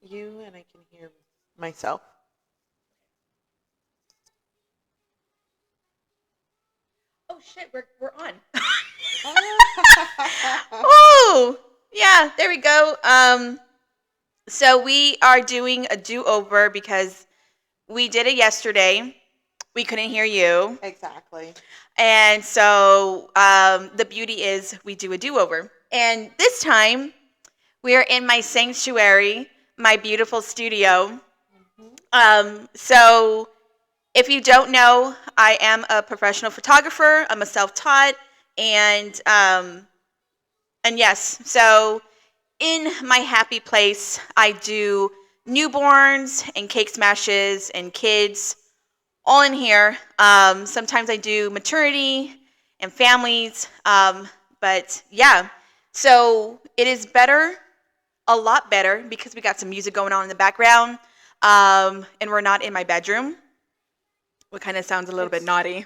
you and I can hear myself. Oh shit, we're on. Ah. Oh, yeah, there we go. So we are doing a do-over because we did it yesterday. We couldn't hear you. Exactly. And so the beauty is we do a do-over. And this time we are in my sanctuary, my beautiful studio. So if you don't know, I am a professional photographer. I'm a self-taught, and yes, so in my happy place, I do newborns and cake smashes and kids all in here. Sometimes I do maternity and families, but yeah, so it is better, a lot better, because we got some music going on in the background, and we're not in my bedroom. What kind of sounds a little bit naughty.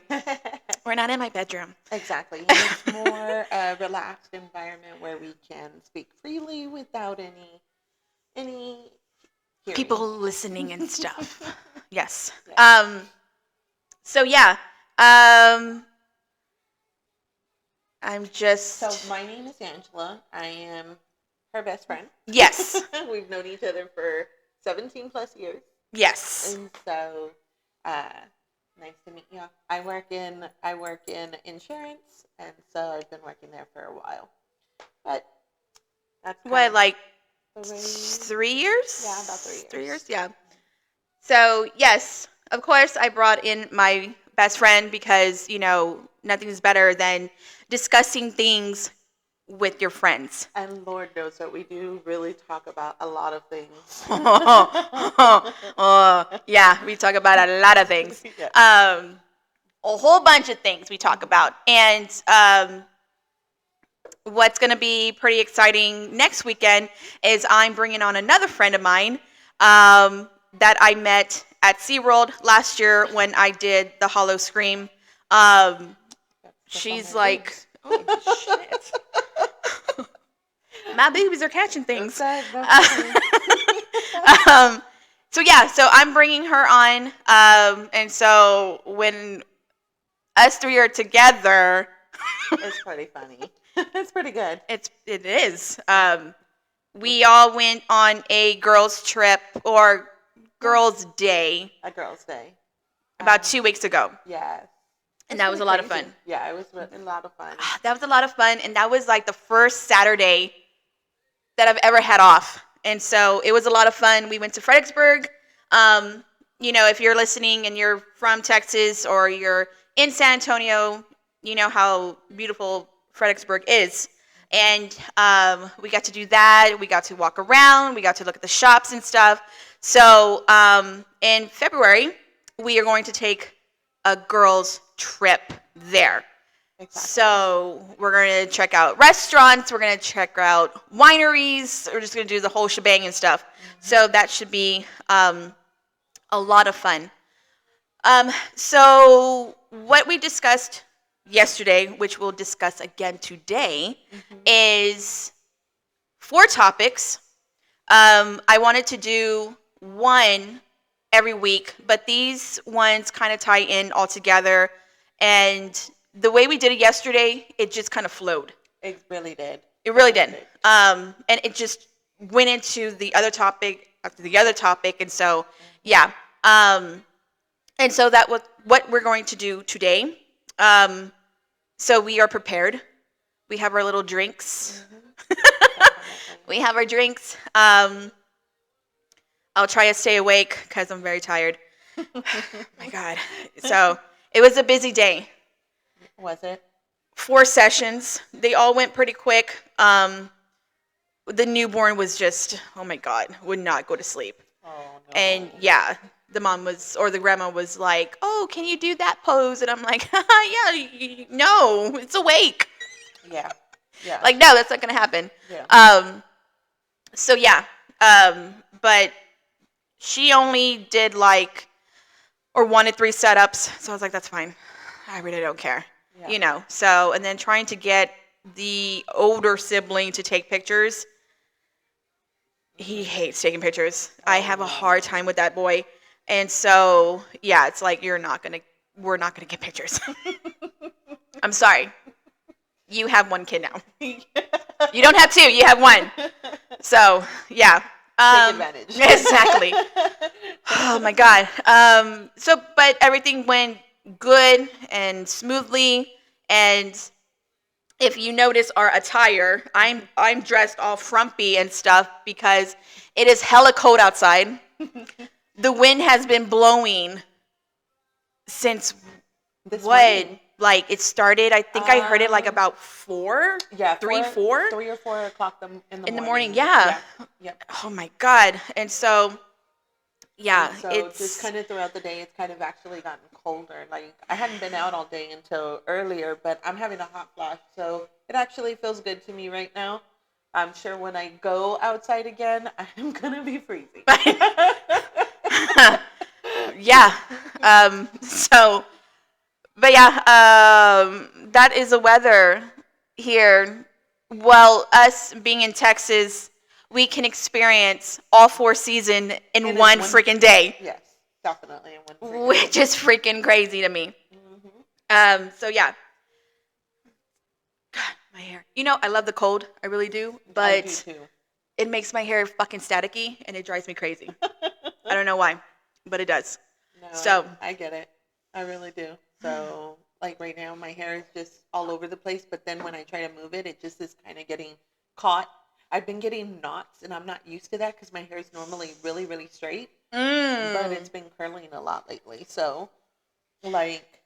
We're not in my bedroom. Exactly. And it's more a relaxed environment where we can speak freely without any hearing. People listening and stuff. Yes. Yes. So yeah. I'm just. So my name is Angela. I am her best friend. Yes. We've known each other for 17 plus years. Yes. And so nice to meet you. I work in insurance, and so I've been working there for a while. But that's What, like 3 years? Yeah, about 3 years. 3 years, yeah. So yes, of course, I brought in my best friend because nothing is better than discussing things with your friends. And Lord knows that we do really talk about a lot of things. Yeah, we talk about a lot of things. Yes. A whole bunch of things we talk about. And what's going to be pretty exciting next weekend is I'm bringing on another friend of mine that I met at SeaWorld last year when I did the Hollow Scream. She's like, oh, shit. My babies are catching things. So yeah, so I'm bringing her on, and so when us three are together, it's pretty funny. It's pretty good. It is. We all went on a girls' trip or girls' day. A girls' day. About 2 weeks ago. Yes. And that was a lot of fun. Yeah, it was a lot of fun. That was a lot of fun, and that was like the first Saturday that I've ever had off. And so it was a lot of fun. We went to Fredericksburg. If you're listening and you're from Texas or you're in San Antonio, you know how beautiful Fredericksburg is. And we got to do that. We got to walk around. We got to look at the shops and stuff. So in February, we are going to take a girls' trip there. Exactly. So we're going to check out restaurants. We're going to check out wineries. We're just going to do the whole shebang and stuff. Mm-hmm. So that should be a lot of fun. So what we discussed yesterday, which we'll discuss again today, is 4 topics. I wanted to do one every week, but these ones kind of tie in all together. And the way we did it yesterday, it just kind of flowed. It really did. It really did. And it just went into the other topic after the other topic. And so, yeah. And so that was what we're going to do today. So we are prepared. We have our little drinks. We have our drinks. I'll try to stay awake because I'm very tired. My God. So it was a busy day. Was it? 4 sessions. They all went pretty quick. The newborn was just, oh my God, would not go to sleep. Oh, no. And yeah, the mom was, or the grandma was like, oh, can you do that pose? And I'm like, yeah, no, it's awake. Yeah. Yeah. Like, no, that's not going to happen. Yeah. So yeah, but she only did or wanted 3 setups. So I was like, that's fine. I really don't care. Yeah. So, and then trying to get the older sibling to take pictures. He hates taking pictures. I Oh have a no. hard time with that boy. And so, yeah, it's like we're not going to get pictures. I'm sorry. You have one kid now. You don't have two, you have one. So, yeah. Take advantage. Exactly. Oh my God. But everything went good and smoothly. And if you notice our attire, I'm dressed all frumpy and stuff because it is hella cold outside. The wind has been blowing since This what? morning. Like it started. I think I heard it like about 4, Yeah, 3, 3 or 4 o'clock in the in the morning. morning. Yeah. Yep. Oh my God. And so, yeah, And so just it's kind of throughout the day, it's kind of actually gotten colder. Like I hadn't been out all day until earlier, but I'm having a hot flash, so it actually feels good to me right now. I'm sure when I go outside again, I'm gonna be freezing. yeah. So, but yeah, that is the weather here. Well, us being in Texas, we can experience all 4 seasons in one freaking day, Yes, definitely in one freaking which is freaking crazy to me. Mm-hmm. So yeah. God, my hair. I love the cold. I really do. I do But too. it makes my hair fucking staticky and it drives me crazy. I don't know why, but it does. No, So, I get it. I really do. So, like right now, my hair is just all over the place. But then when I try to move it, it just is kind of getting caught. I've been getting knots, and I'm not used to that because my hair is normally really, really straight. But it's been curling a lot lately. So, like,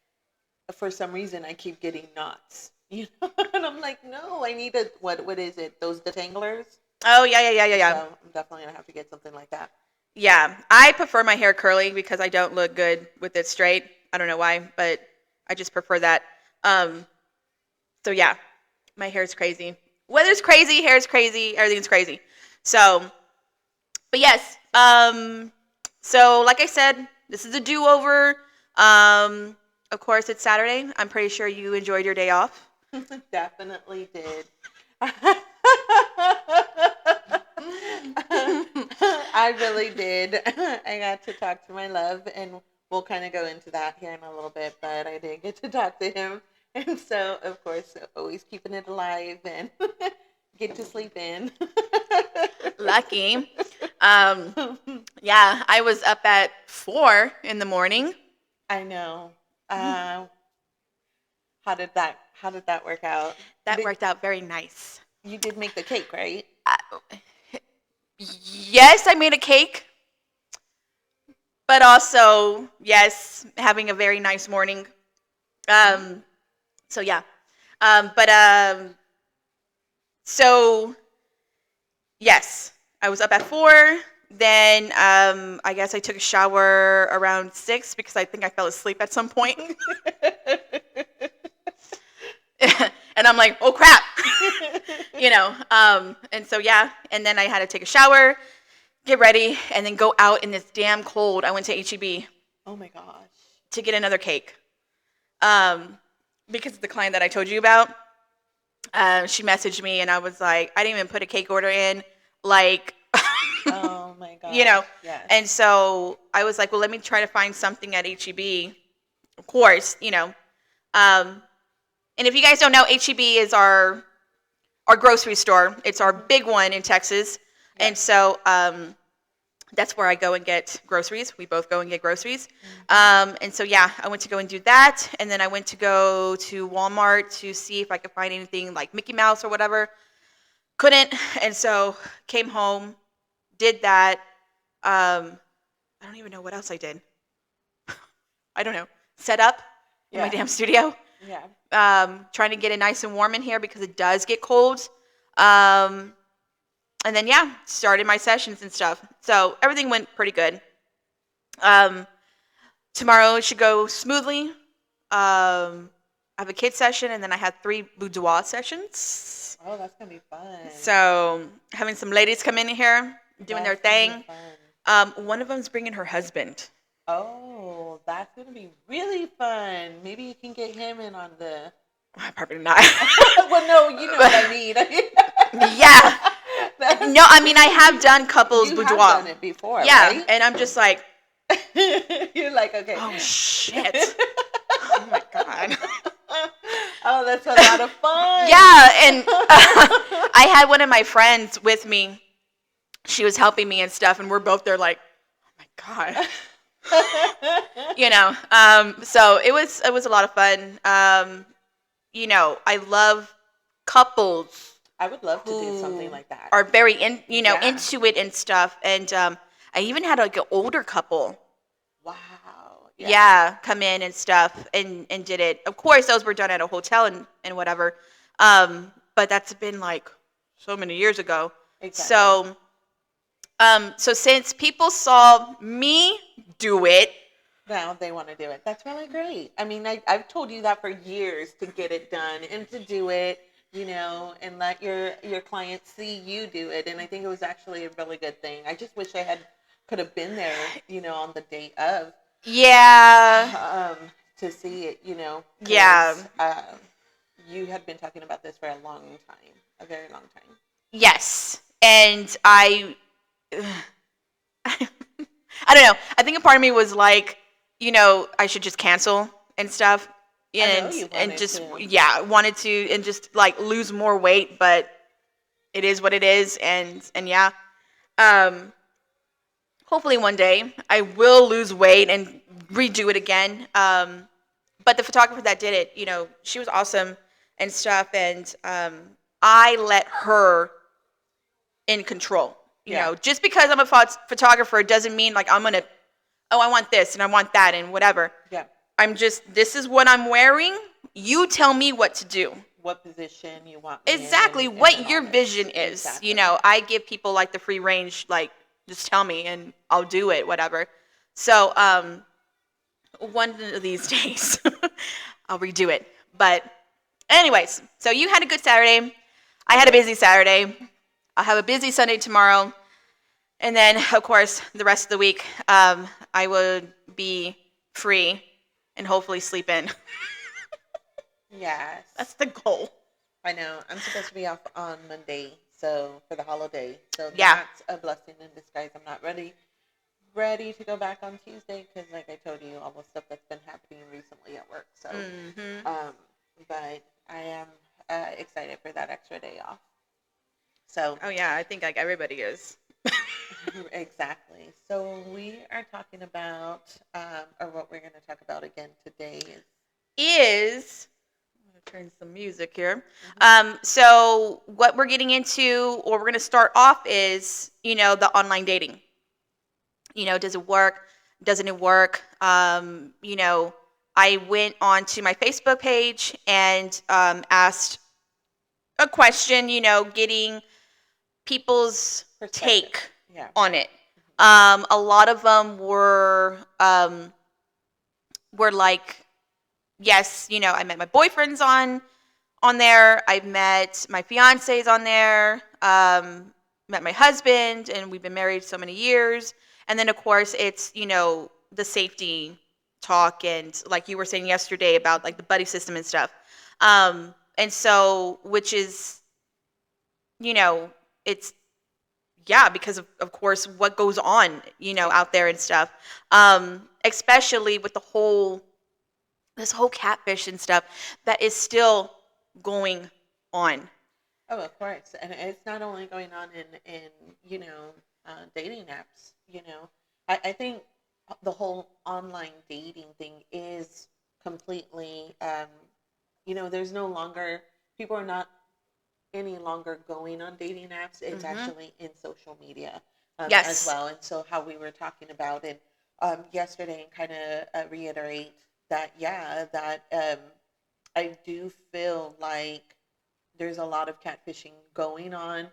for some reason, I keep getting knots. And I'm like, no, I need what is it? Those detanglers. oh yeah. So I'm definitely gonna have to get something like that. Yeah, I prefer my hair curly because I don't look good with it straight. I don't know why, but I just prefer that. Um, so yeah, my hair's crazy. Weather's crazy, hair's crazy, everything's crazy. So, but yes, so like I said, this is a do-over. Of course, it's Saturday. I'm pretty sure you enjoyed your day off. Definitely did. I really did. I got to talk to my love, and we'll kind of go into that here in a little bit, but I did get to talk to him. And so, of course, always keeping it alive and get to sleep in. Lucky. Yeah, I was up at 4 in the morning. I know. How did that work out? That worked out very nice. You did make the cake, right? Yes, I made a cake, but also, yes, having a very nice morning. So yeah. But so yes, I was up at 4. Then I guess I took a shower around 6 because I think I fell asleep at some point. And I'm like, oh crap, and so yeah, and then I had to take a shower, get ready, and then go out in this damn cold. I went to HEB Oh my gosh. to get another cake, because of the client that I told you about. She messaged me, and I was like, I didn't even put a cake order in, like, Oh my gosh. Yes. and so I was like, well, let me try to find something at HEB, of course, and if you guys don't know, HEB is our grocery store. It's our big one in Texas. Yeah. And so that's where I go and get groceries. We both go and get groceries. And so, yeah, I went to go and do that. And then I went to go to Walmart to see if I could find anything like Mickey Mouse or whatever. Couldn't. And so came home, did that. I don't even know what else I did. I don't know. Set up in my damn studio. Yeah. Trying to get it nice and warm in here because it does get cold. And then, yeah, started my sessions and stuff. So everything went pretty good. Tomorrow it should go smoothly. I have a kid session, and then I had 3 boudoir sessions. Oh, that's going to be fun. So having some ladies come in here, doing their That's gonna thing. be fun. One of them's bringing her husband. Oh, that's going to be really fun. Maybe you can get him in on the... Probably not. Well, no, you know what I mean. Yeah. No, I mean I have done couples You have boudoir. done it before, Yeah, right? and I'm just like, You're like, okay. oh shit. Oh my god. Oh, that's a lot of fun. Yeah, and I had one of my friends with me. She was helping me and stuff, and we're both there like, oh my god. So it was a lot of fun. I love couples I would love to do something who like that. are very Yeah. into it and stuff. And I even had like an older couple, Wow. Yeah. yeah, come in and stuff and did it. Of course, those were done at a hotel and whatever. But that's been like so many years ago. Exactly. So since people saw me do it, Now they want to do it. That's really great. I mean, I've told you that for years to get it done and to do it, and let your clients see you do it. And I think it was actually a really good thing. I just wish I could have been there, on the day of, yeah, to see it, yeah, 'cause, you had been talking about this for a long time, a very long time. yes, and I don't know. I think a part of me was like, I should just cancel and stuff, I know and you and wanted just to. yeah, wanted to and just like lose more weight, but it is what it is, and yeah, um, hopefully one day I will lose weight and redo it again. But the photographer that did it, she was awesome and stuff, and I let her in control. Yeah. Just because I'm a photographer doesn't mean like I'm gonna, oh, I want this and I want that and whatever. Yeah. This is what I'm wearing. You tell me what to do. What position you want me Exactly in, what and your all this. vision is. Exactly. I give people like the free range, like just tell me and I'll do it, whatever. So, one of these days, I'll redo it. But, anyways, so you had a good Saturday. I had a busy Saturday. I'll have a busy Sunday tomorrow. And then, of course, the rest of the week, I would be free and hopefully sleep in. Yes. That's the goal. I know. I'm supposed to be off on Monday, so for the holiday. So Yeah. that's a blessing in disguise. I'm not ready to go back on Tuesday because, like I told you, all the stuff that's been happening recently at work. So, but I am excited for that extra day off. So, Oh, yeah, I think like everybody is. exactly. So we are talking about, or what we're going to talk about again today is I'm gonna turn some music here. So what we're getting into, or we're gonna start off is, the online dating. Does it work? Doesn't it work? I went on to my Facebook page and asked a question, getting people's perspective. take Yeah. on it. A lot of them were like, yes, I met my boyfriends on there. I've met my fiancés on there. Met my husband, and we've been married so many years. And then of course it's the safety talk, and like you were saying yesterday about like the buddy system and stuff. And so, which is, it's yeah, because of course what goes on out there and stuff, especially with this whole catfish and stuff that is still going on. Oh, of course, and it's not only going on in dating apps. I think the whole online dating thing is completely. There's no longer people are not any longer going on dating apps. It's actually in social media Yes. as well. And so how we were talking about it yesterday, and kind of reiterate that, yeah, that I do feel like there's a lot of catfishing going on.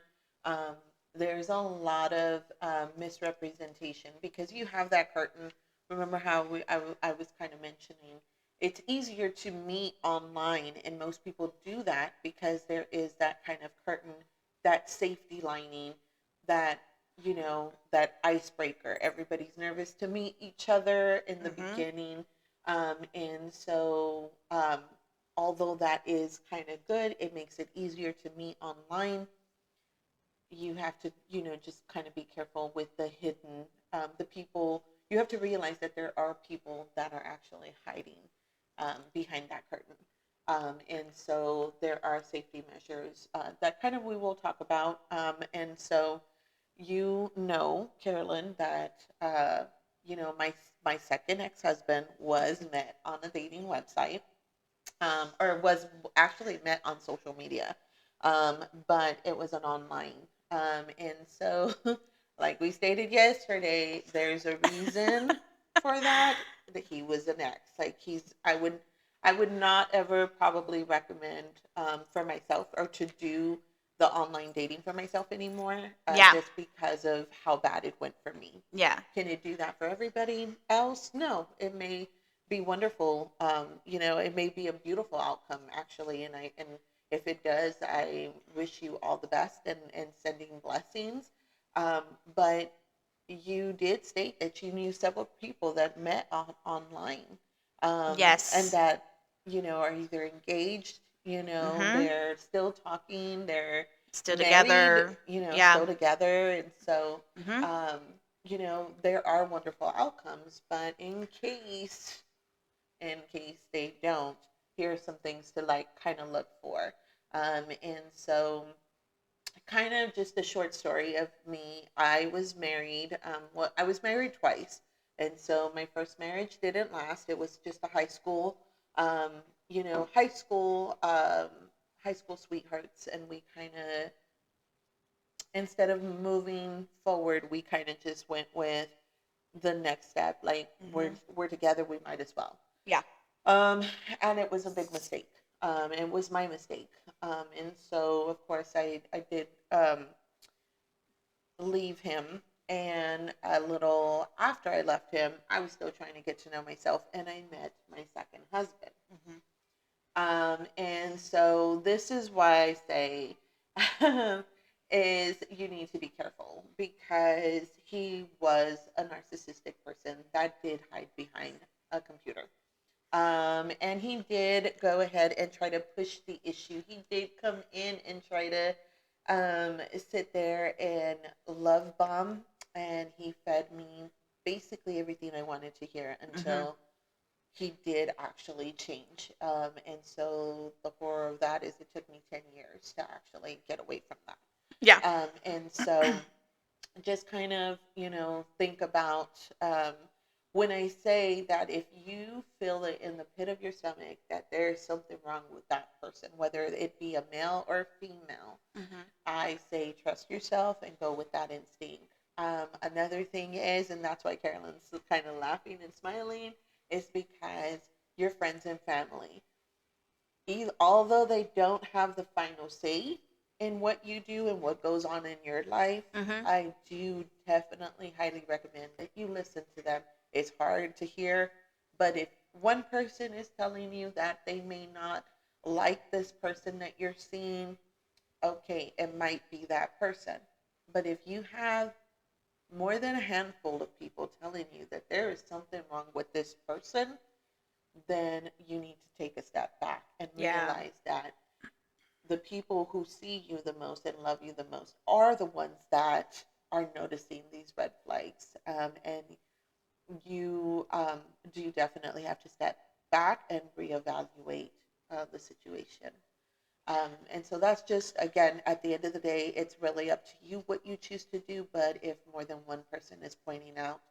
Um, there's a lot of misrepresentation because you have that curtain. Remember how I was kind of mentioning it's easier to meet online, and most people do that because there is that kind of curtain, that safety lining, that that icebreaker. Everybody's nervous to meet each other in the beginning, and so although that is kind of good, it makes it easier to meet online. you have to, just kind of be careful with the hidden, the people. You have to realize that there are people that are actually hiding behind that curtain. And so there are safety measures that kind of we will talk about. And so, Carolyn, that, my second ex husband was met on a dating website, or was actually met on social media, but it was an online. And so, like we stated yesterday, there's a reason for that. That he was an ex. Like I would not ever probably recommend for myself or to do the online dating for myself anymore, Yeah. just because of how bad it went for me. Yeah. Can it do that for everybody else? No, it may be wonderful. It may be a beautiful outcome actually, and if it does, I wish you all the best and sending blessings. Um, but you did state that you knew several people that met online, and Yes. that are either engaged, Mhm. they're still talking, they're Still married, together. still Yeah. together, and so Mhm. um, there are wonderful outcomes. But in case they don't, here are some things to like kind of look for. And so, kind of just a short story of me. I was married. I was married twice, and so my first marriage didn't last. It was just a um, high school, high school sweethearts, and we kind of, instead of moving forward, we kind of just went with the next step. Like we're Mhm. we're together, we might as well. Yeah. Um, and it was a big mistake. It was my mistake. And so, of course, I did leave him. And a little after I left him, I was still trying to get to know myself, and I met my second husband. Mhm. And so, this is why I say is you need to be careful, because he was a narcissistic person that did hide behind a computer. And he did go ahead and try to push the issue. He did come in and try to sit there and love bomb, and he fed me basically everything I wanted to hear Mhm. until he did actually change. And so the horror of that is it took me 10 years to actually get away from that. Yeah. And so just kind of, think about, when I say that if you feel it in the pit of your stomach that there's something wrong with that person, whether it be a male or female, Mhm. I say trust yourself and go with that instinct. Another thing is, and that's why Carolyn's kind of laughing and smiling, is because your friends and family, although they don't have the final say in what you do and what goes on in your life, Mhm. I do definitely highly recommend that you listen to them. It's hard to hear, but if one person is telling you that they may not like this person that you're seeing, okay, it might be that person. But if you have more than a handful of people telling you that there is something wrong with this person, then you need to take a step back and Yeah. realize that the people who see you the most and love you the most are the ones that are noticing these red flags. And you do definitely have to step back and reevaluate the situation. And so that's just, again, at the end of the day, it's really up to you what you choose to do. But if more than one person is pointing out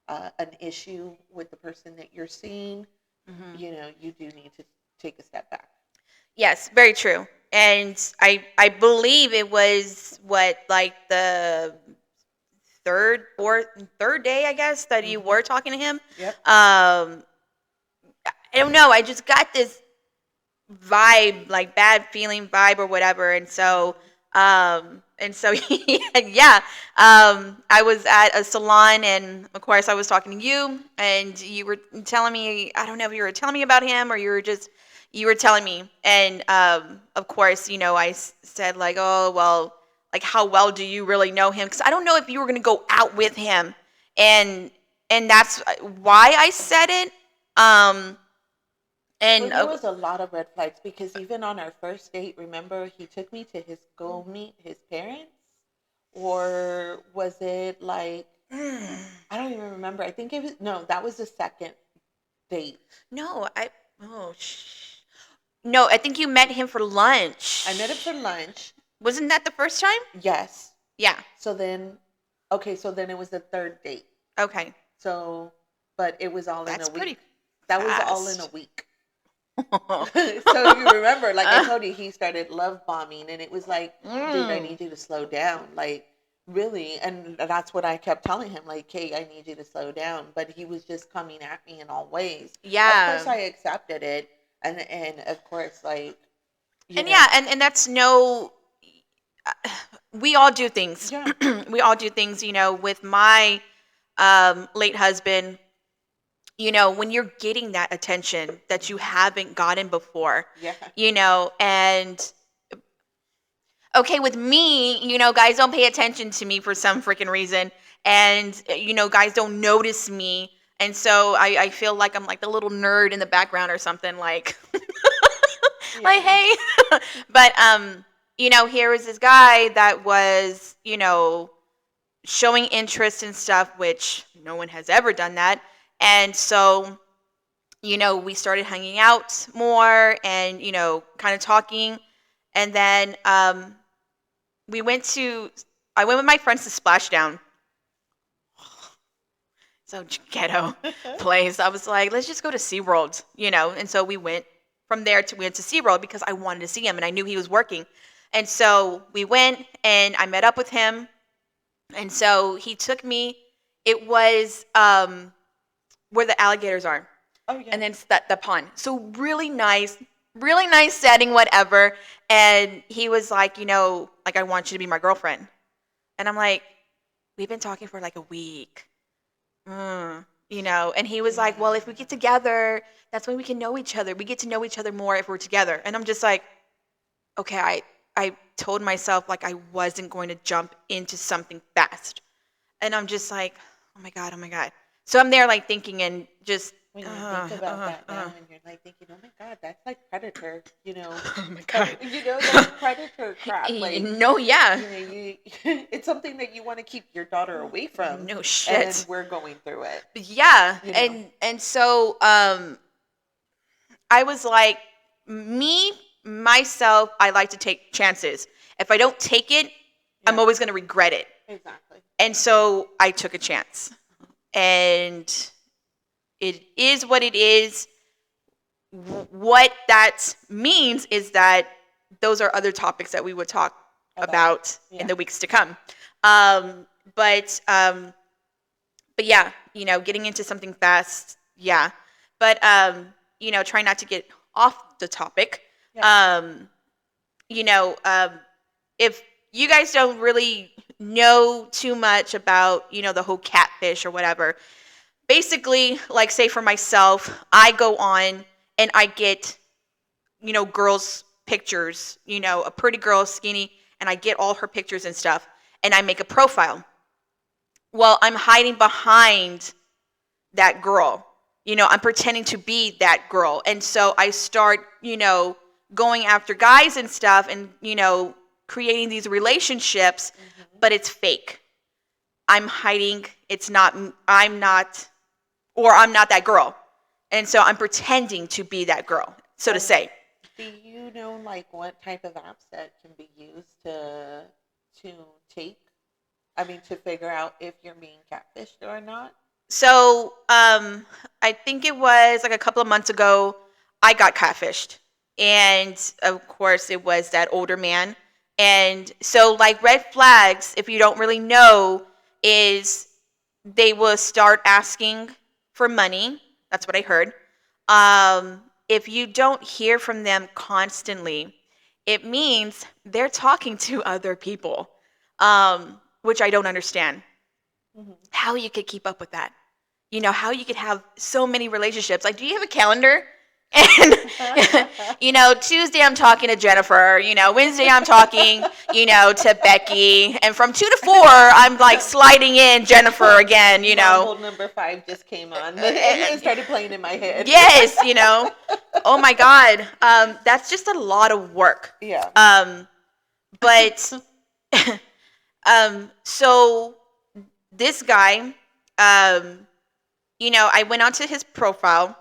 an issue with the person that you're seeing, Mhm. you do need to take a step back. Yes, very true. And I believe it was what, like the third day, I guess, that you Hmm. were talking to him. Yep. I don't know. I just got this vibe, like bad feeling vibe or whatever. Hmm. And so yeah, I was at a salon, and of course I was talking to you, and you were telling me, I don't know if you were telling me about him or you were telling me, and of course, said like, oh well, like how well do you really know him? Because I don't know if you were gonna go out with him, and and that's why I said it. Um, Well, and there was a lot of red flags because even on our first date, remember he took me to his go meet his parents. or was it like I don't even remember. I think it was no, that was the second date. No, oh, no, I think you met him for I met him lunch. for lunch. Wasn't that the first time? Yes. Yeah. So then, okay, so then it was the third date. Okay. So, but it was all in a That's pretty week. That was all in a fast. week. So you remember, like I told you, he started love bombing, and it was like, dude, I Mm. need you to slow down. Like, really. And that's what I kept telling him, like, hey, I need you to slow down. But he was just coming at me in all ways. Of course, Yeah. I accepted it. And of course, like, you And know, yeah, and that's no we all do things. yeah, We all do things, with my late husband, when you're getting that attention that you haven't gotten before, yeah, and okay, with me, guys don't pay attention to me for some freaking reason. And, guys don't notice me. And so I feel like I'm like the little nerd in the background or something like, like, yeah, hey. But, here was this guy that was, showing interest in stuff, which no one has ever done that. And so, we started hanging out more and, kind of talking. And then, we went to I went with my friends to Splashdown. So ghetto place. I was like, let's just go to SeaWorld, and so we went to SeaWorld because I wanted to see him and I knew he was working. And so we went and I met up with him. And so he took me. It was where the alligators are. oh yeah, And then it's the pond. So really nice setting, whatever. And he was like, like, I want you to be my girlfriend. And I'm like, we've been talking for like a week. And he was like, well, if we get together, that's when we can know each other. We get to know each other more if we're together. And I'm just like, okay, I told myself like I wasn't going to jump into something fast. And I'm just like, oh my God, oh my God. So I'm there like thinking and just, when you think about that now, and you're like thinking, "Oh my God, that's like predator," oh my God. That's predator crap. Like, No, yeah. it's something that you want to keep your daughter away from, No and then shit. we're going through it. Yeah. You know, And so I was like, myself, I like to take chances. If I don't take it, I'm yeah, always going to regret it. exactly. And so I took a chance. And it is what it is. What that means is that those are other topics that we would talk about Yeah. in the weeks to come. But yeah, getting into something fast, yeah. But try not to get off the topic. Yeah. If you guys don't really know too much about, the whole catfish or whatever, basically, like, say for myself, I go on and I get, girls' pictures, a pretty girl, skinny, and I get all her pictures and stuff, and I make a profile. Well, I'm hiding behind that girl. I'm pretending to be that girl. And so I start, going after guys and stuff and, creating these relationships, but it's fake. I'm hiding. I'm not that girl. And so I'm pretending to be that girl, so to say. Do you know like what type of apps that can be used to take? I mean, to figure out if you're being catfished or not? So I think it was like a couple of months ago, I got catfished. And of course, it was that older man. And so, like, red flags, if you don't really know, is they will start asking for money. That's what I heard. If you don't hear from them constantly, it means they're talking to other people, which I don't understand. Mm-hmm. How you could keep up with that? How you could have so many relationships. Like, do you have a calendar? And, Tuesday I'm talking to Jennifer, Wednesday I'm talking, to Becky. And from 2 to 4, I'm like sliding in Jennifer again, Rumble number 5 just came on. It started playing in my head. Yes, Oh my God. That's just a lot of work. Yeah. But So this guy, um, I went onto his profile,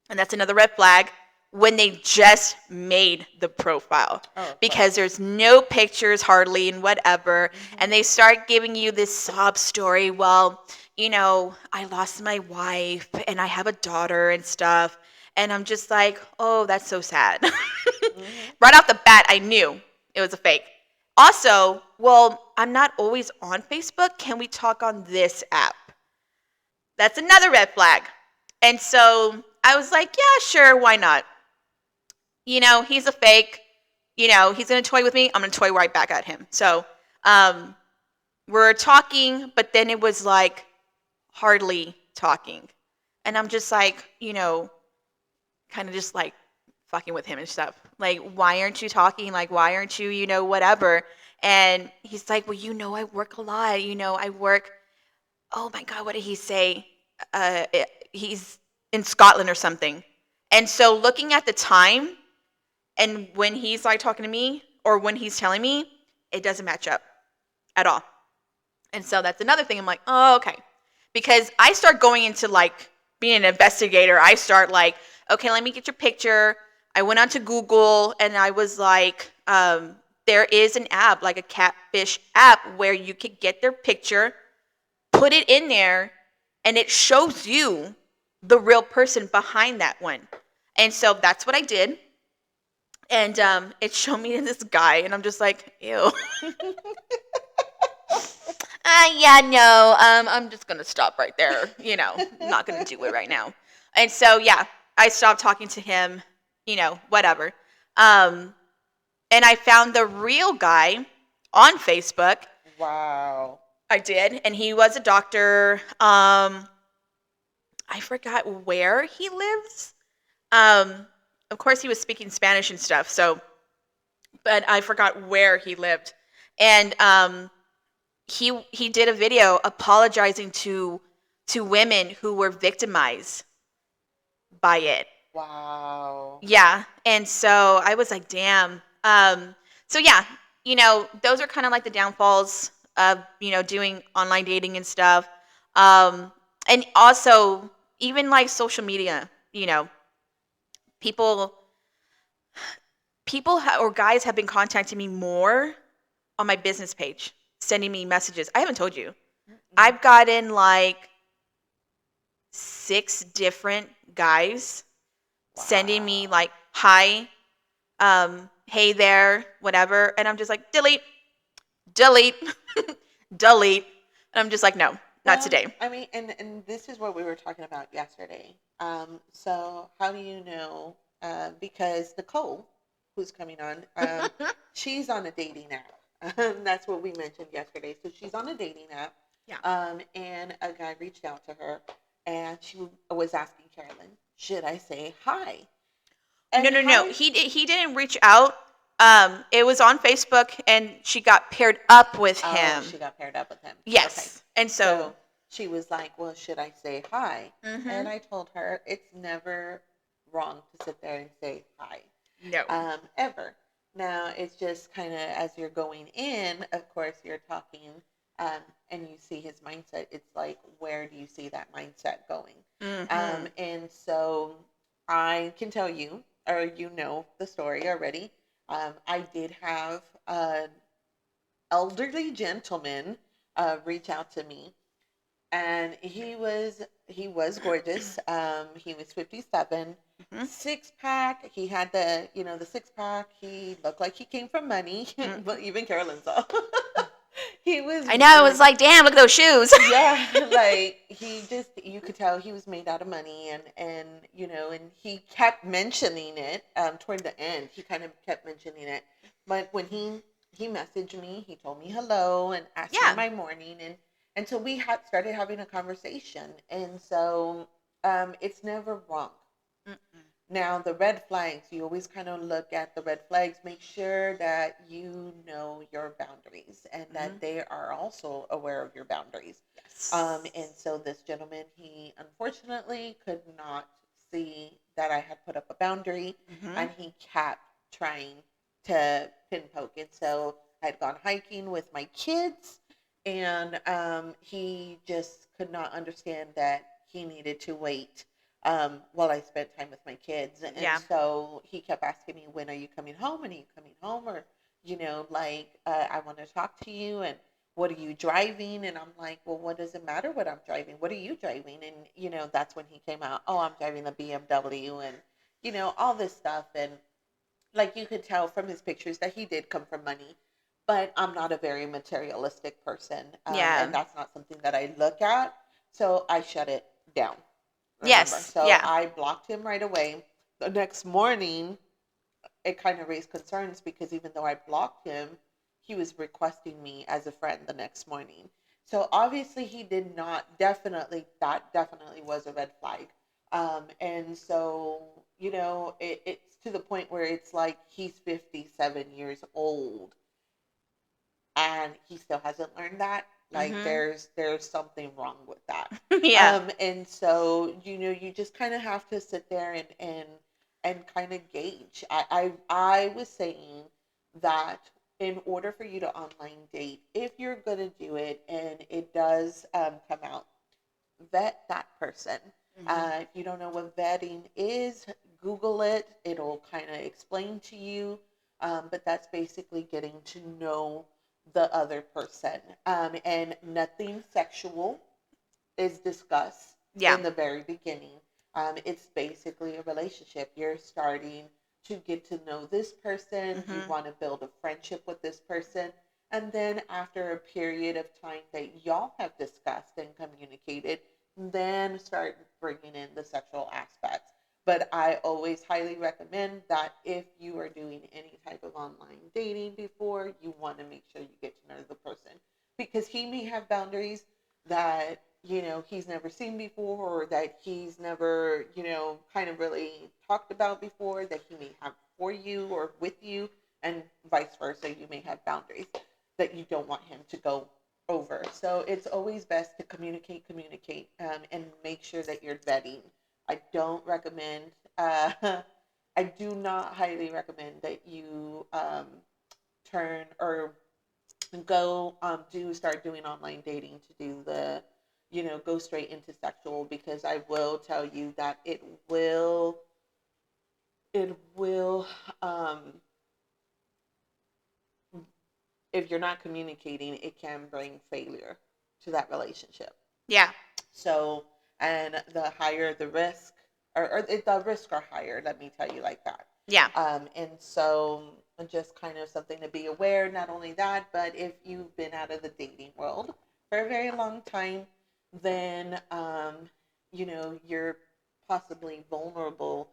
and that's another red flag when they just made the profile Oh, of because course. there's no pictures hardly and whatever, and Hmm. they start giving you this sob story. Well, I lost my wife and I have a daughter and stuff, and I'm just like, oh, that's so sad. Hmm. Right off the bat, I knew it was a fake. Also, well, I'm not always on Facebook. Can we talk on this app? That's another red flag. And so I was like, yeah, sure, why not? He's a fake. He's going to toy with me. I'm going to toy right back at him. So um, we're talking, but then it was like hardly talking. And I'm just like, kind of just like fucking with him and stuff. Like, why aren't you talking? Like, why aren't you, whatever? And he's like, well, I work a lot. I work. Oh my God, what did he say? He's in Scotland or something. And so looking at the time and when he's like talking to me or when he's telling me, it doesn't match up at all. And so that's another thing. I'm like, oh, okay. Because I start going into like being an investigator. I start like, okay, let me get your picture. I went onto Google and I was like, there is an app, like a catfish app, where you could get their picture, put it in there, and it shows you the real person behind that one. And so that's what I did. And it showed me this guy, and I'm just like, ew. Yeah, no, I'm just gonna stop right there. Not gonna do it right now. And so yeah, I stopped talking to him. Whatever. Um, and I found the real guy on Facebook. Wow. I did, and he was a doctor. I forgot where he lives. Um, of course, he was speaking Spanish and stuff. So, but I forgot where he lived, and he did a video apologizing to women who were victimized by it. Wow. Yeah, and so I was like, damn. So yeah, those are kind of like the downfalls of doing online dating and stuff. Um, and also even like social media. People or guys have been contacting me more on my business page, sending me messages. I haven't told you. Mm-mm. I've gotten like 6 different guys sending me Wow. like, hi, hey there, whatever, and I'm just like, delete, delete, delete, and I'm just like, no, not Well, today. I mean, and this is what we were talking about yesterday. So how do you know? Because Nicole, who's coming on, she's on a dating app. That's what we mentioned yesterday. So she's on a dating app. Yeah. And a guy reached out to her, and she was asking Carolyn, "Should I say hi?" No, And no, no. hi. He didn't reach out. It was on Facebook, and she got paired up with Oh, him. she got paired up with him. Okay. Yes, and so. So she was like, "Well, should I say hi?" And Mm-hmm. I told her it's never wrong to sit there and say hi, No. ever. Now, it's just kind of as you're going in, of course, you're talking, um, and you see his mindset. It's like, where do you see that mindset going? Mm-hmm. And so I can tell you, or you know the story already. I did have an elderly gentleman reach out to me, and he was gorgeous. He was 57, Mm-hmm. six pack. He had the 6 pack. He looked like he came from money, but even Carolyn saw. He was I know. It was like, damn, look at those shoes. yeah, like he just you could tell he was made out of money, and he kept mentioning it toward the end. He kind of kept mentioning it. But when he messaged me, he told me hello and asked me Yeah. my morning, and so we had started having a conversation. And so it's never wrong. Mm-mm. Now, the red flags, you always kind of look at the red flags, make sure that you know your boundaries and Mm-hmm. that they are also aware of your boundaries. Yes. And so this gentleman, he unfortunately could not see that I had put up a boundary, Mm-hmm. and he kept trying to pin poke. And so I'd gone hiking with my kids, and he just could not understand that he needed to wait while I spent time with my kids. And Yeah. so he kept asking me, when are you coming home? And are you coming home? Or, I want to talk to you. And what are you driving? And I'm like, well, what does it matter what I'm driving? What are you driving? And, that's when he came out, oh, I'm driving a BMW and, all this stuff. And like you could tell from his pictures that he did come from money, but I'm not a very materialistic person. Yeah. And that's not something that I look at. So I shut it down, remember. Yes. So Yeah. I blocked him right away. The next morning, it kind of raised concerns because even though I blocked him, he was requesting me as a friend the next morning. So obviously he did not, that definitely was a red flag. And so, it's to the point where it's like he's 57 years old and he still hasn't learned that. Like Mhm. there's something wrong with that. Yeah. And so you just kind of have to sit there and kind of gauge. I was saying that in order for you to online date, if you're gonna do it and it does come out, vet that person. Mhm. If you don't know what vetting is, Google it. It'll kind of explain to you. But that's basically getting to know the other person. And nothing sexual is discussed Yeah. in the very beginning. It's basically a relationship. You're starting to get to know this person. You Mhm. want to build a friendship with this person. And then after a period of time that y'all have discussed and communicated, then start bringing in the sexual aspects. But I always highly recommend that if you are doing any type of online dating before, you want to make sure you get to know the person because he may have boundaries that he's never seen before or that he's never kind of really talked about before that he may have for you or with you, and vice versa. You may have boundaries that you don't want him to go over. So it's always best to communicate, and make sure that you're vetting. I don't recommend I do not highly recommend that you turn or go do start doing online dating to do the go straight into sexual, because I will tell you that it will um if you're not communicating, it can bring failure to that relationship. Yeah. So, and the higher the risk, or the risks are higher, let me tell you like that. Yeah. And so just kind of something to be aware. Not only that, but if you've been out of the dating world for a very long time, then you're possibly vulnerable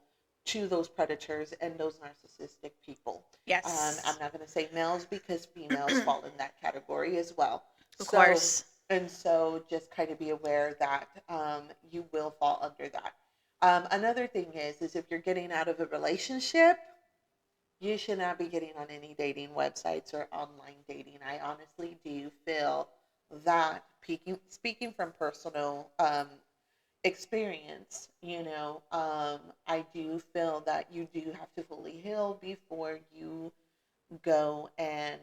to those predators and those narcissistic people. I'm Yes. not going to say males because females fall in that category as well. Of So course. and so just kind of be aware that you will fall under that. Another thing is if you're getting out of a relationship, you should not be getting on any dating websites or online dating. I honestly do feel that, speaking from personal experience, I do feel that you do have to fully heal before you go and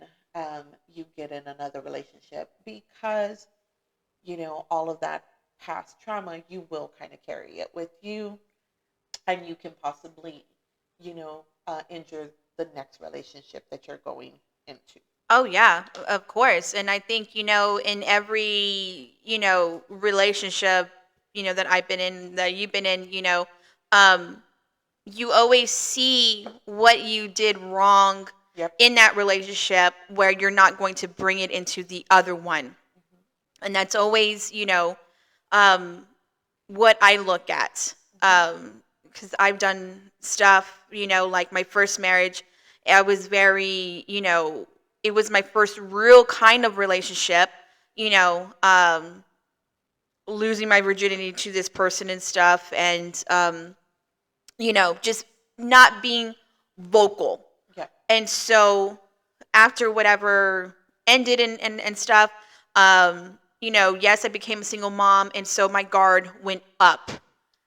you get in another relationship, because all of that past trauma, you will kind of carry it with you, and you can possibly, injure the next relationship that you're going into. Oh yeah, of course. And I think, in every, relationship, that I've been in, that you've been in, um, you always see what you did wrong Yep. in that relationship where you're not going to bring it into the other one. Mm-hmm. And that's always, um, what I look at. Mm-hmm. Because I've done stuff, like my first marriage, I was very, it was my first real kind of relationship, you know, um, losing my virginity to this person and stuff, and, just not being vocal. Yep. And so after whatever ended and stuff, yes, I became a single mom. And so my guard went up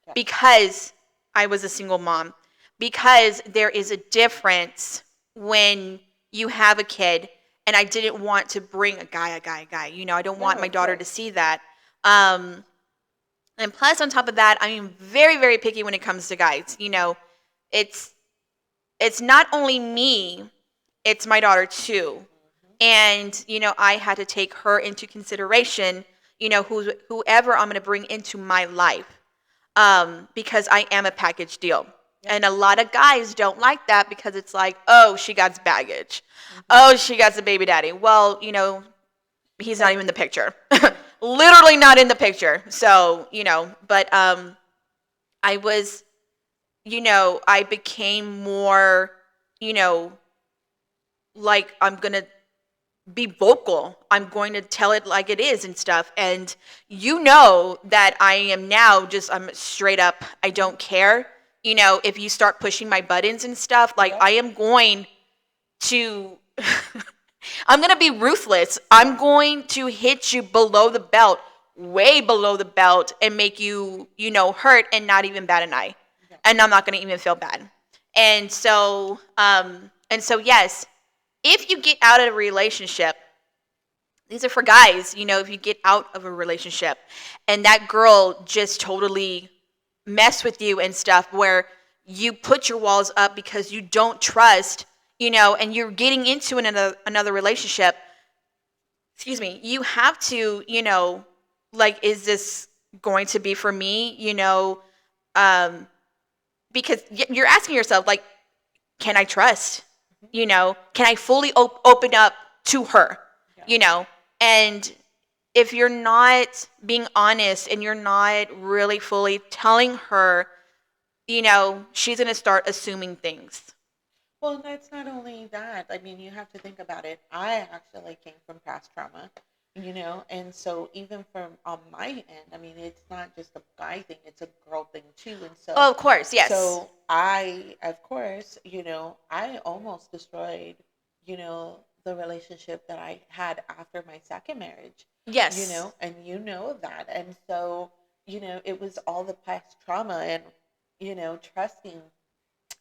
Yep. because I was a single mom. Because there is a difference when you have a kid and I didn't want to bring a guy. I don't want No, my of daughter to course. see that. Um, and plus, on top of that, I am very, very picky when it comes to guys. It's it's not only me, it's my daughter too. Hmm. And, I had to take her into consideration, whoever I'm going to bring into my life, because I am a package deal. Yep. And a lot of guys don't like that because it's like, oh, she got baggage. Hmm. Oh, she got the baby daddy. Well, he's not But even in the picture. yeah. Literally not in the picture. So, but I was, I became more, you know, like I'm going to be vocal. I'm going to tell it like it is and stuff. And that I am now I'm straight up, I don't care. If you start pushing my buttons and stuff, like Yep. I am going to I'm going to be ruthless. Yeah. I'm going to hit you below the belt, way below the belt, and make you, hurt and not even bat an eye. Yeah. And I'm not going to even feel bad. And so yes, if you get out of a relationship, these are for guys, if you get out of a relationship and that girl just totally mess with you and stuff, where you put your walls up because you don't trust, and you're getting into another relationship, excuse me, you have to, like, is this going to be for me, um, because you're asking yourself, like, can I trust? Hmm. Can I fully open up to her? Yeah. And if you're not being honest and you're not really fully telling her, she's going to start assuming things. Well, that's not only that. I mean, you have to think about it. I actually came from past trauma, and so even from on my end, I mean, it's not just a guy thing; it's a girl thing too. And Oh, so, of course, yes. of course, I almost destroyed, the relationship that I had after my second marriage, Yes. and that, and so, it was all the past trauma and, trusting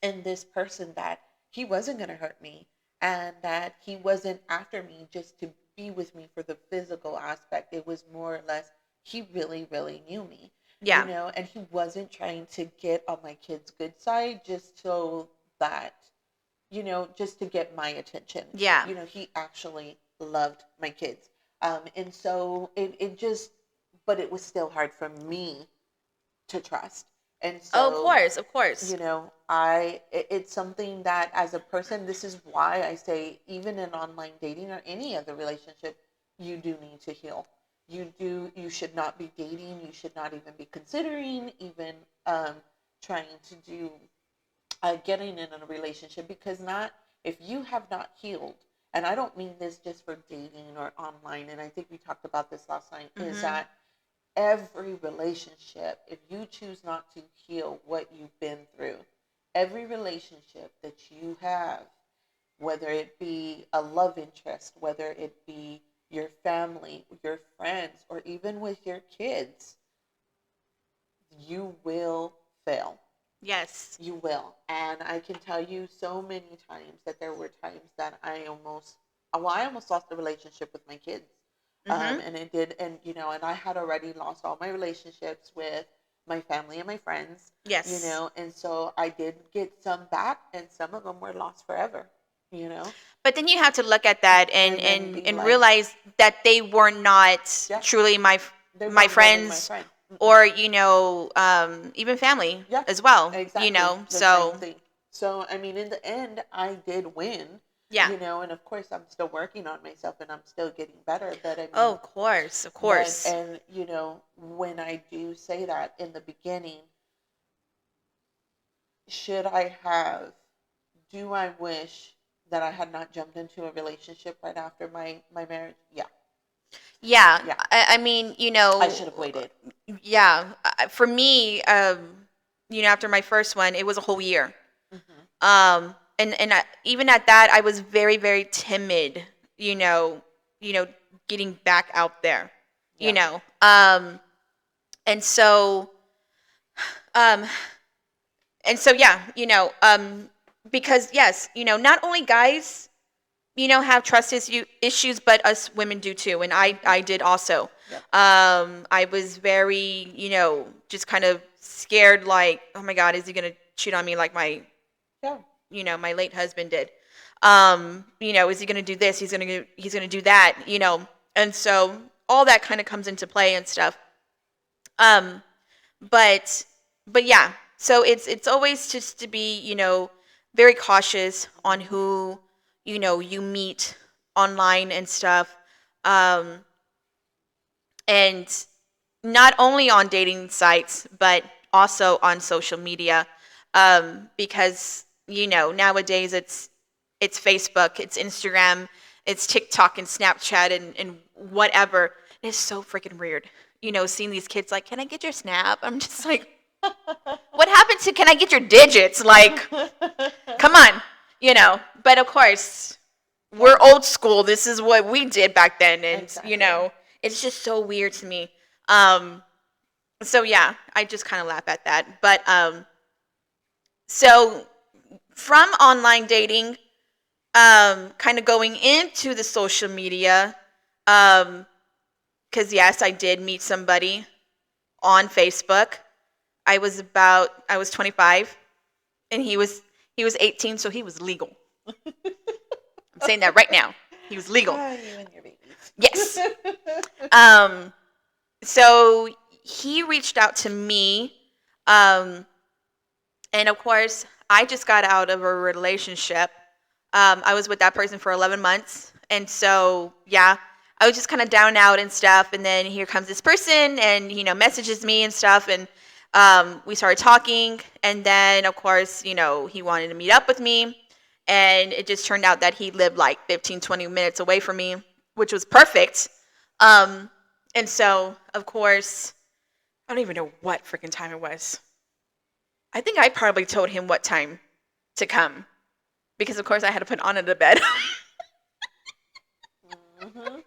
in this person that he wasn't going to hurt me and that he wasn't after me just to be with me for the physical aspect. It was more or less he really, really knew me, Yeah. and he wasn't trying to get on my kid's good side just so that, just to get my attention. Yeah. He actually loved my kids. And so it just, but it was still hard for me to trust. And Oh, of so, course, of course. it's something that as a person, this is why I say, even in online dating or any other relationship, you do need to heal. You should not be dating. You should not even be considering even trying to do getting in a relationship, because not if you have not healed, and I don't mean this just for dating or online, and I think we talked about this last night, is Mm-hmm. that every relationship, if you choose not to heal what you've been through, every relationship that you have, whether it be a love interest, whether it be your family, your friends, or even with your kids, you will fail. Yes. You will. And I can tell you so many times that there were times that I almost lost the relationship with my kids. Mm-hmm. And it did, and and I had already lost all my relationships with my family and my friends, Yes. and so I did get some back, and some of them were lost forever, you know, But then you have to look at that and and then and be and like, realize that they were not yeah, truly they my weren't really my friends, friend. Mm-mm. or even family Yeah, as well. exactly. The same So thing. So, I mean, in the end, I did win, yeah. and of course, I'm still working on myself and I'm still getting better. But I Oh, mean, of course, of but, course. and, when I do say that in the beginning, should I have, do I wish that I had not jumped into a relationship right after my marriage? Yeah. Yeah, Yeah. I mean, I should have waited. yeah. For me, after my first one, it was a whole year. Hmm. And even at that, I was very, very timid. You know, you know, getting back out there. You Yeah. know, um, and so, um, yeah, because yes, not only guys. have trust issues, but us women do too, and I did also. Yep. I was very, just kind of scared, like, oh my God, is he gonna cheat on me like my, Yeah. my late husband did? Is he gonna do this? He's gonna do that, and so all that kind of comes into play and stuff. Um, but yeah, so it's always just to be, very cautious on who, you meet online and stuff. Um, and not only on dating sites, but also on social media. Because, nowadays it's Facebook, it's Instagram, it's TikTok and Snapchat and whatever. It's so freaking weird. Seeing these kids like, can I get your snap? I'm just like, what happened to can I get your digits? Like, come on, But of course, we're old school. This is what we did back then, and Exactly. it's just so weird to me. So yeah, I just kind of laugh at that. But so from online dating, kind of going into the social media, because yes, I did meet somebody on Facebook. I was 25, and he was 18, so he was legal. I'm saying that right now. He was legal. Ah, you and your babies. Yes. So he reached out to me, and of course, I just got out of a relationship. I was with that person for 11 months, and so yeah, I was just kind of down and out and stuff. And then here comes this person, and messages me and stuff, and we started talking. And then of course, he wanted to meet up with me, and it just turned out that he lived like 15, 20 minutes away from me, which was perfect. And so, of course, I don't even know what freaking time it was. I think I probably told him what time to come because, of course, I had to put Anna to bed. Mm-hmm.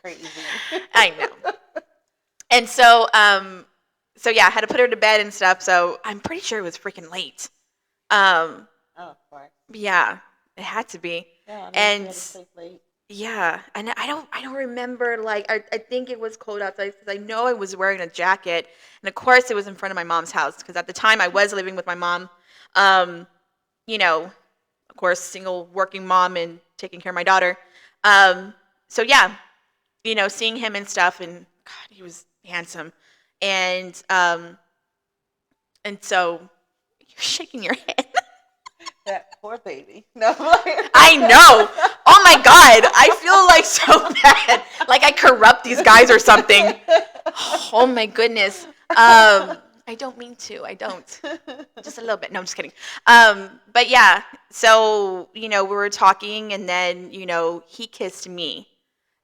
Crazy. I know. And so, yeah, I had to put her to bed and stuff. So I'm pretty sure it was freaking late. Oh, of course. Yeah, it had to be. Yeah, And to sleep late. yeah, and I don't remember, like, I think it was cold outside because I know I was wearing a jacket, and of course it was in front of my mom's house because at the time I was living with my mom, you know, of course, single working mom and taking care of my daughter. So yeah, seeing him and stuff, and God, he was handsome, and so you're shaking your head. That poor baby. No, like- I know. Oh my God. I feel like so bad. Like I corrupt these guys or something. Oh my goodness. I don't mean to. I don't. Just a little bit. No, I'm just kidding. But yeah. So, we were talking and then, he kissed me.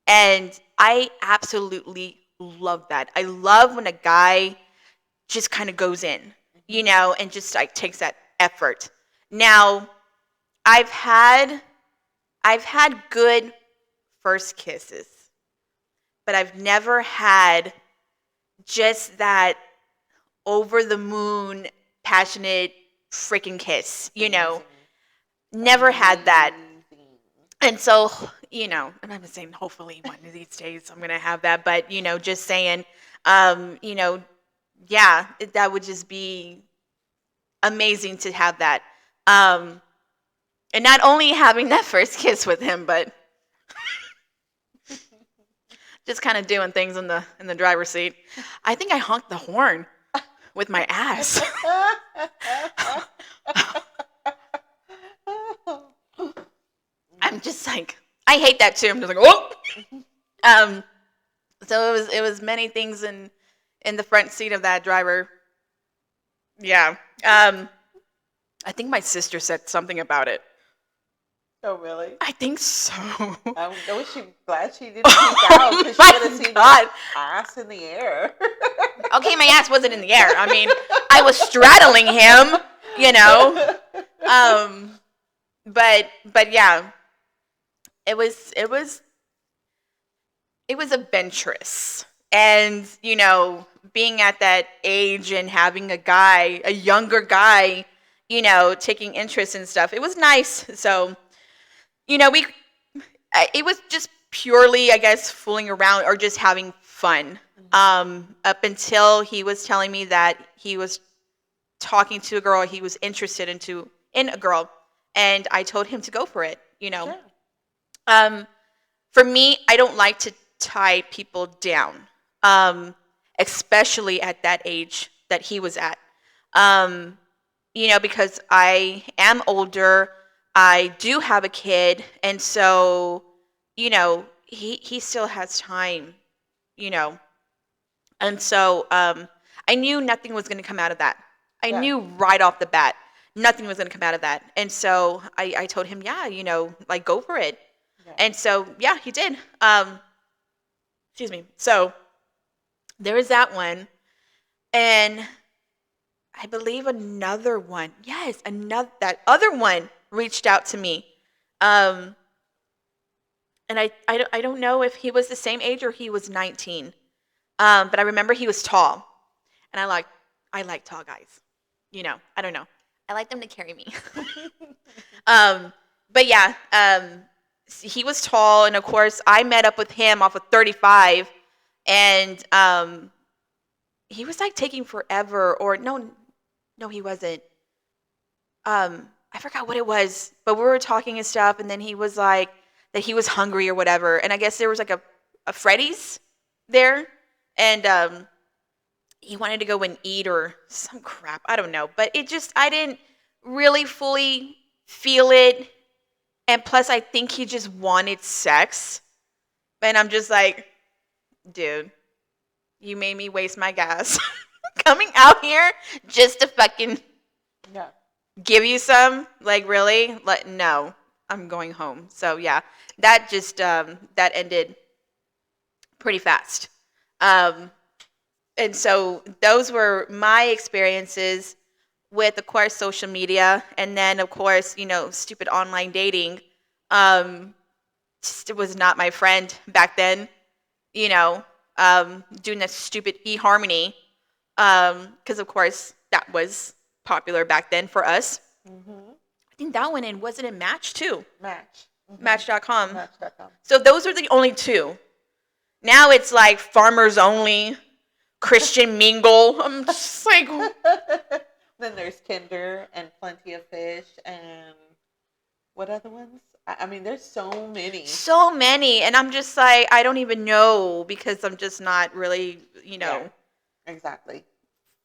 And I absolutely love that. I love when a guy just kind of goes in, and just like takes that effort. Now, I've had good first kisses, but I've never had just that over the moon, passionate freaking kiss, Amazing. Never had that. Amazing. And so, and I'm just saying hopefully one of these days I'm going to have that, but, just saying, yeah, that would just be amazing to have that. And not only having that first kiss with him, but just kind of doing things in the driver's seat. I think I honked the horn with my ass. I'm just like, I hate that too. I'm just like, oh. So it was many things in the front seat of that driver. Yeah. I think my sister said something about it. Oh, really? I think so. I was glad she didn't peek out because she would have seen God. my ass in the air. Okay, my ass wasn't in the air. I mean, I was straddling him, But yeah, it was adventurous, and being at that age and having a younger guy, taking interest in stuff. It was nice. So, it was just purely, I guess, fooling around or just having fun. Up until he was telling me that he was talking to a girl, he was interested in a girl, and I told him to go for it. Sure. Um, for me, I don't like to tie people down, especially at that age that he was at. Um, because I am older, I do have a kid, and so, he still has time, you know, and so I knew nothing was going to come out of that. I Yeah. knew right off the bat nothing was going to come out of that, and so I told him, yeah, like go for it, Yeah. and so yeah, he did. Excuse me. So there was that one, and I believe another one. Yes, another that other one reached out to me. Um, and I don't know if he was the same age or he was 19. But I remember he was tall, and I like tall guys. I don't know. I like them to carry me. um, but yeah, he was tall, and of course I met up with him off of 35, and he was like taking forever, or no, he wasn't. I forgot what it was, but we were talking and stuff, and then he was like that he was hungry or whatever, and I guess there was like a Freddy's there, and he wanted to go and eat or some crap, I don't know, but I didn't really fully feel it, and plus I think he just wanted sex, and I'm just like, dude, you made me waste my gas coming out here just to fucking Yeah. give you some, like, really, no, I'm going home. So yeah, that just that ended pretty fast. And so those were my experiences with, of course, social media, and then of course, stupid online dating. Just was not my friend back then. you know doing that stupid eHarmony, because of course that was popular back then for us. Mm-hmm. I think that one in wasn't in Match too. Match. Mm-hmm. Match.com. Match.com. So those are the only two. Now it's like Farmers Only, Christian Mingle. I'm just like, Then there's Tinder and Plenty of Fish and what other ones? I mean, there's so many. so many, and I'm just like, I don't even know, because I'm just not really, Yeah, exactly.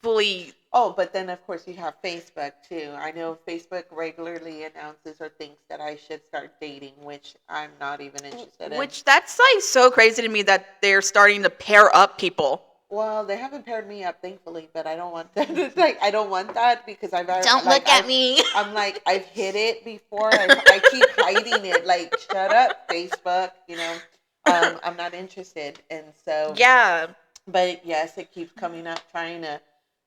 fully. Oh, but then of course you have Facebook too. I know Facebook regularly announces or thinks that I should start dating, which I'm not even interested in. Which, that's like so crazy to me that they're starting to pair up people. Well, they haven't paired me up, thankfully, but I don't want that. It's like I don't want that because Don't look at me. I'm like I've hit it before. I keep hiding it. Like shut up, Facebook. I'm not interested, and so Yeah. But yes, it keeps coming up, trying to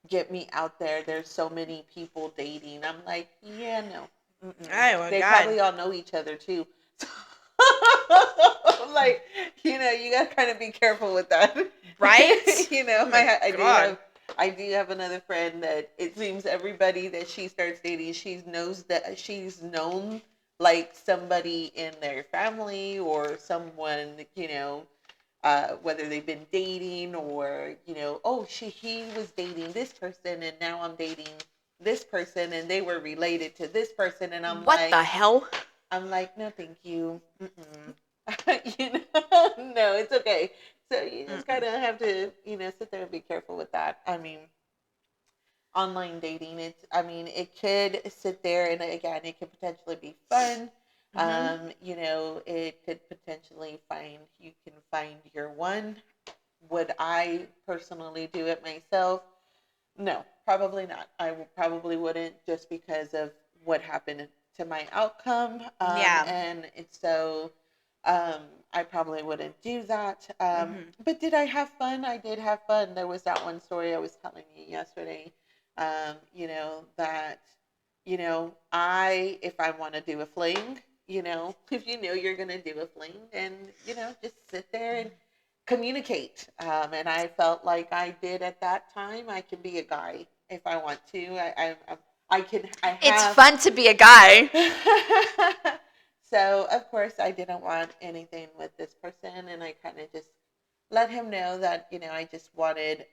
get me out there. There's so many people dating. I'm like, yeah, no. Mm-mm. Oh my They God. probably all know each other too. Like, you gotta kind of be careful with that, Right? Oh my God. I do have another friend that it seems everybody that she starts dating, she's known like somebody in their family or someone, whether they've been dating or, oh, he was dating this person and now I'm dating this person and they were related to this person, and I'm What like, the hell? I'm like, no, thank you. Mm-mm. No, it's okay. So you just kind of have to, sit there and be careful with that. I mean, online dating, it could sit there and again, it could potentially be fun. It could potentially you can find your one. Would I personally do it myself? No, probably not. Probably wouldn't, just because of what happened to my outcome. Yeah. And it's so, I probably wouldn't do that. But did I have fun? I did have fun. There was that one story I was telling you yesterday, that, if I want to do a fling, if you're going to do a fling, then, just sit there and communicate. And I felt like I did at that time. I can be a guy if I want to. I can. I have. It's fun to be a guy. So, of course, I didn't want anything with this person, and I kind of just let him know that, I just wanted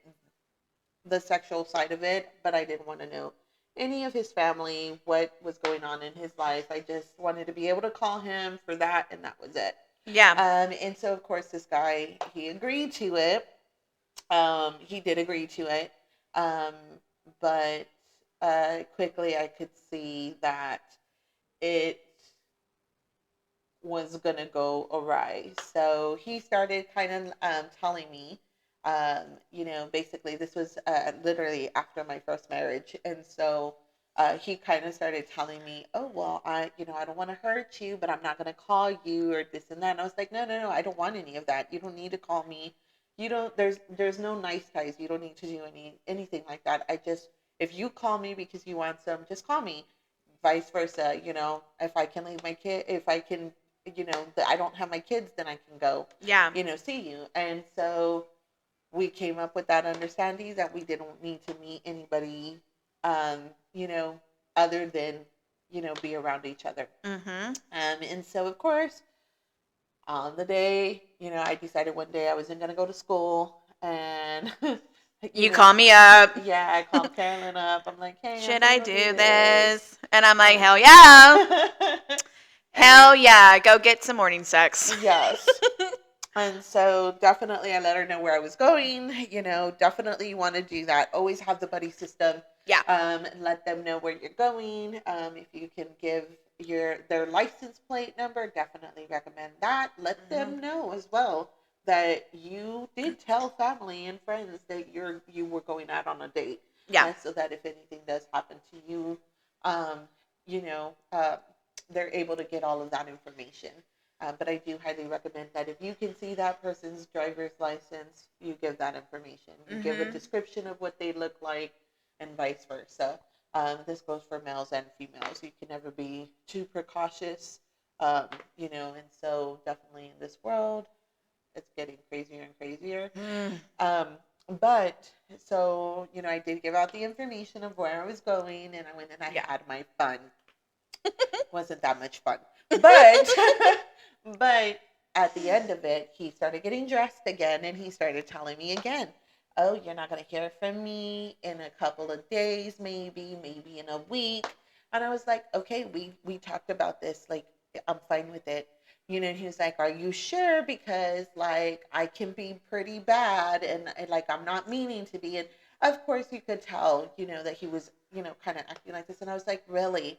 the sexual side of it, but I didn't want to know any of his family, what was going on in his life. I just wanted to be able to call him for that, and that was it. Yeah. And so, of course, this guy, he agreed to it. He did agree to it. Um, but quickly I could see that it was going to go awry. So he started kind of telling me, basically this was literally after my first marriage. And so he kind of started telling me, oh, well, I don't want to hurt you, but I'm not going to call you or this and that. And I was like, no, no, no, I don't want any of that. You don't need to call me. You don't, there's no nice guys. You don't need to do anything like that. If you call me because you want some, just call me. Vice versa, if I can leave my kid, if I can, that I don't have my kids, then I can go, Yeah. see you. And so we came up with that understanding that we didn't need to meet anybody, um, you know, other than, be around each other. Mm-hmm. And so, of course, on the day, I decided one day I wasn't going to go to school. And, You call me up. yeah, I called Carolyn up. I'm like, hey, I'm Should going I to go do do this. this? And I'm like, hell yeah. Hell And yeah. Go get some morning sex. yes. And so definitely I let her know where I was going. Definitely you want to do that. Always have the buddy system. Yeah. And let them know where you're going. If you can give their license plate number, definitely recommend that. Let them know as well that you did tell family and friends that you were going out on a date. Yeah. So that if anything does happen to you, um, you know, uh, they're able to get all of that information. But I do highly recommend that if you can see that person's driver's license, you give that information. You give a description of what they look like, and vice versa. This goes for males and females. You can never be too precautious, and so definitely in this world, it's getting crazier and crazier. Um, but so, I did give out the information of where I was going, and I went and I had my fun. Wasn't that much fun. But but at the end of it, he started getting dressed again, and he started telling me again, oh, you're not going to hear from me in a couple of days, maybe in a week. And I was like, okay, we talked about this, like, I'm fine with it. And he was like, are you sure? Because, like, I can be pretty bad, and like, I'm not meaning to be. And of course you could tell, that he was, kind of acting like this. And I was like, really,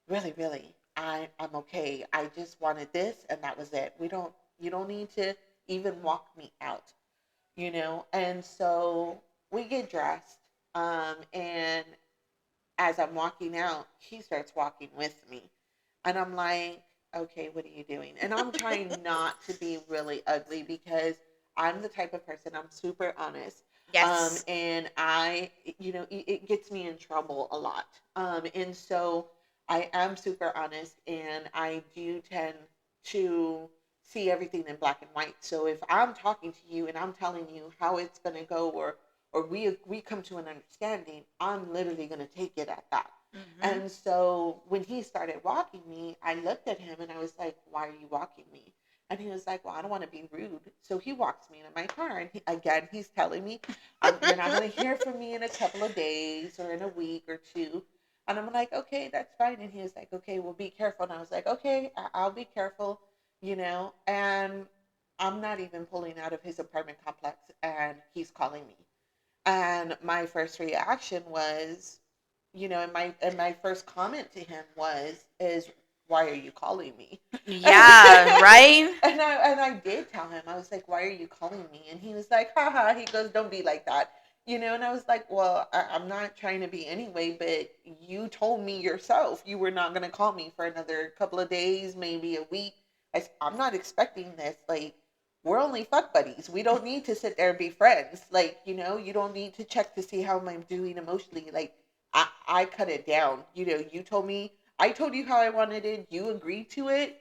really, really, I'm okay. I just wanted this, and that was it. You don't need to even walk me out, And so we get dressed, and as I'm walking out, he starts walking with me, and I'm like, okay, what are you doing? And I'm trying not to be really ugly because I'm the type of person, I'm super honest. Yes. And it gets me in trouble a lot. And so I am super honest, and I do tend to see everything in black and white. So if I'm talking to you and I'm telling you how it's going to go, or we come to an understanding, I'm literally going to take it at that. And so when he started walking me, I looked at him and I was like, why are you walking me? And he was like, well, I don't want to be rude. So he walks me into my car. And again, he's telling me, you're not going to hear from me in a couple of days or in a week or two. And I'm like, okay, that's fine. And he was like, okay, well, be careful. And I was like, okay, I'll be careful, And I'm not even pulling out of his apartment complex, and he's calling me. And my first reaction was, and my first comment to him is why are you calling me? Yeah, right? And I did tell him, I was like, why are you calling me? And he was like, haha, he goes, don't be like that. And I was like, well, I'm not trying to be anyway, but you told me yourself you were not going to call me for another couple of days, maybe a week. I'm not expecting this. Like, we're only fuck buddies. We don't need to sit there and be friends. Like, you don't need to check to see how I'm doing emotionally. Like, I cut it down. You told me, I told you how I wanted it. You agreed to it.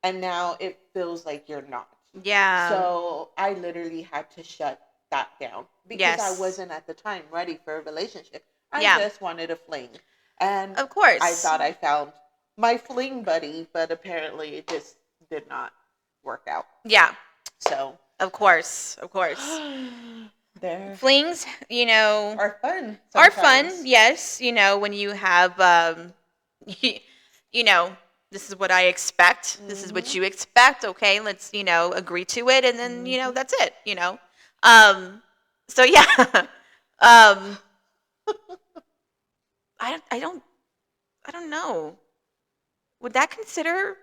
And now it feels like you're not. Yeah. So I literally had to shut that down because I Yes. wasn't at the time ready for a relationship. I Yeah. just wanted a fling. And Of course. I thought I found my fling buddy, but apparently it just did not work out. Yeah. So Of course. there Flings, are fun. are fun. Sometimes. Yes, when you have, you know, this is what I expect. This is what you expect. Okay, let's agree to it, and then that's it. So yeah, um, I don't know. Would that consider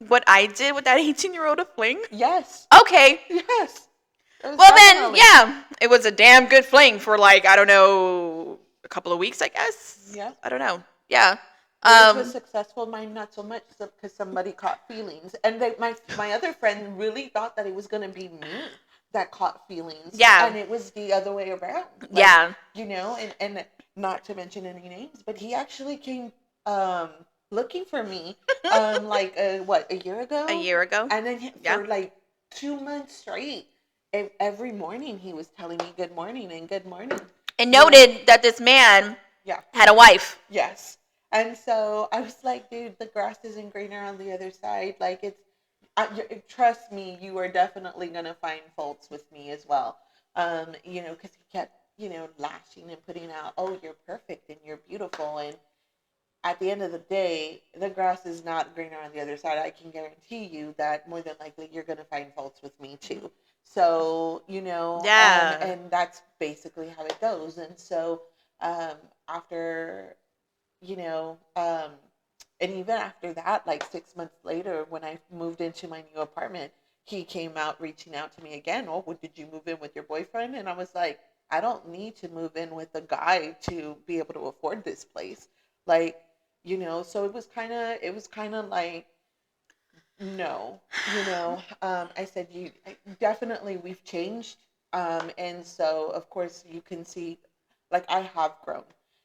what I did with that 18-year-old a fling? Yes. Okay. Yes. Well then, yeah, it was a damn good fling for like, I don't know, a couple of weeks, I guess. Yeah. I don't know. Yeah. Yours was successful, mine not so much, because somebody caught feelings, and my other friend really thought that it was gonna be me that caught feelings. Yeah. And it was the other way around. Like, yeah. And not to mention any names, but he actually came looking for me like a year ago. A year ago. And then for like 2 months straight, every morning he was telling me good morning and good morning. And noted that this man had a wife. Yes. And so I was like, dude, the grass isn't greener on the other side. Like, trust me, you are definitely going to find faults with me as well. Because he kept, lashing and putting out, oh, you're perfect and you're beautiful. And at the end of the day, the grass is not greener on the other side. I can guarantee you that more than likely you're going to find faults with me too. So, and that's basically how it goes. And so after, and even after that, like 6 months later, when I moved into my new apartment, he came out reaching out to me again. Oh, well, did you move in with your boyfriend? And I was like, I don't need to move in with a guy to be able to afford this place. Like, so it was kind of like, no, I said, definitely we've changed. And so of course you can see, like, I have grown.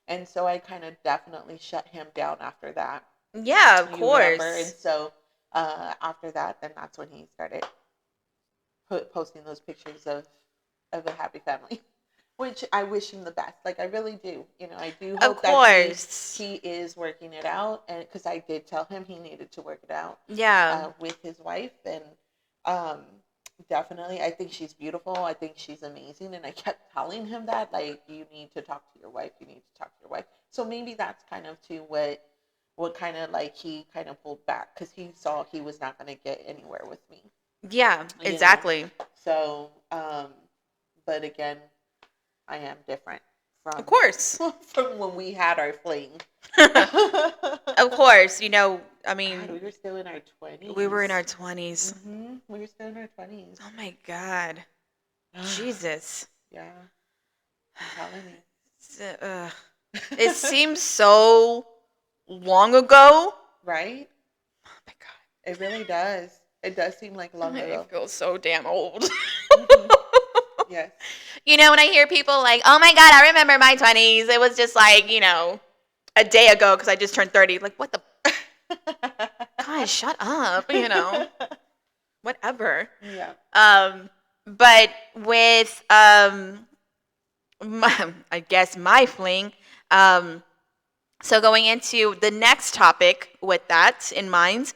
And so I kind of definitely shut him down after that. Yeah, of course. Remember? And so after that, then that's when he started posting those pictures of a happy family, which I wish him the best. Like, I really do. I do hope that he is working it out. And because I did tell him he needed to work it out. Yeah. With his wife. And definitely, I think she's beautiful. I think she's amazing. And I kept telling him that, like, you need to talk to your wife. You need to talk to your wife. So maybe that's kind of too what kind of like he kind of pulled back, because he saw he was not going to get anywhere with me. Yeah, exactly. So, but again, I am different from, of course, from when we had our fling. Of course, I mean, God, we were still in our 20s. We were in our 20s. Mm-hmm. We were still in our 20s. Oh my God. Jesus. Yeah. I'm telling you. It seems so long ago. Right? Oh my God. It really does. It does seem like long ago. I feel so damn old. Mm-hmm. Yes. When I hear people like, oh my God, I remember my 20s. It was just like, a day ago because I just turned 30. Like, what the? God, shut up. Whatever. Yeah. But with, I guess my fling, so going into the next topic with that in mind,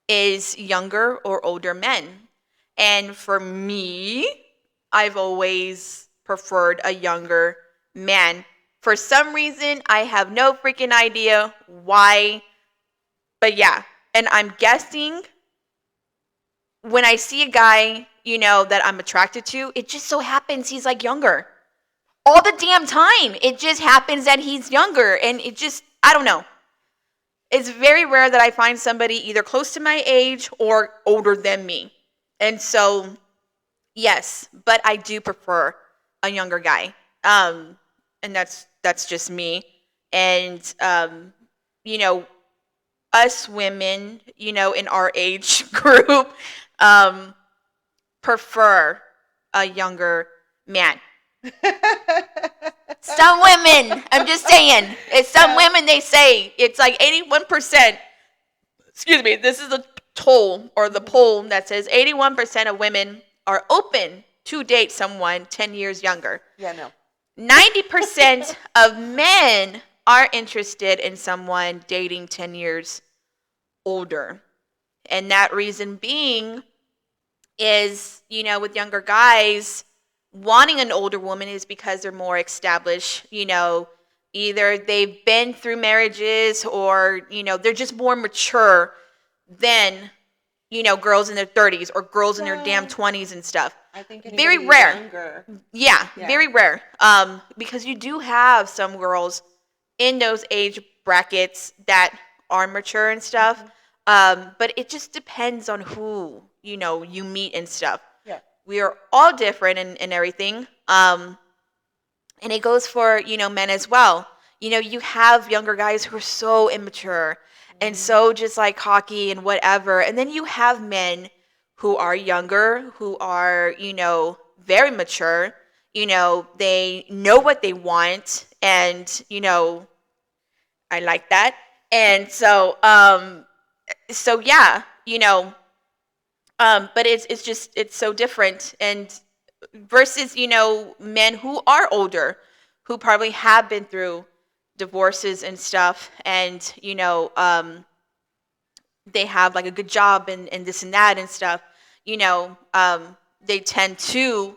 is younger or older men. And for me, I've always preferred a younger man. For some reason, I have no freaking idea why. But yeah, and I'm guessing when I see a guy, that I'm attracted to, it just so happens he's like younger. All the damn time. It just happens that he's younger. And it just, I don't know. It's very rare that I find somebody either close to my age or older than me. And so, yes, but I do prefer a younger guy. And that's just me. And, us women, in our age group, prefer a younger man. Some women, I'm just saying, it's some women, they say it's like 81%. Excuse me, this is the poll that says 81% of women are open to date someone 10 years younger. Yeah, no. 90% of men are interested in someone dating 10 years older. And that reason being is, with younger guys, wanting an older woman is because they're more established, either they've been through marriages or, they're just more mature than, girls in their 30s or girls in their damn 20s and stuff. I think very anybody rare. younger. Yeah, very rare. Because you do have some girls in those age brackets that are mature and stuff. But it just depends on who, you meet and stuff. Yeah. We are all different and everything. And it goes for, men as well. You have younger guys who are so immature and so just like cocky and whatever. And then you have men who are younger, who are, very mature. They know what they want, and, I like that. And so, yeah, but it's so different. And versus, men who are older, who probably have been through divorces and stuff, and, they have like a good job and this and that and stuff, they tend to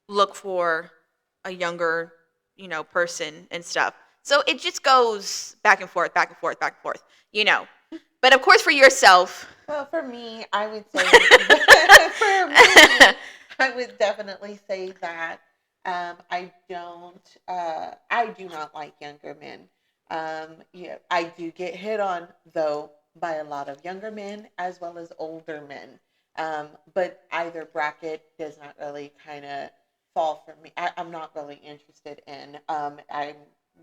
look for a younger, person and stuff. So it just goes back and forth, back and forth, back and forth, But of course, for yourself. Well, for me, I would say, for me, I would definitely say that I do not like younger men. Yeah, I do get hit on, though, by a lot of younger men as well as older men. But either bracket does not really kind of fall for me. I'm not really interested in. I'm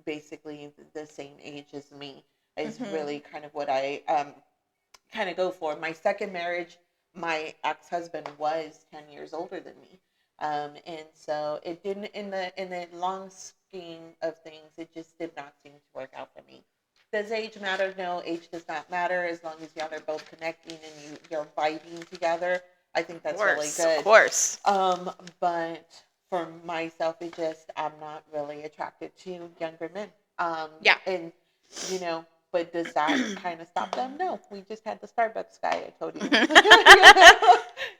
basically the same age as me is really kind of what I kind of go for. My second marriage, my ex-husband was 10 years older than me. And so it didn't, in the long scheme of things, it just did not seem to work out for me. Does age matter? No, age does not matter as long as y'all are both connecting and you're vibing together. I think that's really good. Of course. But for myself, I'm not really attracted to younger men. Yeah. And, but does that kind of stop them? No. We just had the Starbucks guy, I told you.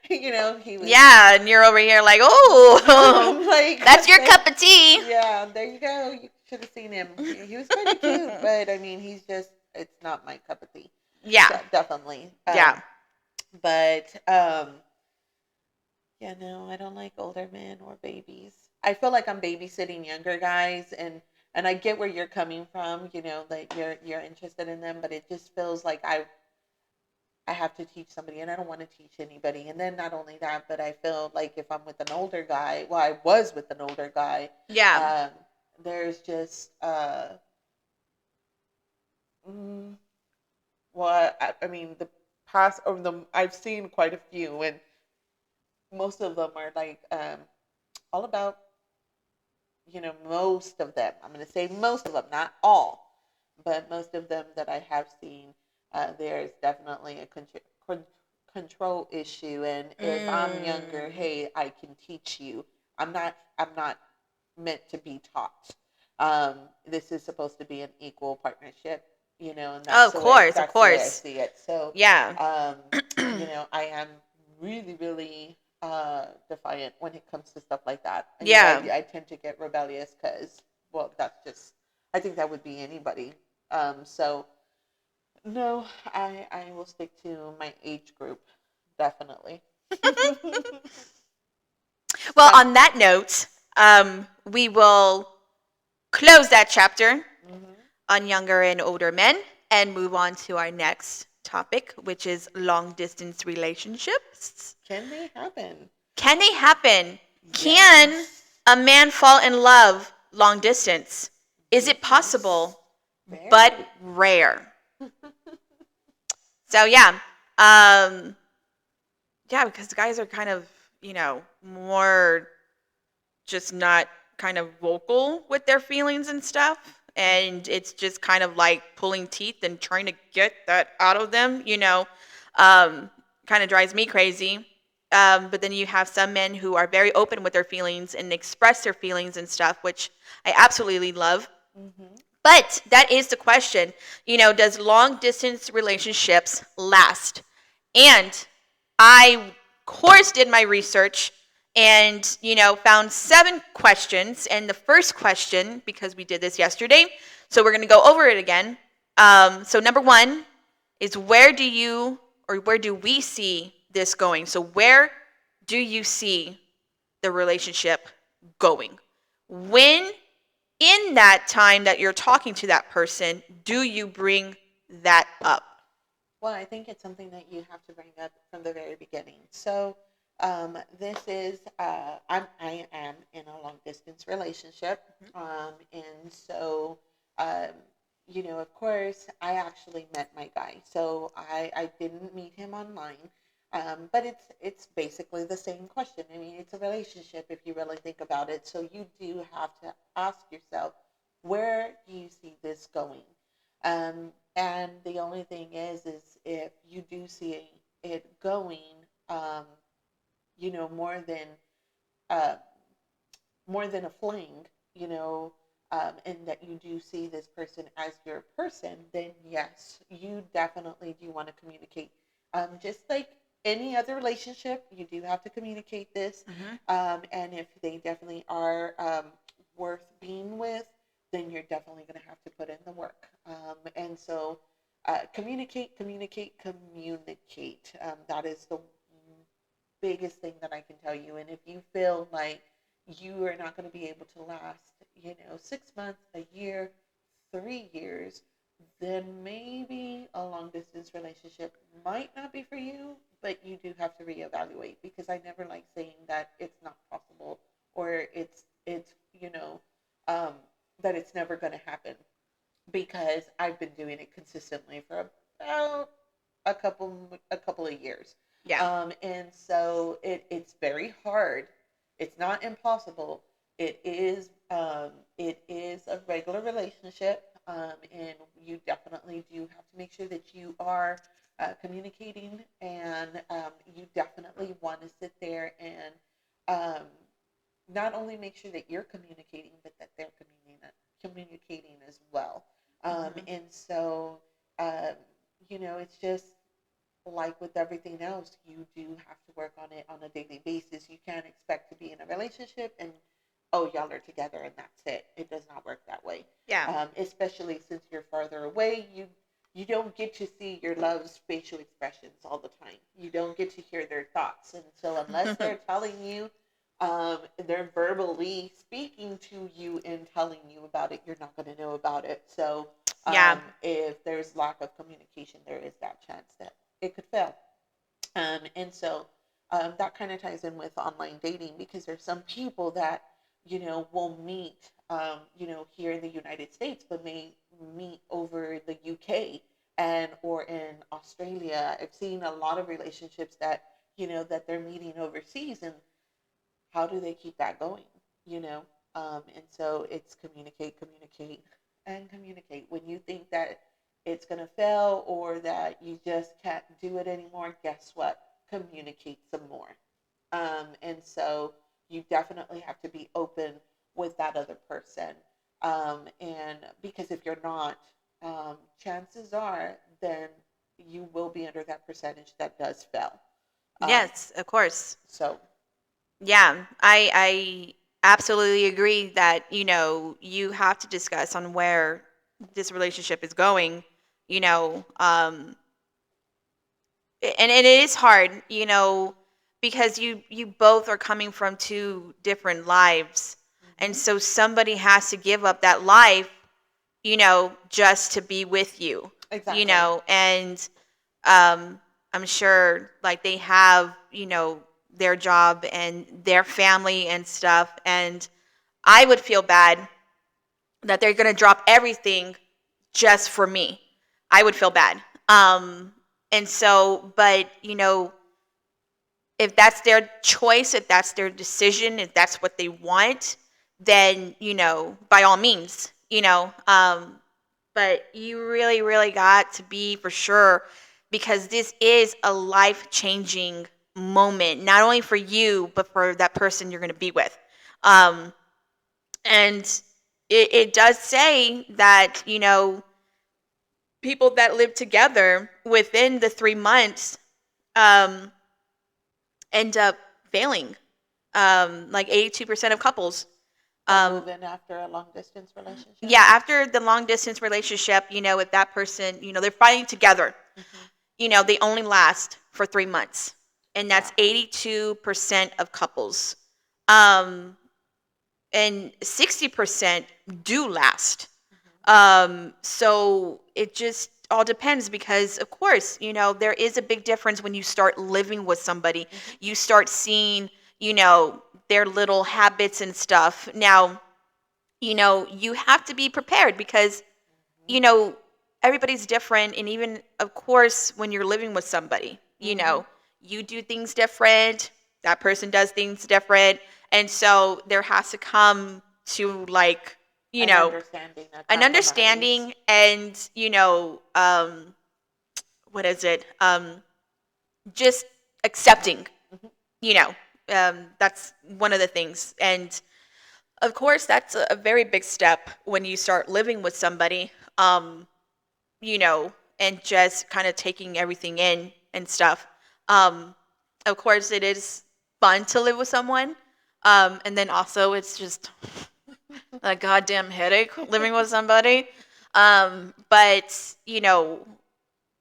He was. Yeah, and you're over here like, oh, like, that's your cup of tea. Yeah, there you go. You should have seen him. He was kind of cute, but I mean, it's not my cup of tea. Yeah. So, definitely. Yeah. But, no, I don't like older men or babies. I feel like I'm babysitting younger guys, and I get where you're coming from, like you're interested in them, but it just feels like I have to teach somebody, and I don't want to teach anybody. And then not only that, but I feel like if I'm with an older guy, well, I was with an older guy. Yeah. There's just, I mean, the past, I've seen quite a few, and most of them are like, all about, most of them, I'm going to say most of them, not all, but most of them that I have seen, there's definitely a control issue. And if I'm younger, hey, I can teach you. I'm not meant to be taught. This is supposed to be an equal partnership, and that's of course. the way I see it. So yeah, I am really, really defiant when it comes to stuff like that. I tend to get rebellious because, well, that's just, I think that would be anybody. So no, I will stick to my age group, definitely. Well, on that note, we will close that chapter on younger and older men and move on to our next topic, which is long distance relationships. Can they happen? Can they happen? Yes. Can a man fall in love long distance? Is it possible? Very. But rare. So yeah, because guys are kind of, more just not kind of vocal with their feelings and stuff, and it's just kind of like pulling teeth and trying to get that out of them, kind of drives me crazy. But then you have some men who are very open with their feelings and express their feelings and stuff, which I absolutely love. But that is the question. Does long distance relationships last? And I, of course, did my research and, found 7 questions. And the first question, because we did this yesterday, so we're going to go over it again. So number 1 is where do we see this going? So where do you see the relationship going? When in that time that you're talking to that person, do you bring that up? Well, I think it's something that you have to bring up from the very beginning. So, this is I am in a long distance relationship, and so um, of course, I actually met my guy. So I didn't meet him online, but it's basically the same question. I mean, it's a relationship if you really think about it. So you do have to ask yourself, where do you see this going? And the only thing is if you do see it going, um, more than uh, more than a fling, and that you do see this person as your person, then yes, you definitely do want to communicate. Just like any other relationship, you do have to communicate this. Mm-hmm. And if they definitely are worth being with, then you're definitely going to have to put in the work. And so communicate, communicate, communicate. That is the biggest thing that I can tell you. And if you feel like you are not going to be able to last, 6 months, a year, 3 years, then maybe a long distance relationship might not be for you, but you do have to reevaluate, because I never like saying that it's not possible, or it's um, that it's never going to happen, because I've been doing it consistently for about a couple of years. Yeah. And so it's very hard. It's not impossible. It is a regular relationship, and you definitely do have to make sure that you are communicating, and you definitely want to sit there and um, not only make sure that you're communicating, but that they're communicating as well. Mm-hmm. And so, um, it's just like with everything else, you do have to work on it on a daily basis. You can't expect to be in a relationship and, oh, y'all are together and that's it. It does not work that way. Yeah. Especially since you're farther away, you don't get to see your love's facial expressions all the time. You don't get to hear their thoughts, and so unless they're telling you, they're verbally speaking to you and telling you about it, you're not going to know about it. So Yeah. if there's lack of communication, there is that chance that it could fail. And so that kind of ties in with online dating, because there's some people that, will meet, here in the United States, but may meet over the UK and or in Australia. I've seen a lot of relationships that, that they're meeting overseas, and how do they keep that going? You know, and so it's communicate, communicate, and communicate. When you think that it's going to fail or that you just can't do it anymore, guess what? Communicate some more. And so you definitely have to be open with that other person. And because if you're not, chances are then you will be under that percentage that does fail. Um, Yes, of course. so Yeah, I absolutely agree that, you have to discuss on where this relationship is going, you know, um, and it is hard, because you both are coming from 2 different lives. And mhm, so somebody has to give up that life, just to be with you, exactly. and I'm sure like they have, their job and their family and stuff. And I would feel bad that they're going to drop everything just for me. I would feel bad. And so, but, if that's their choice, if that's their decision, if that's what they want, then, by all means, but you really, really got to be for sure, because this is a life changing moment, not only for you, but for that person you're going to be with. Um, and it does say that, people that live together within the 3 months um, end up failing. Like 82% of couples. Move in after a long distance relationship. Yeah, after the long distance relationship, with that person, they're fighting together. They only last for 3 months. And that's 82% of couples. And 60% do last. So it just all depends because, of course, there is a big difference when you start living with somebody. You start seeing, their little habits and stuff. Now, you have to be prepared because, everybody's different. And even, of course, when you're living with somebody, you do things different. That person does things different. And so there has to come to like, an understanding and, what is it? Just accepting, that's one of the things. And of course, that's a very big step when you start living with somebody, and just kind of taking everything in and stuff. Of course, it is fun to live with someone. And then also, it's just a goddamn headache living with somebody. But,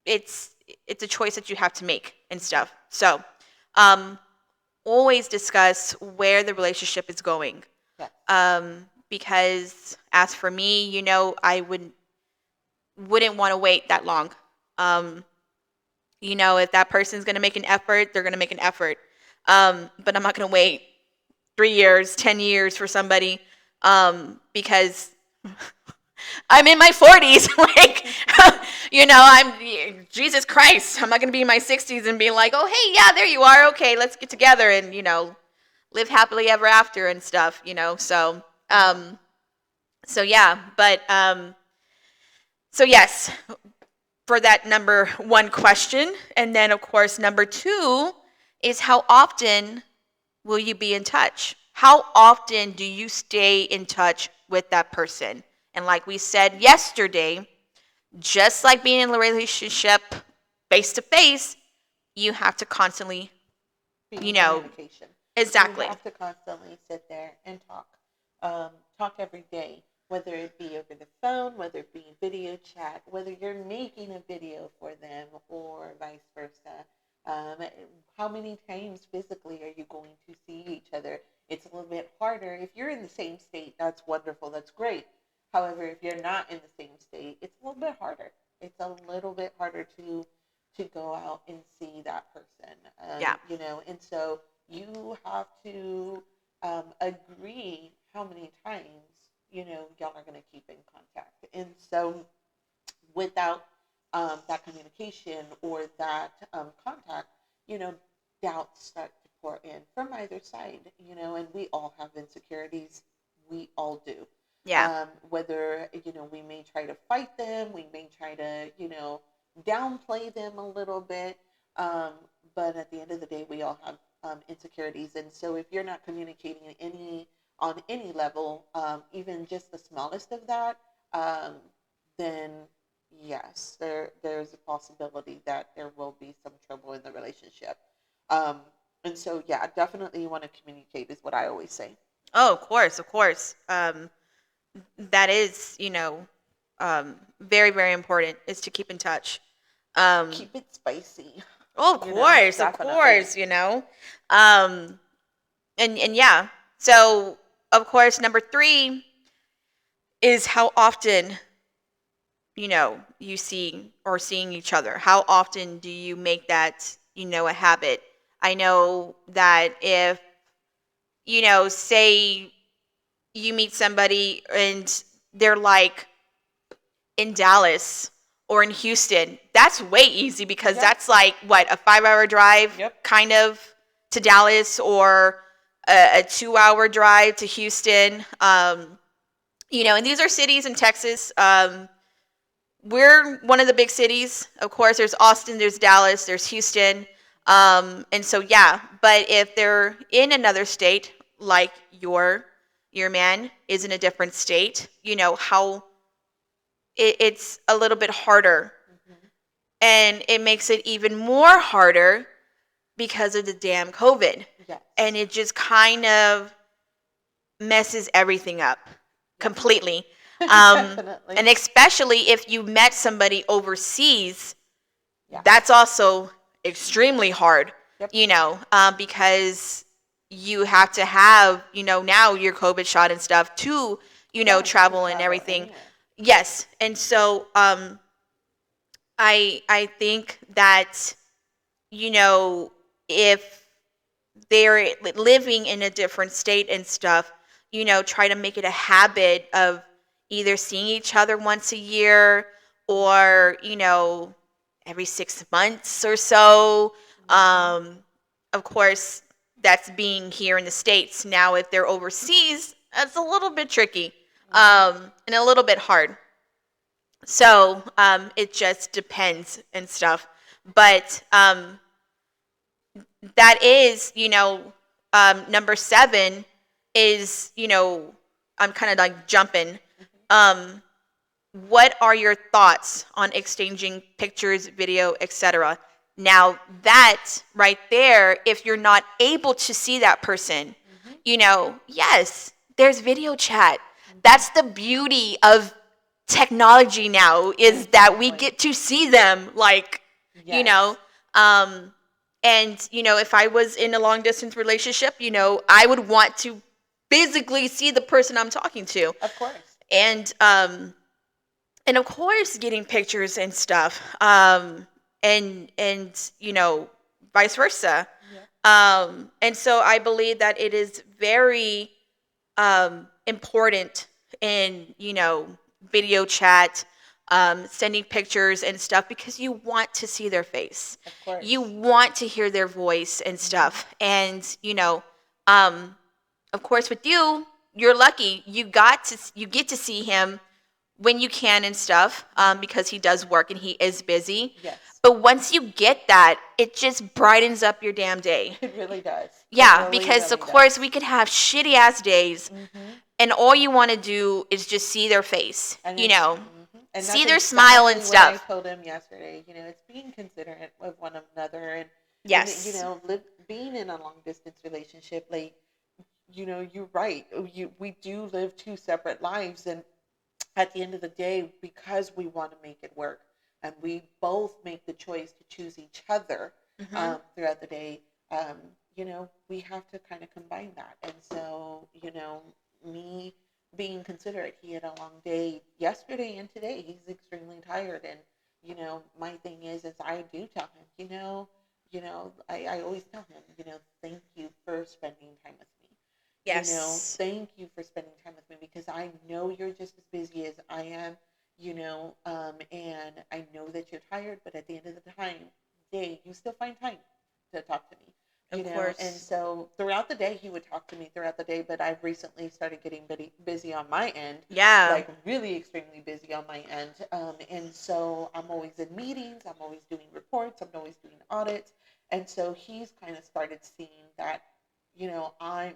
it's a choice that you have to make and stuff. So, always discuss where the relationship is going. Because as for me, I wouldn't want to wait that long. If that person's going to make an effort, they're going to make an effort. But I'm not going to wait 3 years, 10 years for somebody, because I'm in my 40s. Like, I'm Jesus Christ. I'm not going to be in my 60s and be like, oh, hey, yeah, there you are. Okay, let's get together and, live happily ever after and stuff, So yeah, but, so yes, for that number one question. And then, of course, number two is how often will you be in touch? How often do you stay in touch with that person? And like we said yesterday, just like being in a relationship face to face, you have to constantly, communication. Exactly. You have to constantly sit there and talk. Talk every day, whether it be over the phone, whether it be video chat, whether you're making a video for them or vice versa. How many times physically are you going to see each other? It's a little bit harder. If you're in the same state, that's wonderful. That's great. However, if you're not in the same state, it's a little bit harder. It's a little bit harder to go out and see that person. And so you have to agree how many times y'all are going to keep in contact. And so without that communication or that contact, doubts start to pour in from either side. And we all have insecurities. We all do. Yeah. Whether we may try to fight them, we may try to downplay them a little bit, but at the end of the day, we all have insecurities. And so if you're not communicating on any level, even just the smallest of that, then yes, there's a possibility that there will be some trouble in the relationship. And so, yeah, definitely you want to communicate is what I always say. Oh, of course, of course. That is, very, very important is to keep in touch. Keep it spicy. Oh, of course, of course, and yeah. So, of course, number three is how often, you see or seeing each other. How often do you make that, a habit? I know that if, say you meet somebody and they're like in Dallas or in Houston, that's way easy because that's like what, a 5-hour drive kind of to Dallas or a 2-hour drive to Houston. And these are cities in Texas. We're one of the big cities. Of course, there's Austin, there's Dallas, there's Houston. And so, yeah, but if they're in another state like your your man is in a different state, how it's a little bit harder. Mm-hmm. And it makes it even more harder because of the damn COVID. Yes. And it just kind of messes everything up completely. Definitely. And especially if you met somebody overseas, Yeah. that's also extremely hard, Yep. because you have to have, now your COVID shot and stuff to, Yes, to travel and travel everything. anywhere. Yes. And so I think that, if they're living in a different state and stuff, try to make it a habit of either seeing each other once a year or, every 6 months or so. Mm-hmm. Of course, that's being here in the States. Now, if they're overseas, that's a little bit tricky, Mm-hmm. and a little bit hard. So it just depends and stuff. But that is, number 7 is, I'm kind of like jumping. Um, what are your thoughts on exchanging pictures, video, etc.? Now, that right there, if you're not able to see that person, Mm-hmm. yes, there's video chat. Mm-hmm. That's the beauty of technology now, is that we Exactly. get to see them, like, Yes. um, and, if I was in a long distance relationship, I would want to physically see the person I'm talking to. Of course. And of course, getting pictures and stuff, and vice versa. Yep. And so I believe that it is very important in, video chat, sending pictures and stuff, because you want to see their face. Of course. You want to hear their voice and stuff. And, um, of course, with you, you're lucky. You get to see him when you can and stuff, because he does work and he is busy. Yes. But once you get that, it just brightens up your damn day. It really does. Yeah, It really, because of really course does. we could have shitty ass days, Mm-hmm. and all you want to do is just see their face, And mm-hmm. And see that's their smile and exactly what I stuff. told him yesterday. It's being considerate of one another, and Yes. being in a long distance relationship, like, you're right. We do live two separate lives, and at the end of the day, because we want to make it work, and we both make the choice to choose each other Mm-hmm. throughout the day, we have to kind of combine that. And so, me being considerate, he had a long day yesterday and today. He's extremely tired, and my thing is I do tell him, I always tell him, thank you for spending time with me. Yes. Thank you for spending time with me, because I know you're just as busy as I am, and I know that you're tired, but at the end of the day, you still find time to talk to me, Of and course. so throughout the day, he would talk to me throughout the day, but I've recently started getting busy on my end, Yeah. like really extremely busy on my end, and so I'm always in meetings, I'm always doing reports, I'm always doing audits, and so he's kind of started seeing that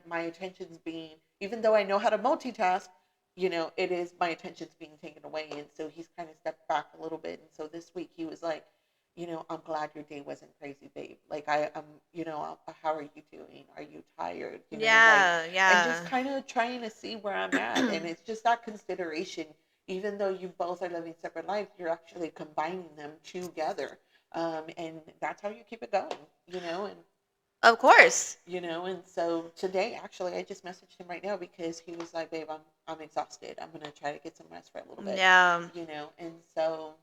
my attention's being, even though I know how to multitask, it is, my attention's being taken away. And so he's kind of stepped back a little bit. And so this week he was like, I'm glad your day wasn't crazy, babe. Like, I'm, how are you doing? Are you tired? Yeah. And Yeah. just kind of trying to see where I'm at. And it's just that consideration. Even though you both are living separate lives, you're actually combining them together. And that's how you keep it going, and Of course. and so today, actually, I just messaged him right now because he was like, "Babe, I'm exhausted. I'm gonna try to get some rest for a little bit." Yeah. And so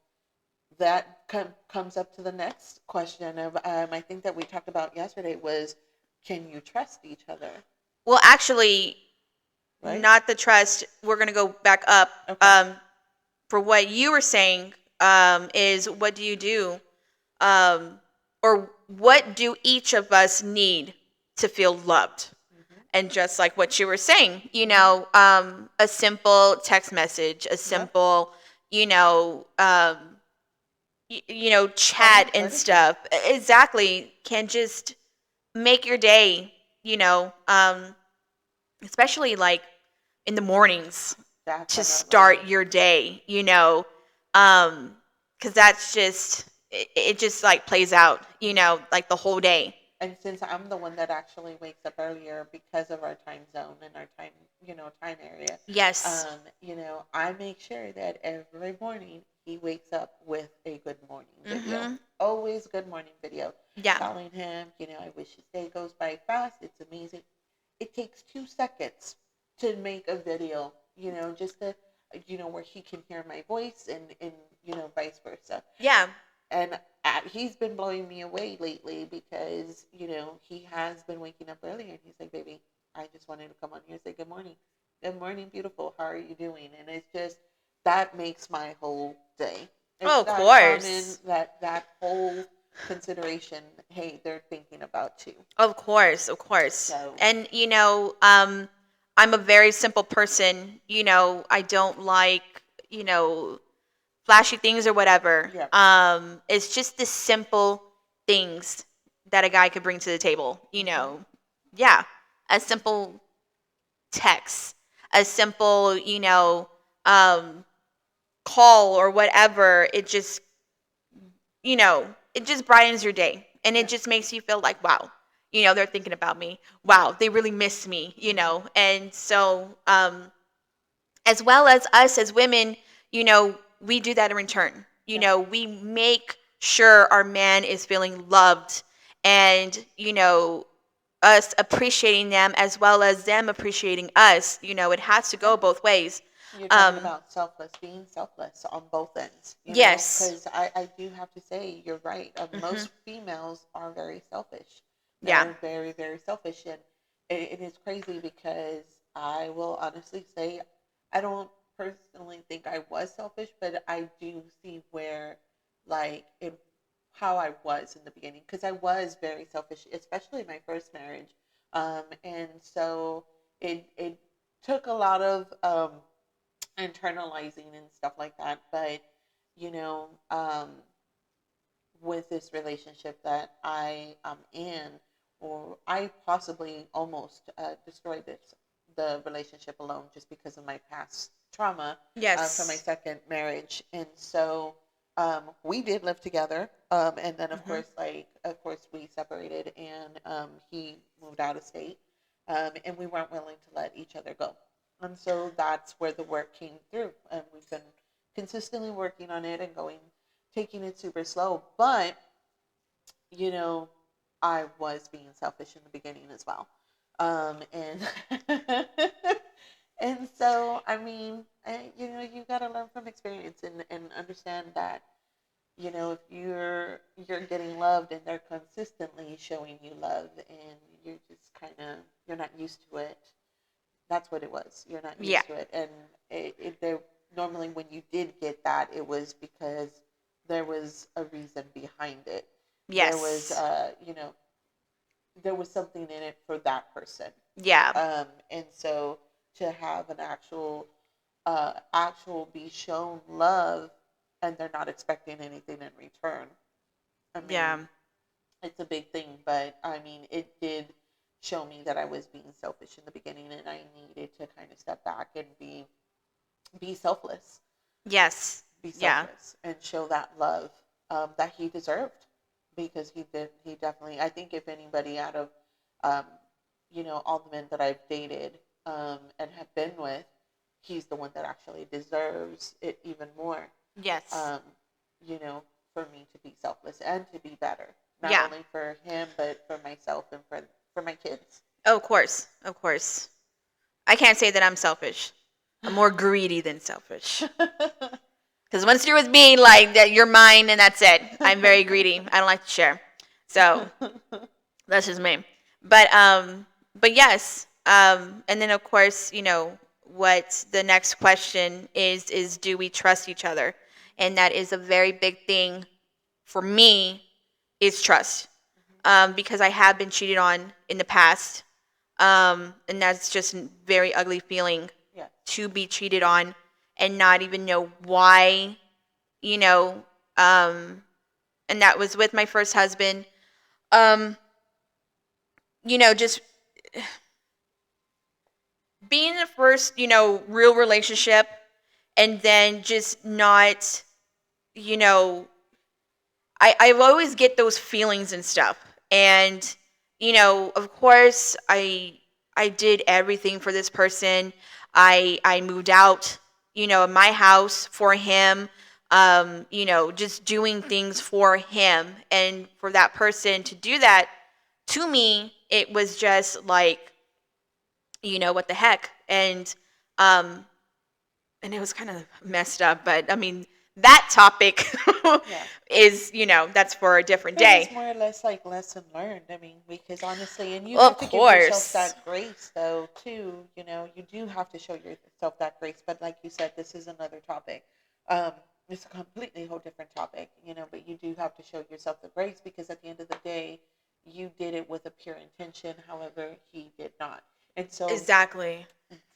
that comes up to the next question of, I think that we talked about yesterday was, can you trust each other? Well, actually, Right? not the trust. We're gonna go back up. Okay. For what you were saying, is what do you do, or what do each of us need to feel loved? Mm-hmm. And just like what you were saying, Mm-hmm. a simple text message, a Yep. simple, you know, um, chat Common and courtesy. stuff, exactly, can just make your day, especially like in the mornings to Definitely. start your day, because that's just it just like plays out, like the whole day. And since I'm the one that actually wakes up earlier because of our time zone and our time, time area, Yes. I make sure that every morning he wakes up with a good morning video. Mhm. Always good morning video. Yeah. Telling him, I wish his day goes by fast. It's amazing. It takes 2 seconds to make a video, just to, where he can hear my voice and vice versa. Yeah. And he's been blowing me away lately because he has been waking up early and he's like, baby, I just wanted to come on here and say good morning, beautiful, how are you doing? And it's just that makes my whole day. Oh, It's of that common, course. that whole consideration. Hey, they're thinking about you. Of course, of course. So And I'm a very simple person. I don't like, you know, flashy things or whatever. yeah. It's just the simple things that a guy could bring to the table. Yeah, a simple text, a simple, um, call or whatever. It just brightens your day, and it Yeah. just makes you feel like, wow, they're thinking about me. Wow, they really miss me. And so, as well as us as women, we do that in return. Yeah. We make sure our man is feeling loved, and us appreciating them as well as them appreciating us. It has to Yeah. go both ways. You're talking Um, about being selfless on both ends, yes. because I do have to say, you're right. Hmm. Most females are very selfish. Yeah. They're very, very selfish. And it is crazy because I will honestly say, I don't personally think I was selfish, but I do see where, like, how I was in the beginning, because I was very selfish, especially in my first marriage. And so it took a lot of, internalizing and stuff like that. But with this relationship that I am in, or I possibly almost destroyed the relationship alone just because of my past trauma from my Yes. second marriage. And so we did live together, and then Hmm. of course we separated, and he moved out of state, and we weren't willing to let each other go. And so that's where the work came through, and we've been consistently working on it and taking it super slow. But you know, I was being selfish in the beginning as well. And and so I mean, you got to learn from experience and understand that if you're getting loved and they're consistently showing you love, and you're just you're not used to it. That's what it was. You're not Yeah. used to it, and there normally when you did get that, it was because there was a reason behind it. There was, Yes. there was something in it for that person. Yeah. And so to have an actual be shown love, and they're not expecting anything in return. I mean, Yeah. it's a big thing, but I mean, it did show me that I was being selfish in the beginning, and I needed to kind of step back and be selfless, Yes. Yeah. and show that love that he deserved, because he definitely, I think, if anybody out of um, all the men that I've dated and have been with, he's the one that actually deserves it even more. Yes. um, you know, for me to be selfless and to be better, not Yeah. only for him but for myself and for my kids. Oh, of course. Of course. I can't say that I'm selfish. I'm more greedy than selfish. Because once you're with me, like that, you're mine, and that's it. I'm very greedy. I don't like to share. So that's just me. But yes. And then of course, what the next question is do we trust each other? And that is a very big thing for me is trust. Because I have been cheated on in the past. And that's just a very ugly feeling Yeah. to be cheated on and not even know why, you know. Um, and that was with my first husband. Um, just being in the first, real relationship, and then just not, you know, I always get those feelings and stuff. And, of course, I did everything for this person. I moved out, of my house for him. Just doing things for him, and for that person to do that to me, it was just like, what the heck. Um, and it was kind of messed up. But I mean, that topic Yeah. is, that's for a different But it's day. more or less like lesson learned. I mean, because honestly, and you Of have to give yourself course. that grace, though, too. You do have to show yourself that grace. But like you said, this is another topic. Um, it's a completely whole different topic, but you do have to show yourself the grace because at the end of the day, you did it with a pure intention. However, he did not. And so Exactly.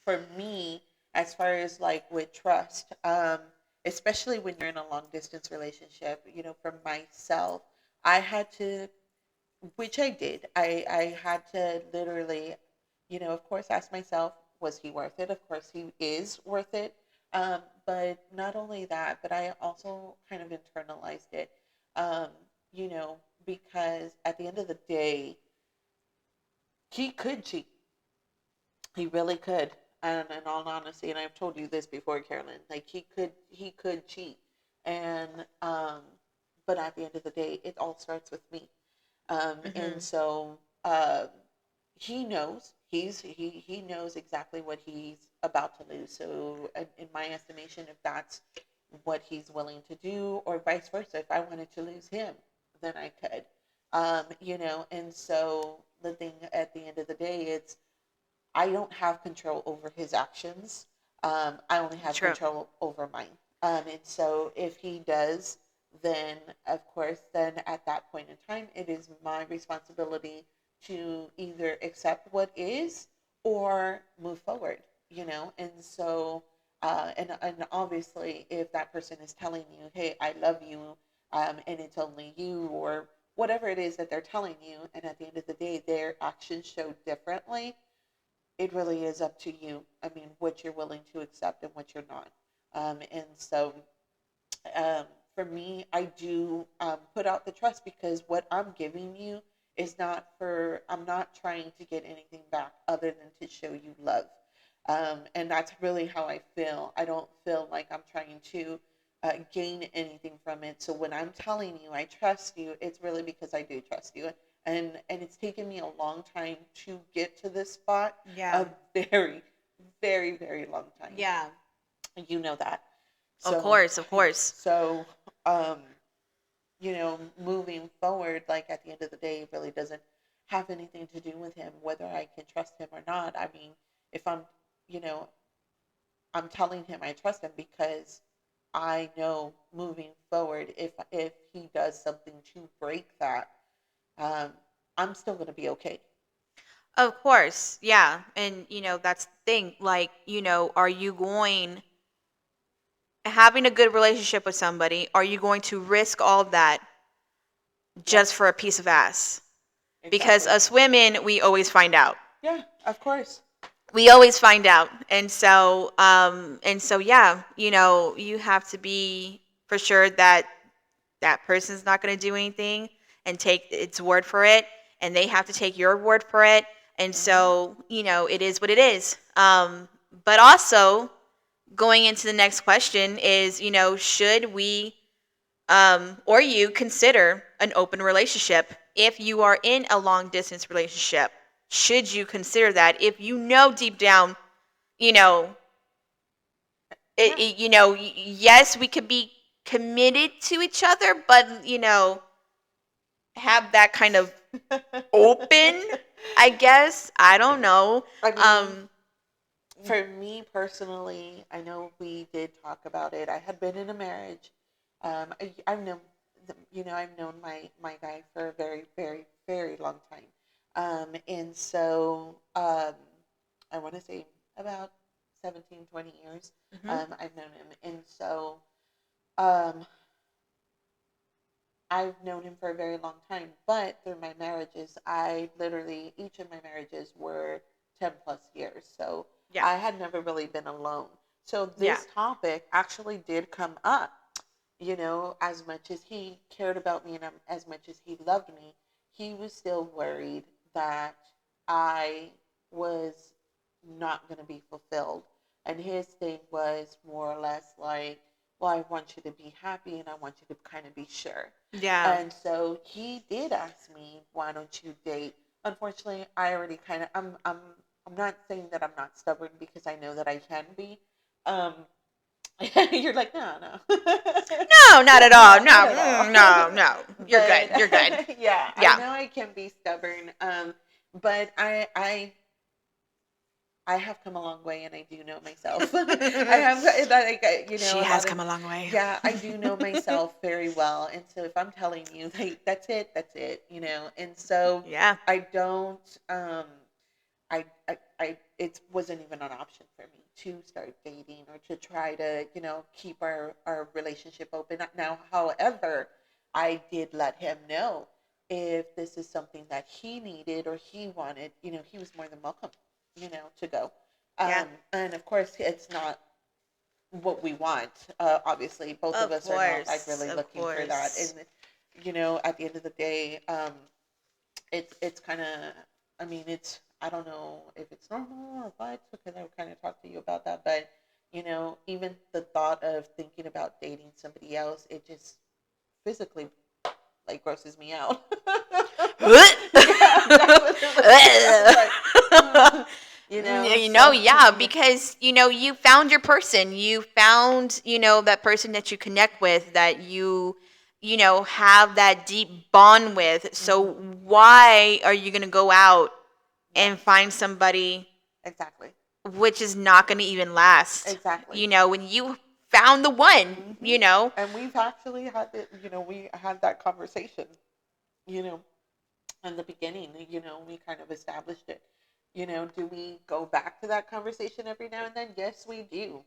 for me, as far as like with trust, especially when you're in a long distance relationship, for myself, I had to, which I did, I had to literally, of course, ask myself, was he worth it? Of course, he is worth it. But not only that, but I also kind of internalized it, um, you know, because at the end of the day, he could cheat. He really could. And in all honesty, and I've told you this before, Carolyn, like he could cheat. And but at the end of the day, it all starts with me. And Hmm. so he knows he knows exactly what he's about to lose. So in my estimation, if that's what he's willing to do, or vice versa, if I wanted to lose him, then I could. And so the thing at the end of the day, it's I don't have control over his actions. I only have True. control over mine. And so if he does, then of course, then at that point in time, it is my responsibility to either accept what is or move forward. And so, and obviously, if that person is telling you, "Hey, I love you," and it's only you, or whatever it is that they're telling you, and at the end of the day, their actions show differently, it really is up to you. I mean, what you're willing to accept and what you're not. And so um, for me, I do put out the trust because what I'm giving you is not for, I'm not trying to get anything back other than to show you love. And that's really how I feel. I don't feel like I'm trying to gain anything from it. So when I'm telling you I trust you, it's really because I do trust you. And it's taken me a long time to get to this spot, Yeah. a very, very, very long time. Yeah. You know that. Of So, course. Of course. so, um, moving forward, like at the end of the day, it really doesn't have anything to do with him, whether I can trust him or not. I mean, if you know, I'm telling him I trust him because I know moving forward, if he does something to break that, um, I'm still going to be okay. Of course. Yeah. And, that's the thing. Like, are you having a good relationship with somebody, are you going to risk all of that Yeah, just for a piece of ass? Because exactly. us women, we always find out. Yeah, of course. We always find out. And so yeah, you have to be for sure that that person's not going to do anything and take its word for it, and they have to take your word for it. And Hmm. so, it is what it is. But also, going into the next question is, should we or you consider an open relationship if you are in a long distance relationship? Should you consider that if you know deep down, you know, Yeah. yes, we could be committed to each other, but have that kind of open, I guess. I don't know. I mean, Um, for me personally, I know we did talk about it. I had been in a marriage. I've known, I've known my guy for a very, very, very long time. And so I want to say about 17, 20 years. mhm. I've known him. And so um, I've known him for a very long time. But through my marriages, I literally, each of my marriages were 10 plus years. So Yeah. I had never really been alone. So Yeah. this topic actually did come up. As much as he cared about me and as much as he loved me, he was still worried that I was not going to be fulfilled. And his thing was more or less like, well, I want you to be happy and I want you to kind of be sure. Yeah. And so he did ask me, why don't you date? Unfortunately, I already kind of, I'm not saying that I'm not stubborn because I know that I can be. Um, you're like, no, no. No, not at all. Yeah, not No, at all. no, no. You're good. You're good. But yeah, I Yeah. know I can be stubborn. But I have come a long way, and I do know myself. I have, like, She a has lot of, come a long way. yeah, I do know myself very well, and so if I'm telling you, like, that's it, and so Yeah. I don't, it wasn't even an option for me to start dating or to try to, keep our relationship open. Now, however, I did let him know if this is something that he needed or he wanted, he was more than welcome, to go. Yeah. And of course, it's not what we want. Obviously, both of Of us are not like course. really Of looking for that. course. And, at the end of the day, it's kind of, I mean, it's, I don't know if it's normal or what, because I kind of talked to you about that, but even the thought of thinking about dating somebody else, it just physically like grosses me out. Yeah, definitely. Like, Yeah, yeah, because you found your person. You found that person that you connect with, that you have that deep bond with. So hmm why are you gonna go out yes, and find somebody exactly, which is not gonna even last? exactly. When you found the one. And we've actually had it, we had that conversation, you know, in the beginning, we kind of established it. Do we go back to that conversation every now and then? Yes, we do.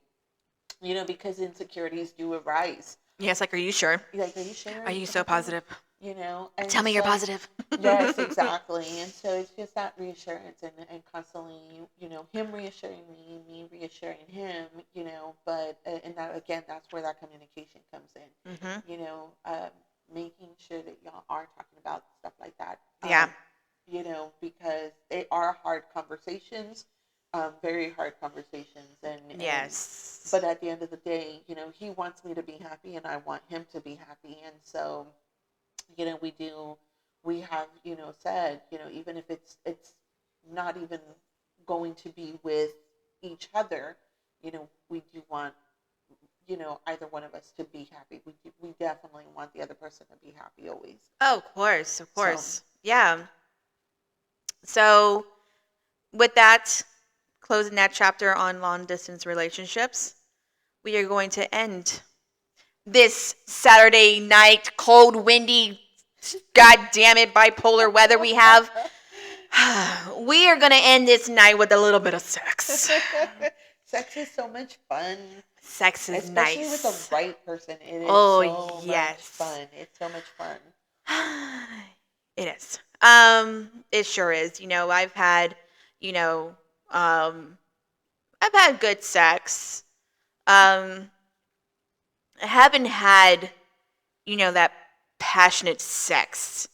Because insecurities do arise. Yes, like, are you sure? Like, are you sure? Are Are you you so happy? positive? Tell And me you're so, positive. yes, exactly. And so it's just that reassurance and constantly, him reassuring me reassuring him, but, and that, again, that's where that communication comes in, Mm-hmm. making sure that y'all are talking about stuff like that. Yeah. Because they are hard conversations, very hard conversations. Yes. But at the end of the day, he wants me to be happy and I want him to be happy. And so, we have, said, even if it's not even going to be with each other, we do want, either one of us to be happy. We definitely want the other person to be happy always. Oh, of course, of So, course. Yeah. So, with that, closing that chapter on long distance relationships, we are going to end this Saturday night, cold, windy, god damn it, bipolar weather we have. We are going to end this night with a little bit of sex. sex is so much fun. Sex is Especially with the nice. right person. It is Oh, so much yes. fun. It's so much fun. It is. It sure is. You know, um, I've had good sex. I haven't had, that passionate sex,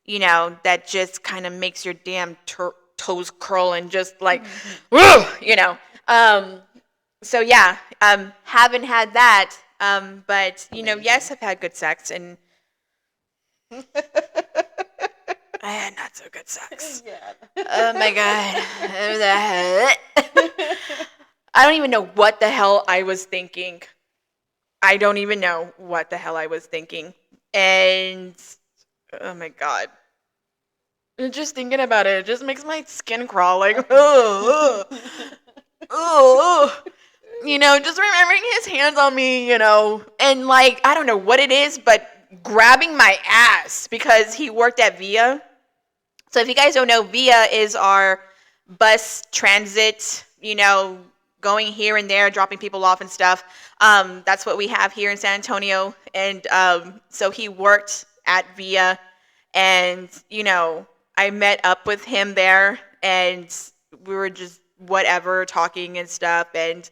that just kind of makes your damn toes curl and just like, woo, Um, so yeah, haven't had that. But Amazing. yes, I've had good sex and I had not so good sex. Yeah. Oh my god. I don't even know what the hell I was thinking. I don't even know what the hell I was thinking. And oh my god. Just thinking about it, it just makes my skin crawl like, oh, oh. Just remembering his hands on me, and like, I don't know what it is, but grabbing my ass because he worked at Via. So if you guys don't know, Via is our bus transit, going here and there, dropping people off and stuff. That's what we have here in San Antonio. And so he worked at Via, and, I met up with him there, and we were just whatever, talking and stuff. And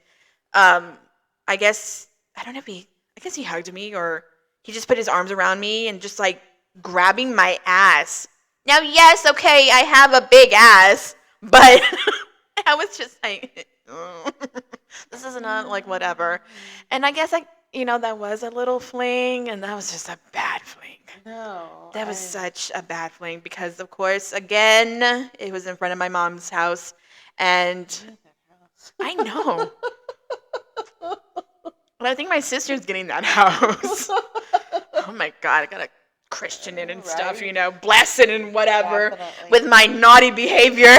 um, I guess, I don't know if I guess he hugged me, or he just put his arms around me and just like grabbing my ass. Now, yes, okay, I have a big ass, but I was just like, this is not like whatever. And I guess that was a little fling, and that was just a bad fling. No, That was such a bad fling because, of course, again, it was in front of my mom's house, and I know. But I think my sister's getting that house. Oh my God, I gotta Christian it and stuff, Right? bless it and whatever Definitely. with my naughty behavior.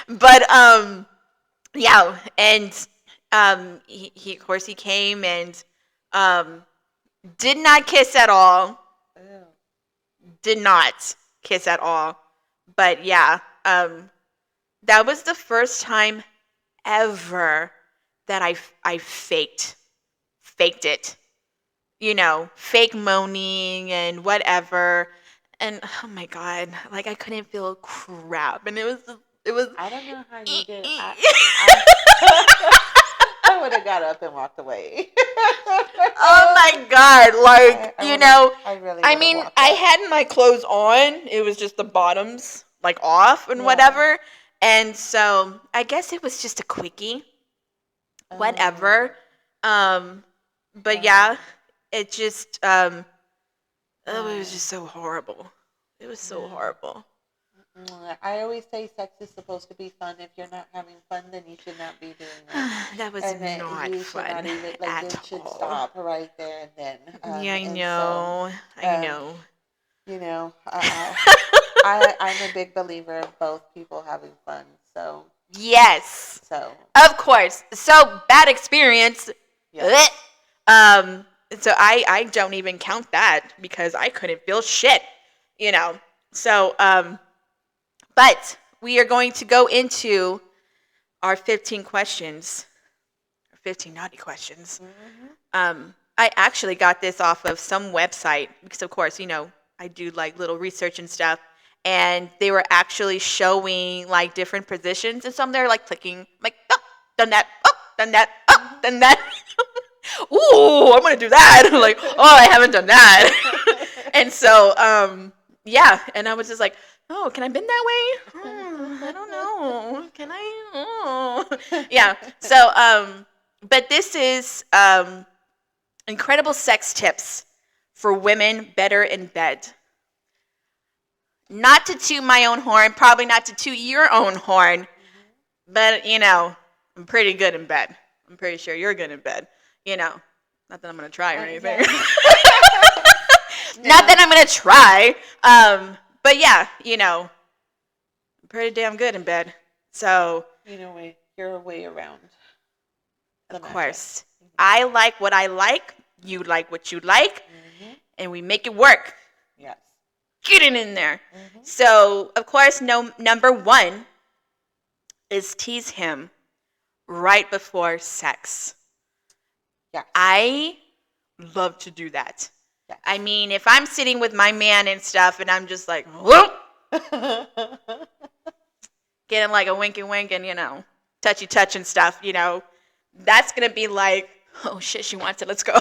But yeah, and he of course he came and um did not kiss at all. Ew. Did not kiss at all. But yeah, that was the first time ever that I faked it. Fake moaning and whatever. And oh my God, like I couldn't feel crap. And it was I don't know how you did. I, I would have got up and walked away. Oh my God, like, I really I would have mean, walked I out. had my clothes on. It was just the bottoms like off and Yeah. whatever. And so I guess it was just a quickie. Whatever. But yeah, it just oh, it was just so horrible. It was so Yeah. horrible. I always say sex is supposed to be fun. If you're not having fun, then you should not be doing it. That was And then not you should not fun even, like, at it should all. stop right there and then. Yeah, I And so, know. I um, know. you know, I'm a big believer of both people having fun. Yes. So, Of course. So bad experience. yeah. Um so I don't even count that because I couldn't feel shit, you know. So but we are going to go into our 15 questions, 15 naughty questions. I actually got this off of some website because, of course, I do like little research and stuff. And they were actually showing like different positions, and some they're like clicking, like, oh, done that, oh, done that, oh, done that. Ooh, I'm gonna do that. Like, oh, I haven't done that. And so, yeah, and I was just like, oh, can I bend that way? I don't know. Can I? Oh. Yeah. So, but this is incredible sex tips for women better in bed. Not to toot my own horn, probably not to toot your own horn, but I'm pretty good in bed. I'm pretty sure you're good in bed. Not that I'm gonna try or anything. Yeah. Not that I'm gonna try. But yeah, I'm pretty damn good in bed. So You're a way around. of course, I like what I like. You like what you like, and we make it work. Yes. Get it in there. So, of course, number one is tease him right before sex. Yes. I love to do that. Yes. I mean, if I'm sitting with my man and stuff, and I'm just like, whoop, get him like a winky wink and, touchy touch and stuff, that's going to be like, oh shit, she wants it, let's go,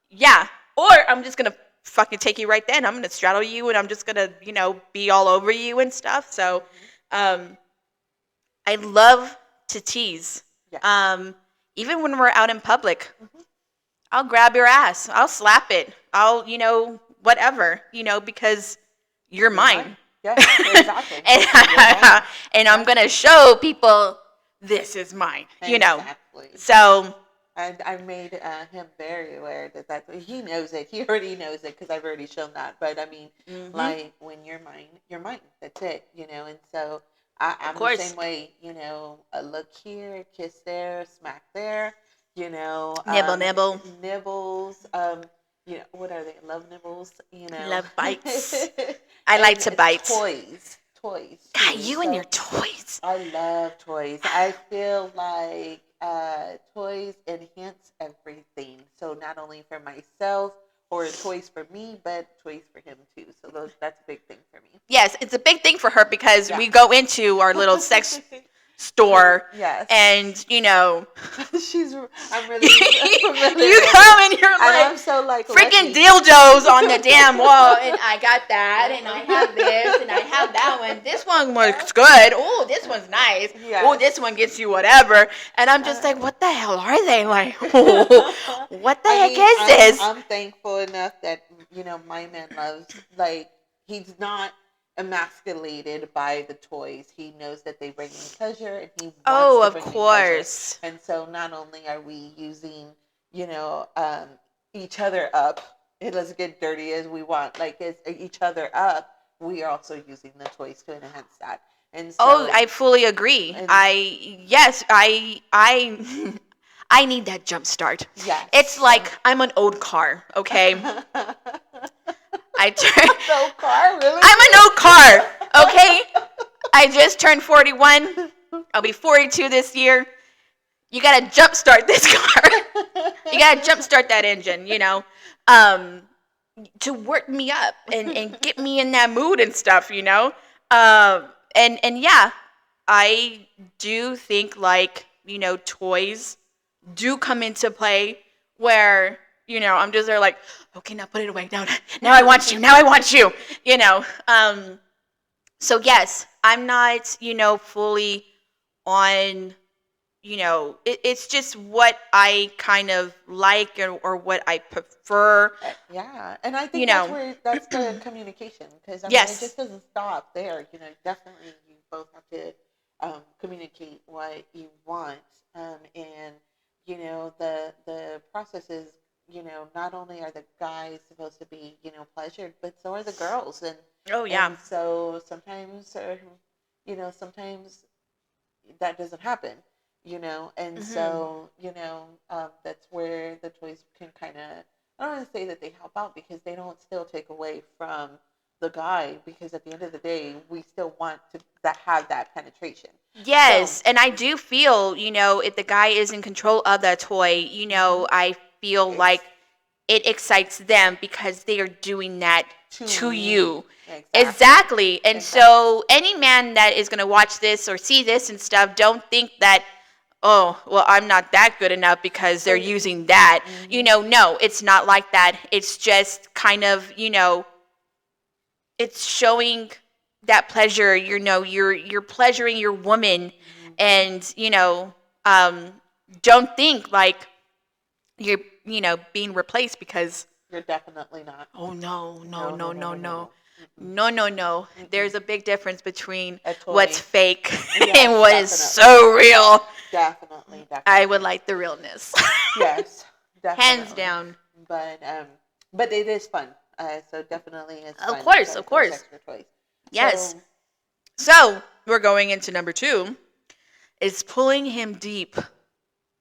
yeah. Or I'm just going to fucking take you right then. I'm going to straddle you and I'm just going to, be all over you and stuff. So, I love to tease. Yes. Even when we're out in public, I'll grab your ass. I'll slap it. I'll, whatever, because you're mine. Yes, exactly. And I'm going to show people this is mine, Exactly. So. And I made him very aware that he knows it. He already knows it because I've already shown that. But I mean, like, when you're mine, you're mine. That's it, And so I'm the same way, a look here, kiss there, smack there, Nibble, nibble. Nibbles. What are they? Love nibbles, Love bites. I like to bite. Toys. God, you and your toys. I love toys. I feel like toys enhance everything. So not only for myself for toys for me, but toys for him too. So that's a big thing for me. Yes, it's a big thing for her because Yeah. we go into our little sex store Yes. and I'm really familiar you with come it. and you're And like I'm so like freaking lucky. dildos on the damn wall, and I got that, and I have this, and I have that one. This one looks good. Oh, this one's nice. Yes. Oh, this one gets you whatever. And I'm just like, what the hell are they? Like, what the heck is this? I'm thankful enough that my man loves, like, he's not emasculated by the toys. He knows that they bring me pleasure, and he wants to Of bring me pleasure. course. And so not only are we using, each other up, and let's get dirty as we want, like as each other up, we are also using the toys to enhance that. And so, I fully agree. and I need that jump start. yes, It's like I'm an old car, okay? I turn. no car, really? I'm an old car, okay? I just turned 41. I'll be 42 this year. You gotta jumpstart this car. You gotta jumpstart that engine, to work me up and get me in that mood and stuff, and yeah, I do think like, toys do come into play where, I'm just there like, okay, now put it away. Now I want you. Now I want you, So yes, I'm not, fully on, it's just what I kind of like or what I prefer. Yeah, and I think You that's know. where that's the communication, because it Yes. just doesn't stop there. Definitely you both have to communicate what you want, and the process is, not only are the guys supposed to be pleasured, but so are the girls, and Oh yeah. and so sometimes that doesn't happen, and so that's where the toys can kind of, I don't want to say that they help out, because they don't still take away from the guy, because at the end of the day we still want to have that penetration. Yes, and I do feel, if the guy is in control of that toy, I feel It's like it excites them because they are doing that to you. Exactly. And so any man that is going to watch this or see this and stuff, don't think that, oh, well, I'm not that good enough because they're using that. No, it's not like that. It's just kind of, it's showing that pleasure, you're pleasuring your woman, and don't think like you're being replaced because you're definitely not. oh no. Mm-mm. There's a big difference between A toy. what's fake Yes, and what is definitely. so real. Definitely. I would like the realness. Yes, definitely. Hands down. But it is fun. So definitely it's Of fun. course, to of course. sex for toys. Yes. So, So we're going into number 2. Is pulling him deep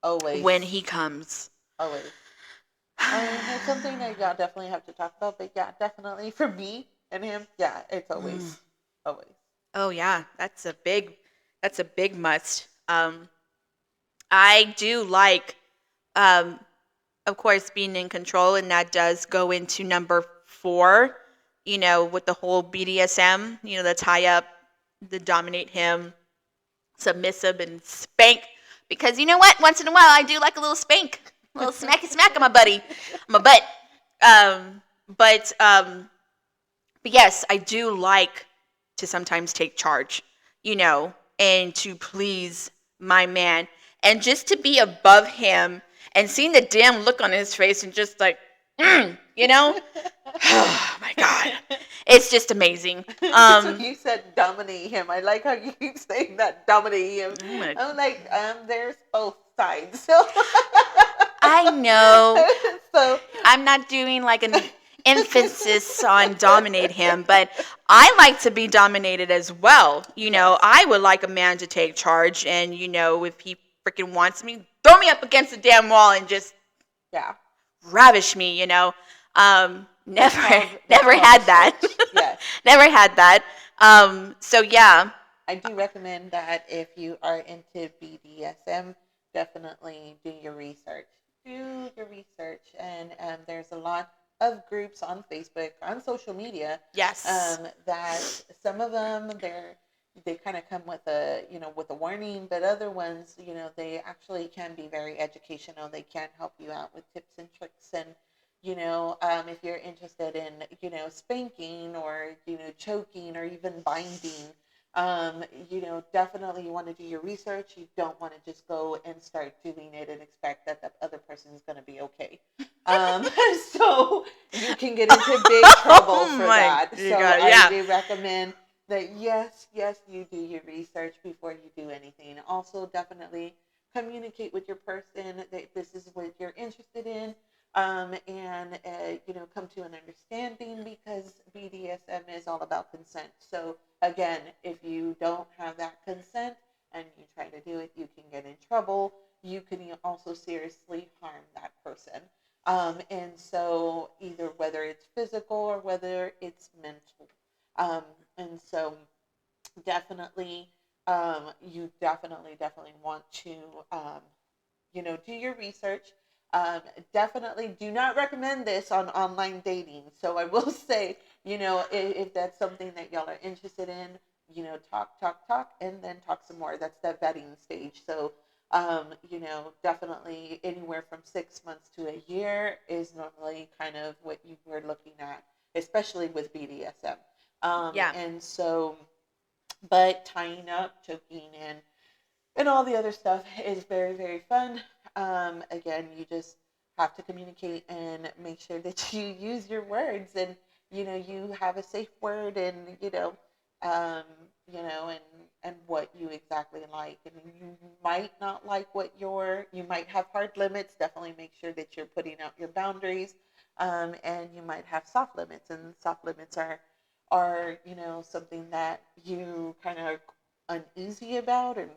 always. when he comes. Always. It's something that y'all definitely have to talk about. But yeah, definitely for me and him, yeah, it's always. Always. Oh yeah, that's a big must. I do like, of course, being in control, and that does go into number 4. With the whole BDSM, the tie up, the dominate him, submissive, and spank. Because you know what? Once in a while, I do like a little spank, a little smacky smack on my butt. But yes, I do like to sometimes take charge, and to please my man, and just to be above him and seeing the damn look on his face and just like, oh my God, it's just amazing. So you said dominate him. I like how you keep saying that, dominate him. I'm like, there's both sides. So I know. So I'm not doing like an emphasis on dominate him, but I like to be dominated as well. Yes. I would like a man to take charge, and if he freaking wants me, throw me up against the damn wall and just ravish me. Never had that. Yes. Never had that. So yeah. I do recommend that if you are into BDSM, definitely do your research. Do your research, and there's a lot of groups on Facebook, on social media, Yes. that some of them they kind of come with a with a warning, but other ones they actually can be very educational. They can help you out with tips and tricks, and if you're interested in spanking or choking or even binding, definitely you want to do your research. You don't want to just go and start doing it and expect that the other person is going to be okay. Um, so you can get into big trouble Oh for my that. So God. I Yeah. do recommend that yes, you do your research before you do anything. Also, definitely communicate with your person that this is what you're interested in, and come to an understanding, because BDSM is all about consent. So again, if you don't have that consent and you try to do it, you can get in trouble. You can also seriously harm that person. And so either whether it's physical or whether it's mental. Um, and so definitely, you definitely want to, um, do your research. Um, Definitely do not recommend this on online dating. So I will say, if that's something that y'all are interested in, talk, and then talk some more. That's the vetting stage. So, definitely anywhere from 6 months to a year is normally kind of what you were looking at, especially with BDSM. Yeah. And so, but tying up, choking, and all the other stuff is very, very fun. Again, you just have to communicate and make sure that you use your words, and you have a safe word, and um, and what you exactly like. And you might not like you might have hard limits. Definitely make sure that you're putting out your boundaries, and you might have soft limits, and soft limits are something that you kind of uneasy about, and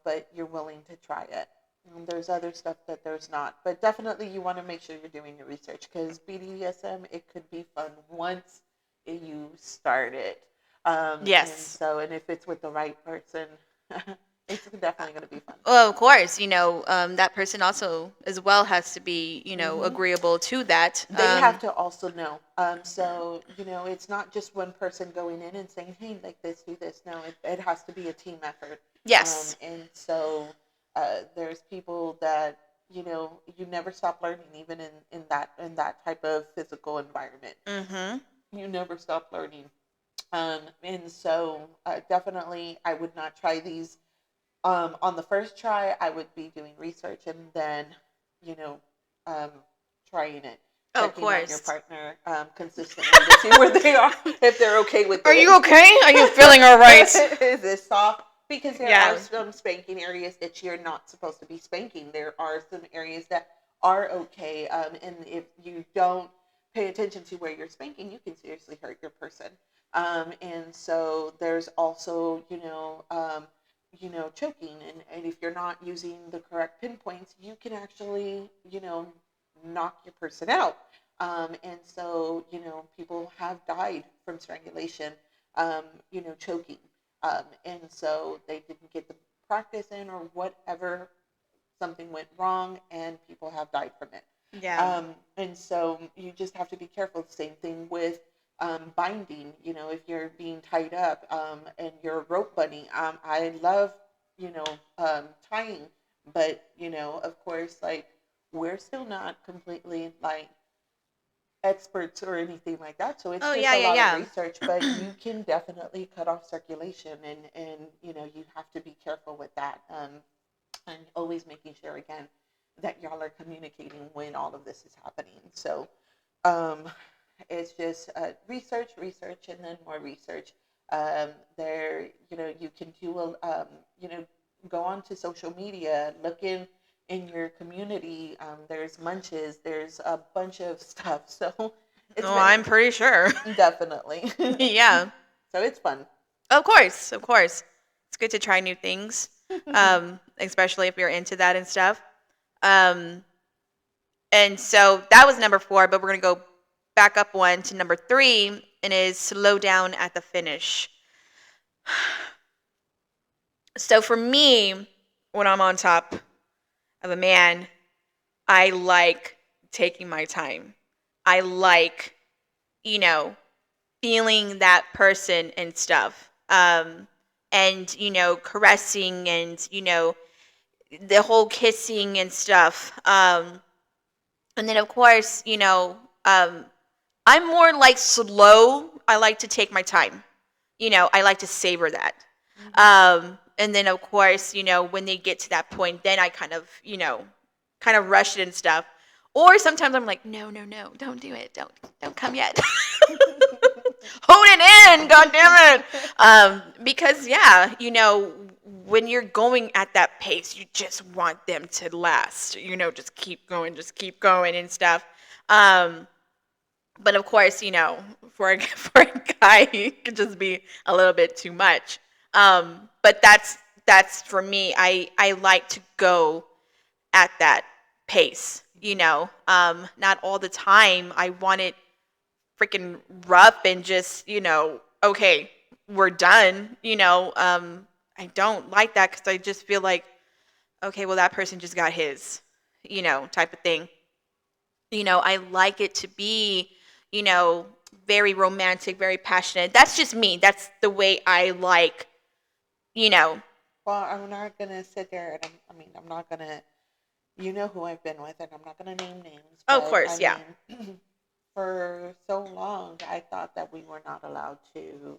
but you're willing to try it. And there's other stuff that there's not, but definitely you want to make sure you're doing your research, because BDSM, it could be fun once you start it. Yes. And if it's with the right person, it's definitely going to be fun. Well, of course, that person also as well has to be, Hmm. agreeable to that. They have to also know. So it's not just one person going in and saying, "Hey, like this, do this." No, it has to be a team effort. Yes. And so there's people that you never stop learning, even in that type of physical environment. Mm-hmm. You never stop learning. And so definitely, I would not try these on the first try. I would be doing research, and then you know um, trying it, Oh, of checking on your course. partner consistently to see where they are, if they're okay with Are it. you okay? Are you feeling all right? Is it soft? Because there are Yeah. some spanking areas that you're not supposed to be spanking. There are some areas that are okay, and if you don't pay attention to where you're spanking, you can seriously hurt your person. And so there's also, choking, and if you're not using the correct pinpoints, you can actually, knock your person out. And so, people have died from strangulation, choking. And so they didn't get the practice in, or whatever, something went wrong, and people have died from it. Yeah. And so you just have to be careful. Same thing with binding. If you're being tied up, and you're a rope bunny, I love, tying, but of course, like, we're still not completely like experts or anything like that. So it's Oh, just yeah, a lot of yeah, research, but you can definitely cut off circulation, and you have to be careful with that. And always making sure, again, that y'all are communicating when all of this is happening. So um, it's just research, and then more research. There, you can do go on to social media, look in your community. There's munches, there's a bunch of stuff. So yeah. it's Oh, I'm pretty sure. definitely. Yeah. So it's fun. Of course. Of course. It's good to try new things, especially if you're into that and stuff. Um, and so that was number 4, but we're going to go back up one to number 3, and is slow down at the finish. So for me, when I'm on top of a man, I like taking my time. I like, you know, feeling that person and stuff. And, caressing and, the whole kissing and stuff. And then, of course, I'm more like slow. I like to take my time. I like to savor that. Mm-hmm. And then, of course, when they get to that point, then I kind of rush it and stuff. Or sometimes I'm like, no, no, no, don't do it. Don't come yet. Hold it in, god damn it. Because yeah, when you're going at that pace, you just want them to last. Just keep going and stuff. Um, but of course, for a, for a guy, it could just be a little bit too much. But that's for me. I like to go at that pace. Not all the time. I want it freaking rough and just okay, we're done. I don't like that because I just feel like okay, well that person just got his, type of thing. I like it to be, you know, very romantic, very passionate. That's just me. That's the way I like, you know. Well, I'm not gonna sit there and I'm not gonna. You know who I've been with, and I'm not gonna name names, Oh, of but course, yeah. for so long, I thought that we were not allowed to.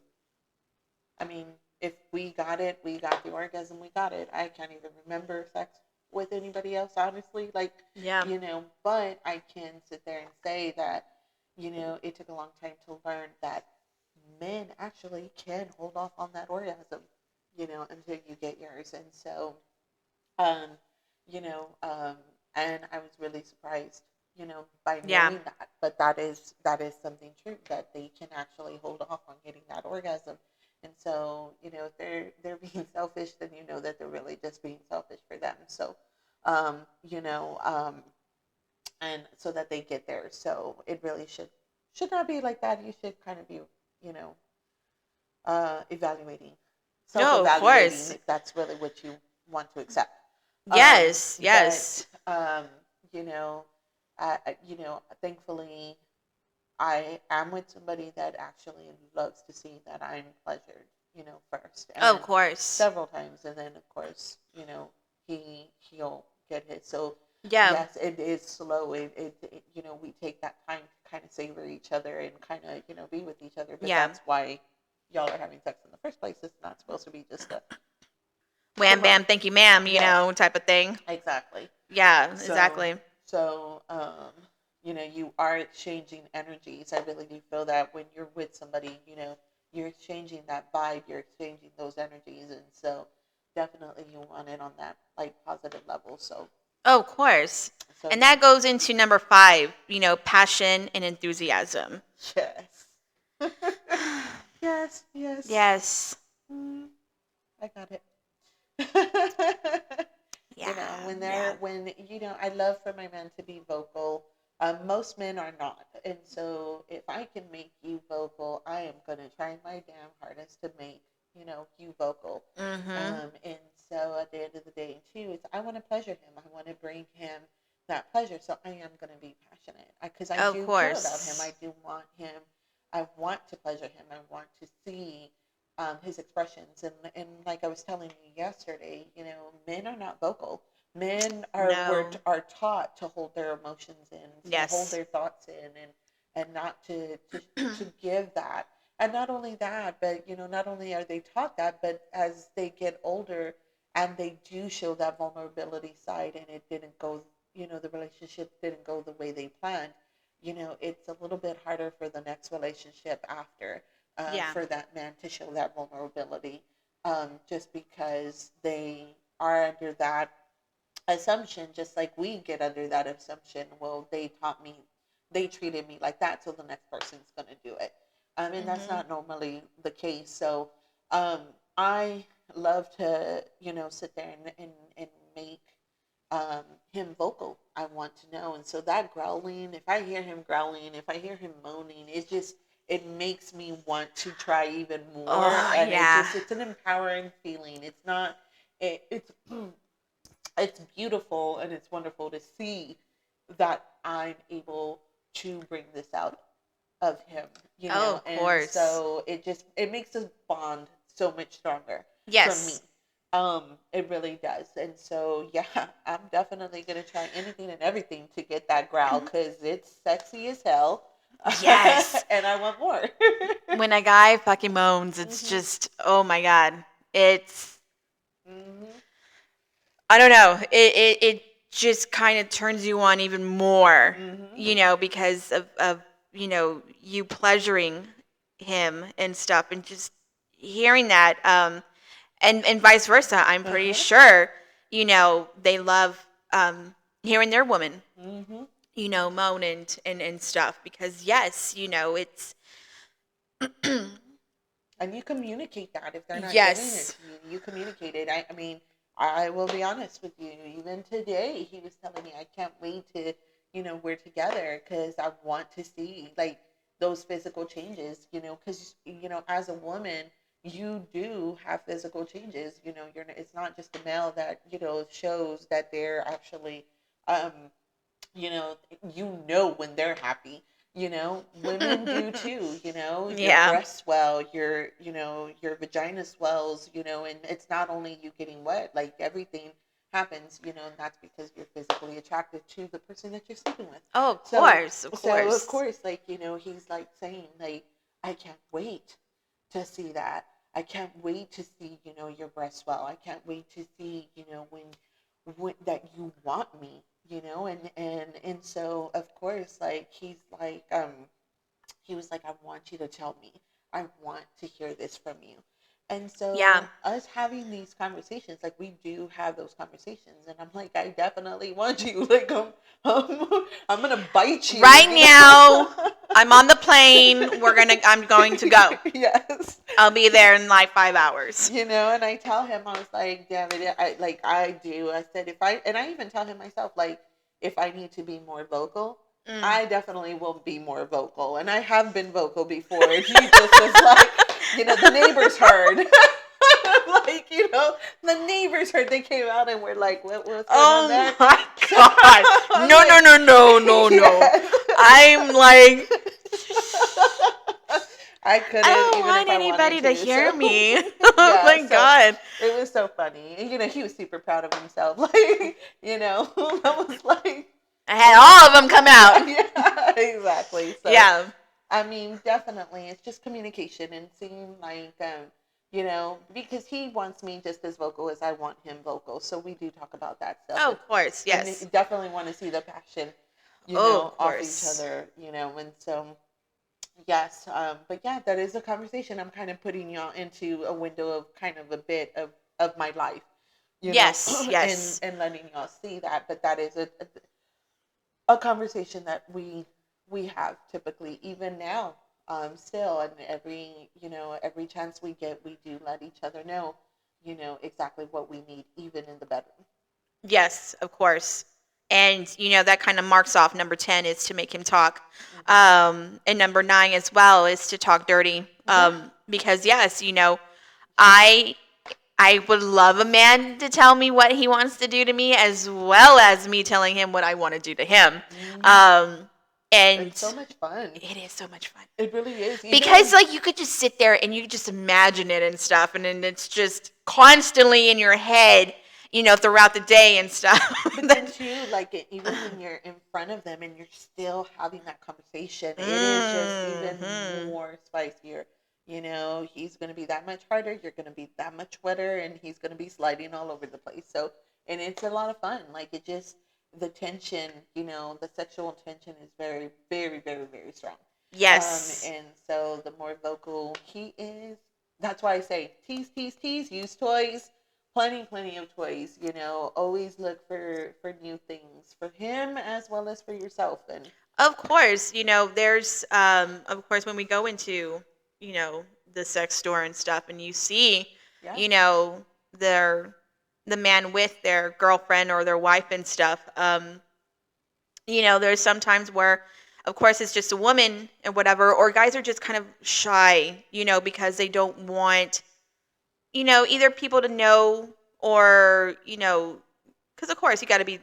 I mean, if we got it, we got the orgasm, we got it. I can't even remember sex with anybody else, honestly. Like, Yeah. but I can sit there and say that, it took a long time to learn that men actually can hold off on that orgasm, until you get yours. And so, um, you know, um, and I was really surprised, by Yeah. knowing that. But that is something true that they can actually hold off on getting that orgasm. And so, if they're being selfish, then you know that they're really just being selfish for them. So, um, you know, um, and so that they get there. So it really should not be like that. You should kind of be, you know, evaluating, No, of self-evaluating course. if that's really what you want to accept. Um, Yes, but yes. you know, thankfully, I am with somebody that actually loves to see that I'm pleasured, first Oh, of and course. several times, and then of course, he'll get his. So Yeah. yes, it is slow. We take that time to kind of savor each other and kind of be with each other. But Yeah. that's why y'all are having sex in the first place. It's not supposed to be just a Wham bam, thank you, ma'am, yes, type of thing. exactly. Yeah, So, exactly. so, you are exchanging energies. I really do feel that when you're with somebody, you're exchanging that vibe, you're exchanging those energies, and so definitely you want it on that like positive level. So, Oh, of course. so And yeah, that goes into number 5, passion and enthusiasm. yes, yes, yes. Yes. Mm, I got it. Yeah. When Yeah. I love for my men to be vocal. Most men are not. And so if I can make you vocal, I am going to try my damn hardest to make, you vocal. Mhm. And so at the end of the day, too, it's I want to pleasure him. I want to bring him that pleasure. So I am going to be passionate because I Of do care about him. course. I do want him. I want to pleasure him. I want to see his expressions. And like I was telling you yesterday, men are not vocal. Men No. are taught to hold their emotions in, to hold Yes. their thoughts in, and not to give that. And not only that, but not only are they taught that, but as they get older and they do show that vulnerability side, and it didn't go, the relationship didn't go the way they planned. It's a little bit harder for the next relationship after, Yeah. for that man to show that vulnerability, just because they are under that assumption, just like we get under that assumption. Well, they treated me like that, so the next person's going to do it. And that's Mhm. not normally the case. So, um, I love to, sit there and make him vocal. I want to know. And so that growling, if I hear him growling, if I hear him moaning, it makes me want to try even more. Oh, And yeah. it's an empowering feeling. It's not, it's it's beautiful and it's wonderful to see that I'm able to bring this out of him, Oh, of and course. so it makes us bond so much stronger for me. Yes. It really does. And so, yeah, I'm definitely going to try anything and everything to get that growl because it's sexy as hell. Yes. And I want more. When a guy fucking moans, it's Hmm. just, oh my God. It's, Hmm. I don't know. It just kind of turns you on even more, Hmm. because of, you pleasuring him and stuff and just hearing that. And vice versa. I'm pretty Uh-huh. sure, they love hearing their woman, Hmm. moan and stuff because, yes, it's. And you communicate that if they're not giving it Yes. to you. You communicate it. I mean, I will be honest with you. Even today, he was telling me, I can't wait to, we're together because I want to see like those physical changes, because, as a woman, you do have physical changes. It's not just a male that, shows that they're actually, um, when they're happy. Women do too. Your Yeah. breasts swell, your vagina swells. And it's not only you getting wet, like everything happens. And that's because you're physically attracted to the person that you're sleeping with. Oh, of So, course, of so of course. course, like he's like saying like, I can't wait to see that. I can't wait to see your breast swell. I can't wait to see when that you want me, and so of course, like he was like, I want you to tell me. I want to hear this from you. And Yeah. so us having these conversations, like we do have those conversations, and I'm like, I definitely want you. Like I'm gonna bite you. Right now, I'm on the plane. I'm going to go. Yes. I'll be there in like 5 hours. And I tell him, I was like, damn it, I do. I said, and I even tell him myself, like, if I need to be more vocal, Mm. I definitely will be more vocal. And I have been vocal before. And he just was like, the neighbors heard. Like, the neighbors heard. They came out and were like, what's going on Oh there? my So God. I was No, no, like, no, no, no, no. yes. I'm like, I I couldn't don't even if want I wanted anybody to to. hear So me. Oh yeah, my so God. it was so funny. And he was super proud of himself. Like, I was like, I had all of them come out. yeah, yeah, exactly. So Yeah. I mean, definitely, it's just communication and seeing like, because he wants me just as vocal as I want him vocal. So we do talk about that stuff, Oh, of course. and Yes. definitely want to see the passion, Oh, of off each course. other, and so. Yes, but yeah, that is a conversation. I'm kind of putting y'all into a window of kind of a bit of my life, Yes. and Yes. letting y'all see that. But that is a conversation that we have typically, even now, still, and every chance we get, we do let each other know, exactly what we need, even in the bedroom. Yes, of course. And that kind of marks off number 10 is to make him talk. Hmm. And number 9 as well is to talk dirty. Yeah. Because yes, I I would love a man to tell me what he wants to do to me as well as me telling him what I want to do to him. Hmm. Um, and It's so much fun. it is so much fun. It really is. Even Because when like you could just sit there and you just imagine it and stuff and then it's just constantly in your head, throughout the day and stuff. But then too, like even when you're in front of them and you're still having that conversation, it is just even Hmm. more spicier. He's gonna be that much harder. You're gonna be that much wetter, and he's gonna be sliding all over the place. So, and it's a lot of fun. Like it just the tension, the sexual tension is very, very, very, very strong. Yes. And so the more vocal he is, that's why I say tease, tease, tease. Use toys, plenty of toys. Always look for new things for him as well as for yourself. And Of course, there's of course when we go into, the sex store and stuff and you see, yeah, their the man with their girlfriend or their wife and stuff. There's sometimes where of course it's just a woman and whatever, or guys are just kind of shy, because they don't want, either people to know or, because of course you got to be,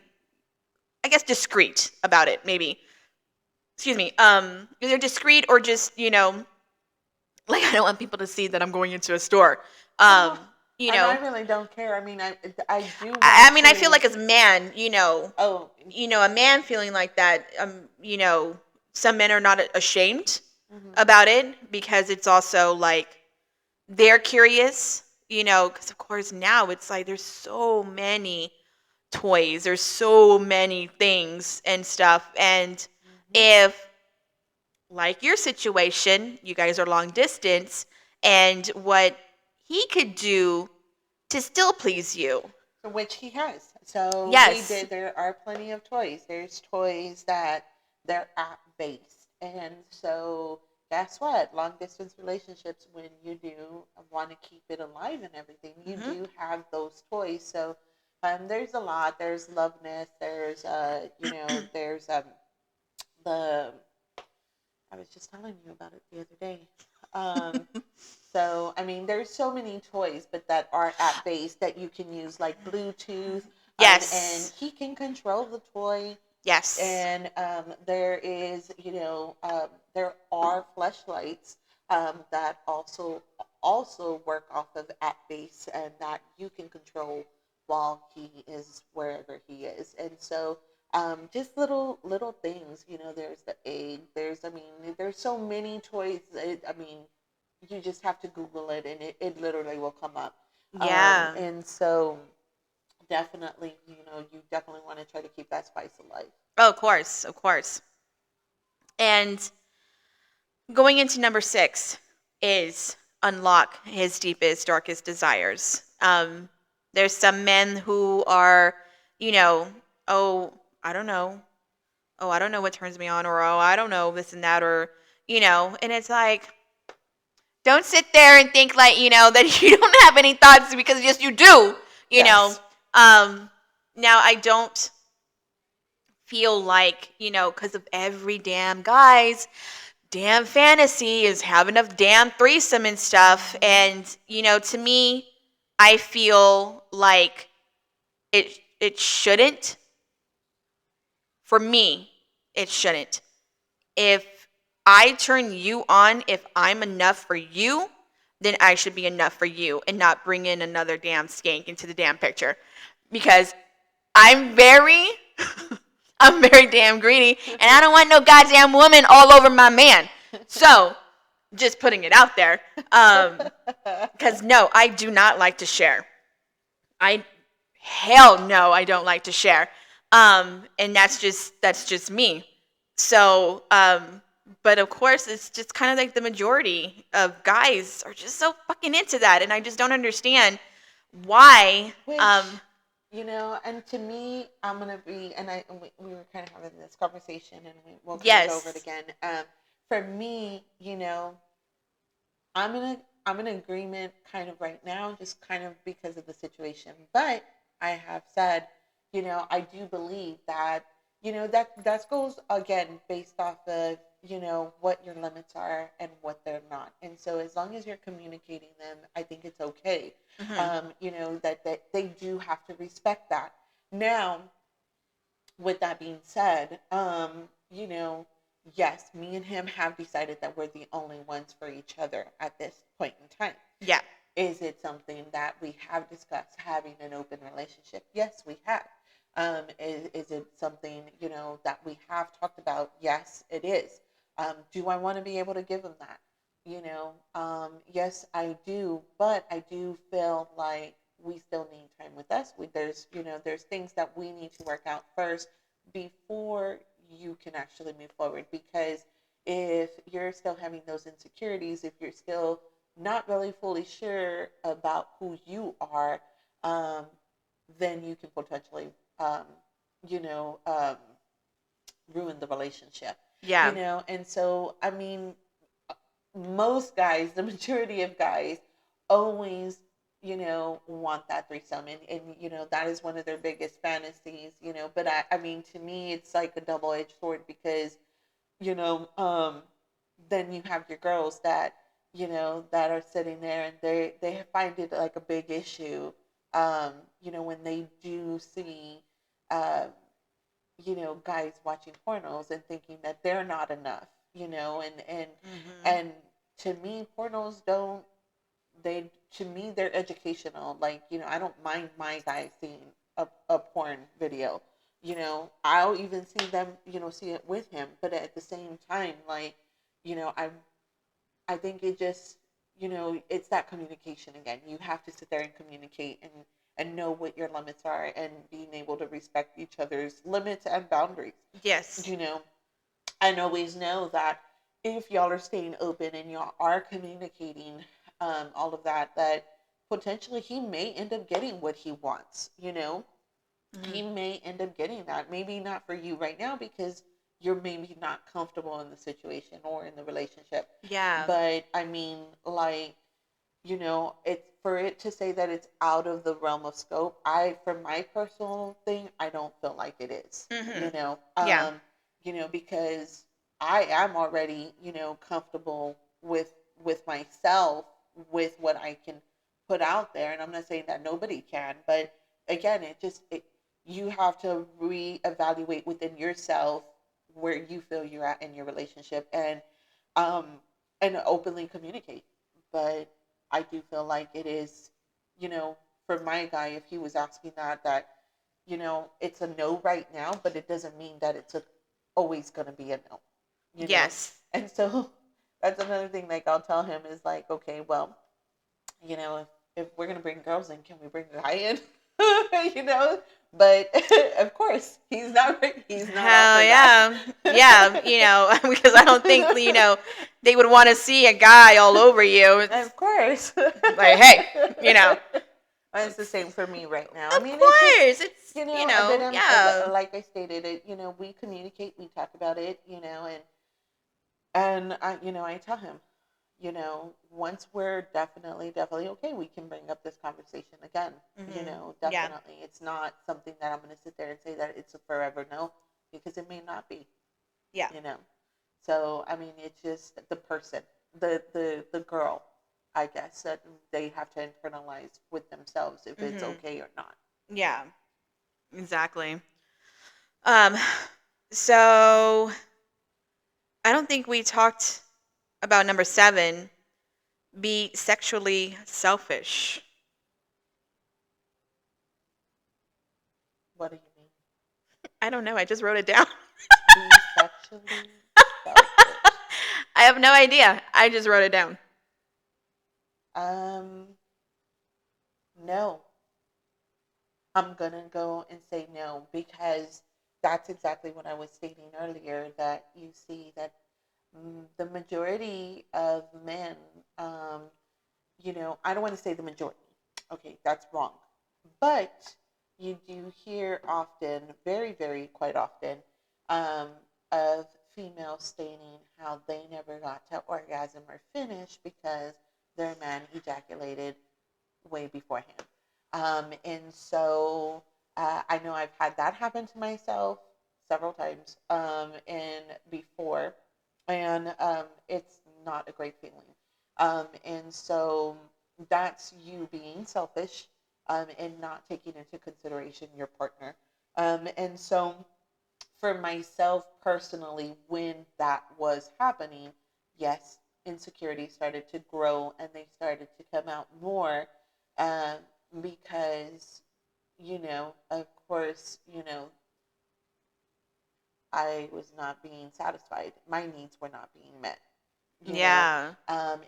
I guess, discreet about it, maybe. excuse me, either discreet or just, like I don't want people to see that I'm going into a store. Um, Well, you and I know, really don't care. I mean, I do I want mean, I feel to. like as a man, Oh, a man feeling like that, some men are not ashamed mhm. about it because it's also like they're curious, because of course now it's like there's so many toys, there's so many things and stuff. And Mhm. if, like your situation, you guys are long distance, and what he could do to still please you. So which he has. So we Yes. did. There are plenty of toys. There's toys that they're app based, and so guess what? Long distance relationships, when you do want to keep it alive and everything, you Hmm. do have those toys. So there's a lot. There's Loveness. There's there's the I was just telling you about it the other day. Um, so, I mean, there's so many toys, but that are app based that you can use, like Bluetooth, and Yes. he can control the toy. Yes. And there is, there are fleshlights that also work off of app base, and that you can control while he is wherever he is. And so just little things, there's the egg, I mean, there's so many toys. I mean, you just have to Google it, and it literally will come up. Yeah. And so definitely, you definitely want to try to keep that spice alive. Oh, of course. Of course. And going into number 6 is unlock his deepest, darkest desires. There's some men who are, you know, oh, I don't know. Oh, I don't know what turns me on, or oh, I don't know this and that, or, and it's like, don't sit there and think like, that you don't have any thoughts because yes, you do, you know. Yes. Um, now, I don't feel like, because of every damn guy's damn fantasy is having a damn threesome and stuff. Hmm. And, to me, I feel like it shouldn't. For me, it shouldn't. If I turn you on, if I'm enough for you, then I should be enough for you and not bring in another damn skank into the damn picture. Because I'm very, I'm very damn greedy, and I don't want no goddamn woman all over my man. So, just putting it out there. Because no, I do not like to share. I hell no, I don't like to share. And that's just me. So, but of course, it's just kind of like the majority of guys are just so fucking into that, and I just don't understand why. Which, and to me, I'm gonna be, and we were kind of having this conversation, and we'll kind of go over it Yes. again. For me, I'm in agreement kind of right now, just kind of because of the situation. But I have said, I do believe that, that goes again based off of, what your limits are and what they're not. And so as long as you're communicating them, I think it's okay. Hmm. That they do have to respect that. Now, with that being said, yes, me and him have decided that we're the only ones for each other at this point in time. Yeah. Is it something that we have discussed having an open relationship? Yes, we have. Is it something, that we have talked about? Yes, it is. Do I want to be able to give him that? Yes, I do, but I do feel like we still need time with us. There's things that we need to work out first before you can actually move forward. Because if you're still having those insecurities, if you're still not really fully sure about who you are, um, then you can potentially, um, you know, um, ruin the relationship. Yeah. And so, I mean, most guys, the majority of guys, always, want that threesome, and that is one of their biggest fantasies. But I mean, to me, it's like a double-edged sword, because you know, then you have your girls that that are sitting there, and they find it like a big issue, when they do see, uh, guys watching pornos and thinking that they're not enough, Mm-hmm. and to me, pornos don't they to me they're educational. Like, I don't mind my guys seeing a porn video. I'll even see them, see it with him, but at the same time, like, I think it just, it's that communication again. You have to sit there and communicate and know what your limits are and being able to respect each other's limits and boundaries. Yes. You know, and always know that if y'all are staying open and y'all are communicating, all of that, that potentially he may end up getting what he wants. Mm-hmm. He may end up getting that. Maybe not for you right now because you're maybe not comfortable in the situation or in the relationship. Yeah. But I mean, like, it's for it to say that it's out of the realm of scope. For my personal thing, I don't feel like it is. Mm-hmm. Yeah. Because I am already, comfortable with myself, with what I can put out there, and I'm not saying that nobody can, but again, you have to reevaluate within yourself where you feel you're at in your relationship, um and openly communicate. But I do feel like it is, for my guy, if he was asking that, it's a no right now, but it doesn't mean that always going to be a no, you know? Yes. And so that's another thing, like, I'll tell him is like, okay, well, if we're going to bring girls in, can we bring a guy in? you know? But of course, he's not Hell offered that. yeah. Yeah, because I don't think, they would want to see a guy all over you. It's Of course. like, hey, you know, It's the same for me right now. I of mean, it's just, course. It's, but yeah. like I stated, we communicate, we talk about it, and I tell him, once we're definitely okay, we can bring up this conversation again. Hmm. Yeah. Definitely, it's not something that I'm going to sit there and say that it's a forever no, because it may not be, Yeah. you know. So I mean, it's just the person, the girl, I guess, that they have to internalize with themselves if it's Hmm. okay or not. Yeah. Exactly. Um, so I don't think we talked about number 7, be sexually selfish. What do you mean? I don't know. I just wrote it down. Be sexually selfish. I have no idea. I just wrote it down. Um, no. I'm gonna go and say no because that's exactly what I was stating earlier. That you see that, the majority of men, um, I don't want to say the majority. Okay, that's wrong. But you do hear often, very, very quite often, um, of females stating how they never got to orgasm or finish because their man ejaculated way beforehand. And so, I know I've had that happen to myself several times, and before, and it's not a great feeling. And so that's you being selfish, and not taking into consideration your partner. And so for myself personally, when that was happening, yes, insecurity started to grow and they started to come out more, um, because, of course, I was not being satisfied. My needs were not being met, Yeah.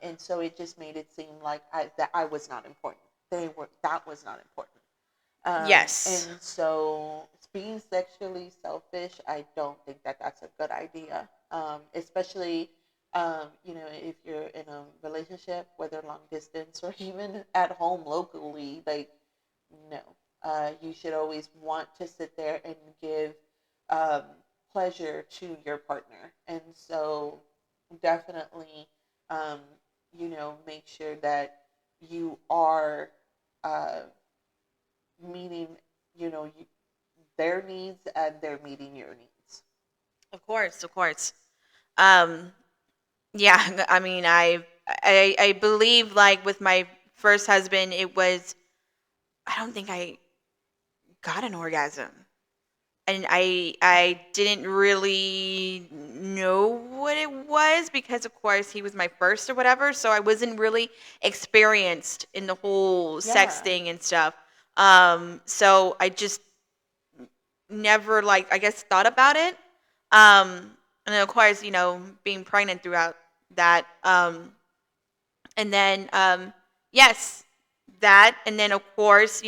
and so it just made it seem like that I was not important. That was not important. Yes. And so being sexually selfish, I don't think that that's a good idea. Especially, if you're in a relationship, whether long distance or even at home locally, like, no. You should always want to sit there and give, um, pleasure to your partner. And so definitely, um, make sure that you are, uh, meeting, their needs and they're meeting your needs. Of course. Of course. Um, yeah. I mean, I believe, like, with my first husband, it was. I don't think I got an orgasm. and I didn't really know what it was because of course he was my first or whatever, so I wasn't really experienced in the whole sex Yeah. thing and stuff. So I just never like I guess thought about it. And then of course, being pregnant throughout that. And then yes, that, and then of course,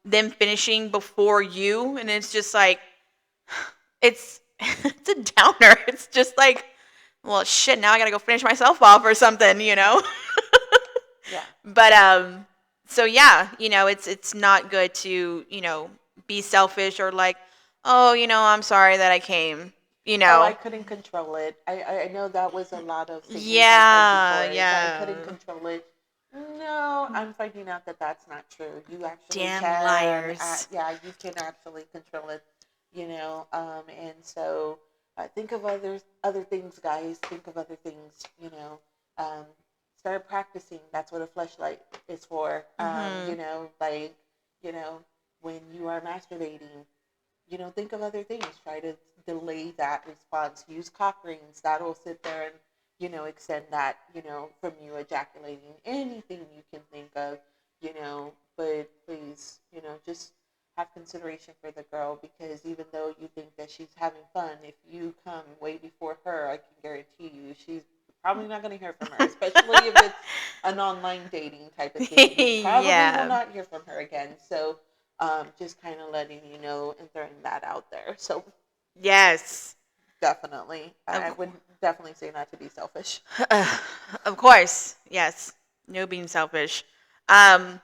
them finishing before you, and it's just like it's it's a downer. It's just like, well, shit. Now I gotta go finish myself off or something. Yeah. But so yeah, it's not good to be selfish or like, oh, I'm sorry that I came. You Oh, I know. couldn't control it. I know that was a lot of statements I've heard Yeah, before. Is I yeah. couldn't control it. No, I'm finding out that that's not true. You actually Damn can. liars. Yeah, you can actually control it. And so think of other things, guys. Think of other things. Um, start practicing. That's what a fleshlight is for. Mhm. Like you know, when you are masturbating, think of other things. Try to delay that response. Use cock rings. That'll sit there and, extend that, from you ejaculating. Anything you can think of, but please, just have consideration for the girl because even though you think that she's having fun, if you come way before her, I can guarantee you she's probably not going to hear from her, especially if it's an online dating type of thing. You probably will Yeah. not hear from her again. So, just kind of letting you know and throwing that out there. So Yes. definitely, Of, I would definitely say not to be selfish. of course. Yes. No being selfish. Um.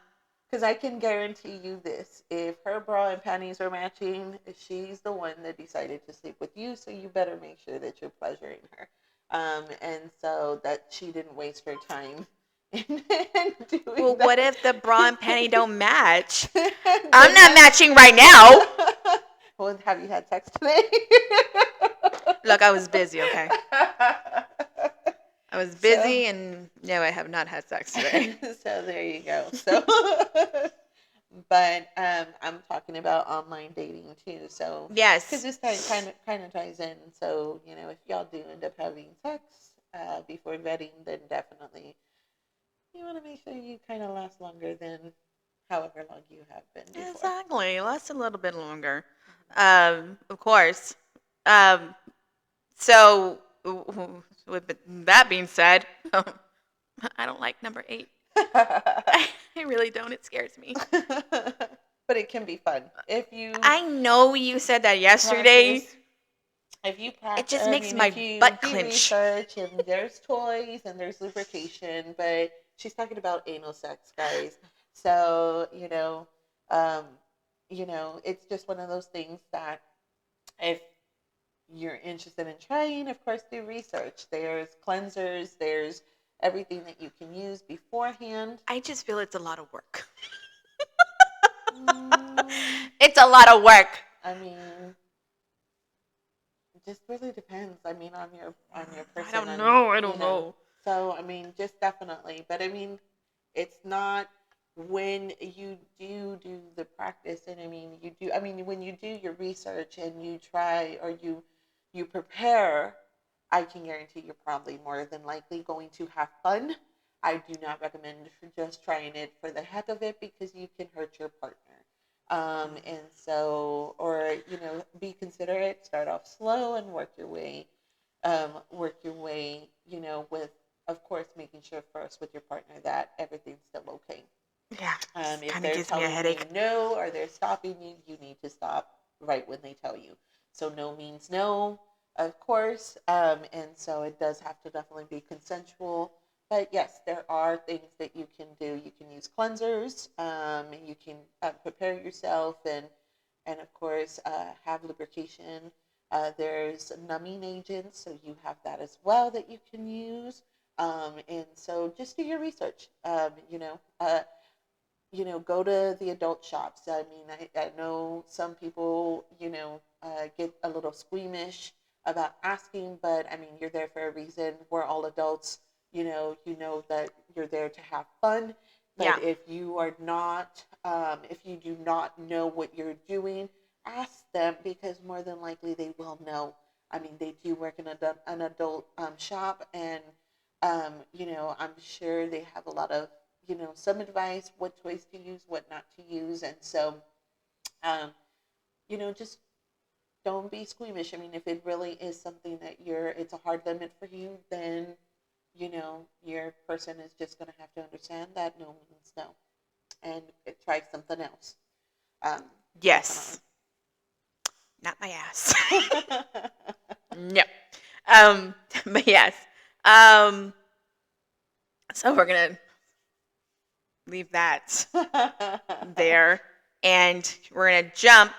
Because I can guarantee you this: if her bra and panties are matching, she's the one that decided to sleep with you. So you better make sure that you're pleasuring her, and so that she didn't waste her time in Well, doing what that. if the bra and panty don't match? I'm Then not matching right now. well, have you had sex today? Look, I was busy. Okay. I was so, busy, and no, I have not had sex today. so there you go. So, but I'm talking about online dating too. So, because Yes. this kind of ties in. So, if y'all do end up having sex before vetting, then definitely you want to make sure you kind of last longer than however long you have been before. Exactly. Lasts a little bit longer. Mm-hmm. Of course. Um, so, with that being said, I don't like number 8. I really don't. It scares me. But it can be fun if you I know you said that yesterday. practice. If you It practice, just I makes mean, if my you butt do clench. research and there's toys and there's lubrication, but she's talking about anal sex, guys. So um, it's just one of those things that if you're interested in trying, of course, do research. There's cleansers. There's everything that you can use beforehand. I just feel it's a lot of work. Mm, It's a lot of work. I mean, it just really depends. I mean, on your I person, don't and know. I don't know. So I mean, just definitely. But I mean, it's not when you do the practice, and I mean, you do. I mean, when you do your research and you try or you prepare, I can guarantee you're probably more than likely going to have fun. I do not recommend just trying it for the heck of it because you can hurt your partner. And so, or be considerate. Start off slow and work your way. With of course making sure first with your partner that everything's still okay. Yeah, just If kind of they're gives me a telling you headache. no or they're stopping you, you need to stop right when they tell you. So no means no, of course. And so it does have to definitely be consensual. But yes, there are things that you can do. You can use cleansers. You can prepare yourself and of course have lubrication. There's numbing agents, so you have that as well that you can use. And so just do your research. Go to the adult shops. I mean, I know some people, get a little squeamish about asking, but I mean, you're there for a reason. We're all adults. You know that you're there to have fun. But Yeah. if you are not, if you do not know what you're doing, ask them because more than likely they will know. I mean, they do work in an adult shop, and I'm sure they have a lot of some advice, what toys to use, what not to use, and so um, just don't be squeamish. I mean, if it really is something that it's a hard limit for you, then your person is just going to have to understand that no means no, and try something else. Um, Yes. Not my ass. definitely. No. But yes. Um, so we're gonna leave that there, and we're gonna jump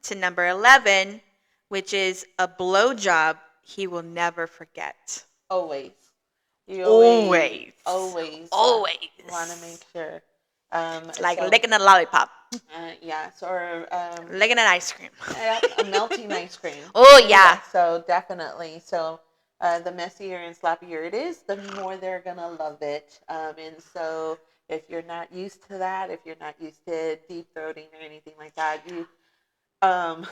to number 11, which is a blowjob he will never forget. Always. You Always. always want to make Always. sure. It's like So, licking a lollipop, yes, or licking an ice cream. a melting ice cream. Oh Yeah, yeah. so definitely. So, the messier and sloppier it is, the more they're gonna love it. And so, if you're not used to that, if you're not used to deep throating or anything like that, um,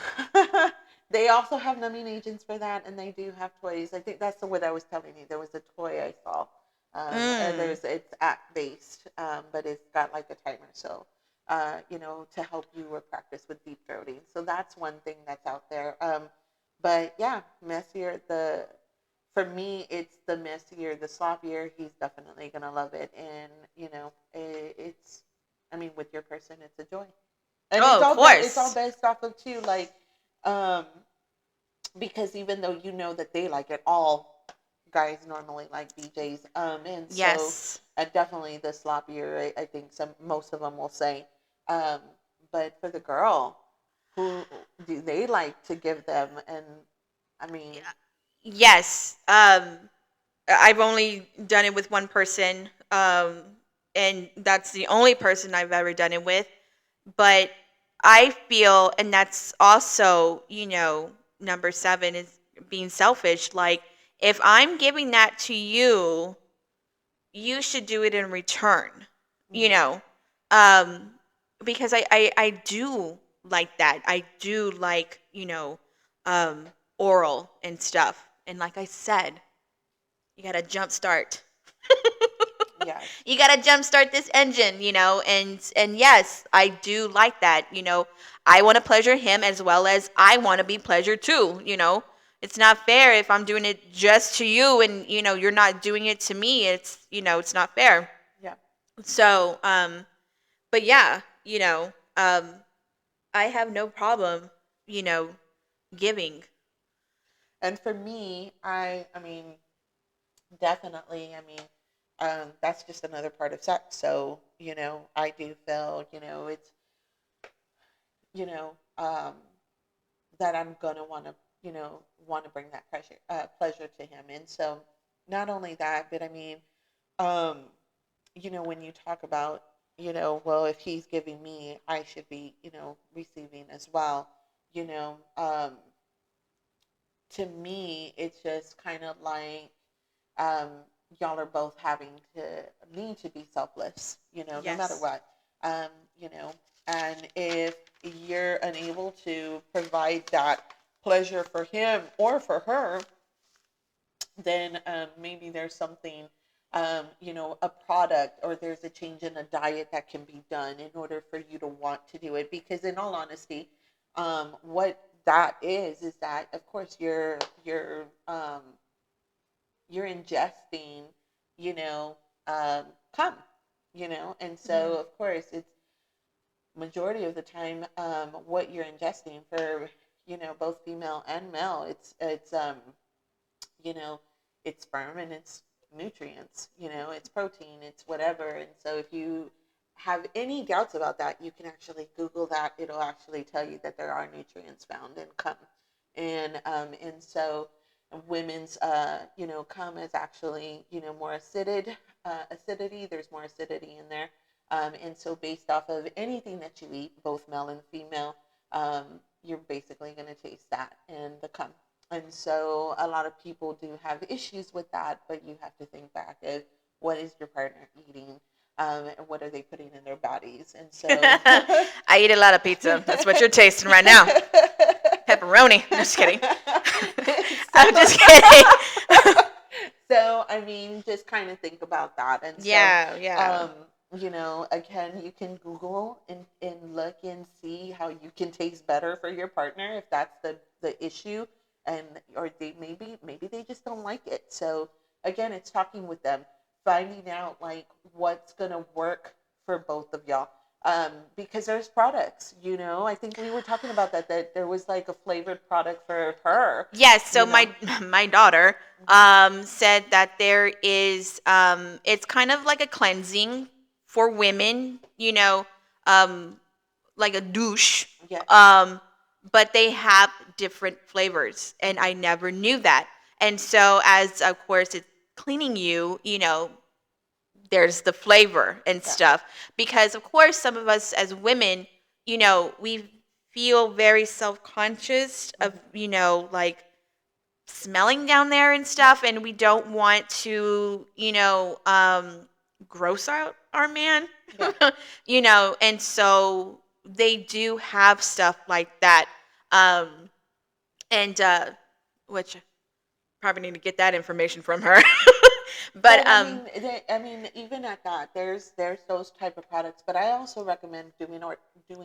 they also have numbing agents for that, and they do have toys. I think that's what I was telling you. There was a toy I saw. Mm. It's app based, but it's got like a timer, so to help you with practice with deep throating. So that's one thing that's out there. But yeah, messier for me, it's the messier, the sloppier. He's definitely gonna love it, and it's. I mean, with your person, it's a joy, and Oh, of it's all course. based off of too, like, um, because even though that they like it, all guys normally like BJ's, and so Yes. definitely the sloppier. I think most of them will say, um, but for the girl, who do they like to give them? And I mean, Yes. I've only done it with one person, and that's the only person I've ever done it with. But I feel, and that's also, number 7 is being selfish. Like, if I'm giving that to you, you should do it in return, you mhm, know, um, because I do like that. I do like, um, oral and stuff. And like I said, you got to jumpstart. yes, You got to jumpstart this engine, and yes, I do like that. I want to pleasure him as well as I want to be pleasured too. It's not fair if I'm doing it just to you and you're not doing it to me. It's not fair. yeah. So, but yeah, I have no problem, you know, giving. And for me, I mean, definitely. I mean, that's just another part of sex. So I do feel it's you know um, that I'm gonna want to bring that pleasure to him. And so not only that, but I mean, um, when you talk about well, if he's giving me, I should be receiving as well. You know, to me, it's just kind of like um, y'all are both having to need to be selfless, no matter Yes. what. Um, you know, and if you're unable to provide that pleasure for him or for her, then maybe there's something, a product, or there's a change in a diet that can be done in order for you to want to do it. Because in all honesty, what that is that of course you're ingesting, you know, cum, and so Hmm. of course it's majority of the time what you're ingesting for both female and male. It's you know, it's sperm and it's nutrients, it's protein, it's whatever. And so if you have any doubts about that, you can actually Google that. It'll actually tell you that there are nutrients found in cum. And so women's, cum is actually, more acidity. There's more acidity in there. And so based off of anything that you eat, both male and female, um, you're basically going to taste that in the cum. And so a lot of people do have issues with that, but you have to think back of what is your partner eating? and what are they putting in their bodies. And so, I eat a lot of pizza. That's what you're tasting right now. Pepperoni. Just kidding. I'm just kidding. So I mean, just kind of think about that. And Yeah. again, you can Google and look and see how you can taste better for your partner if that's the issue, and or they maybe they just don't like it. So again, it's talking with them, finding out like what's gonna work for both of y'all. Because there's products, I think we were talking about that there was like a flavored product for her. Yes, so you know. my daughter said that there is it's kind of like a cleansing for women, um, like a douche. Yeah. But they have different flavors, and I never knew that. And so, as of course it's cleaning you, there's the flavor and Yeah. stuff. Because of course, some of us as women, we feel very self-conscious of, like smelling down there and stuff, and we don't want to, gross out our man. Yeah. And so they do have stuff like that. Um, and which probably need to get that information from her. But But I mean, even at that, there's those type of products. But I also recommend doing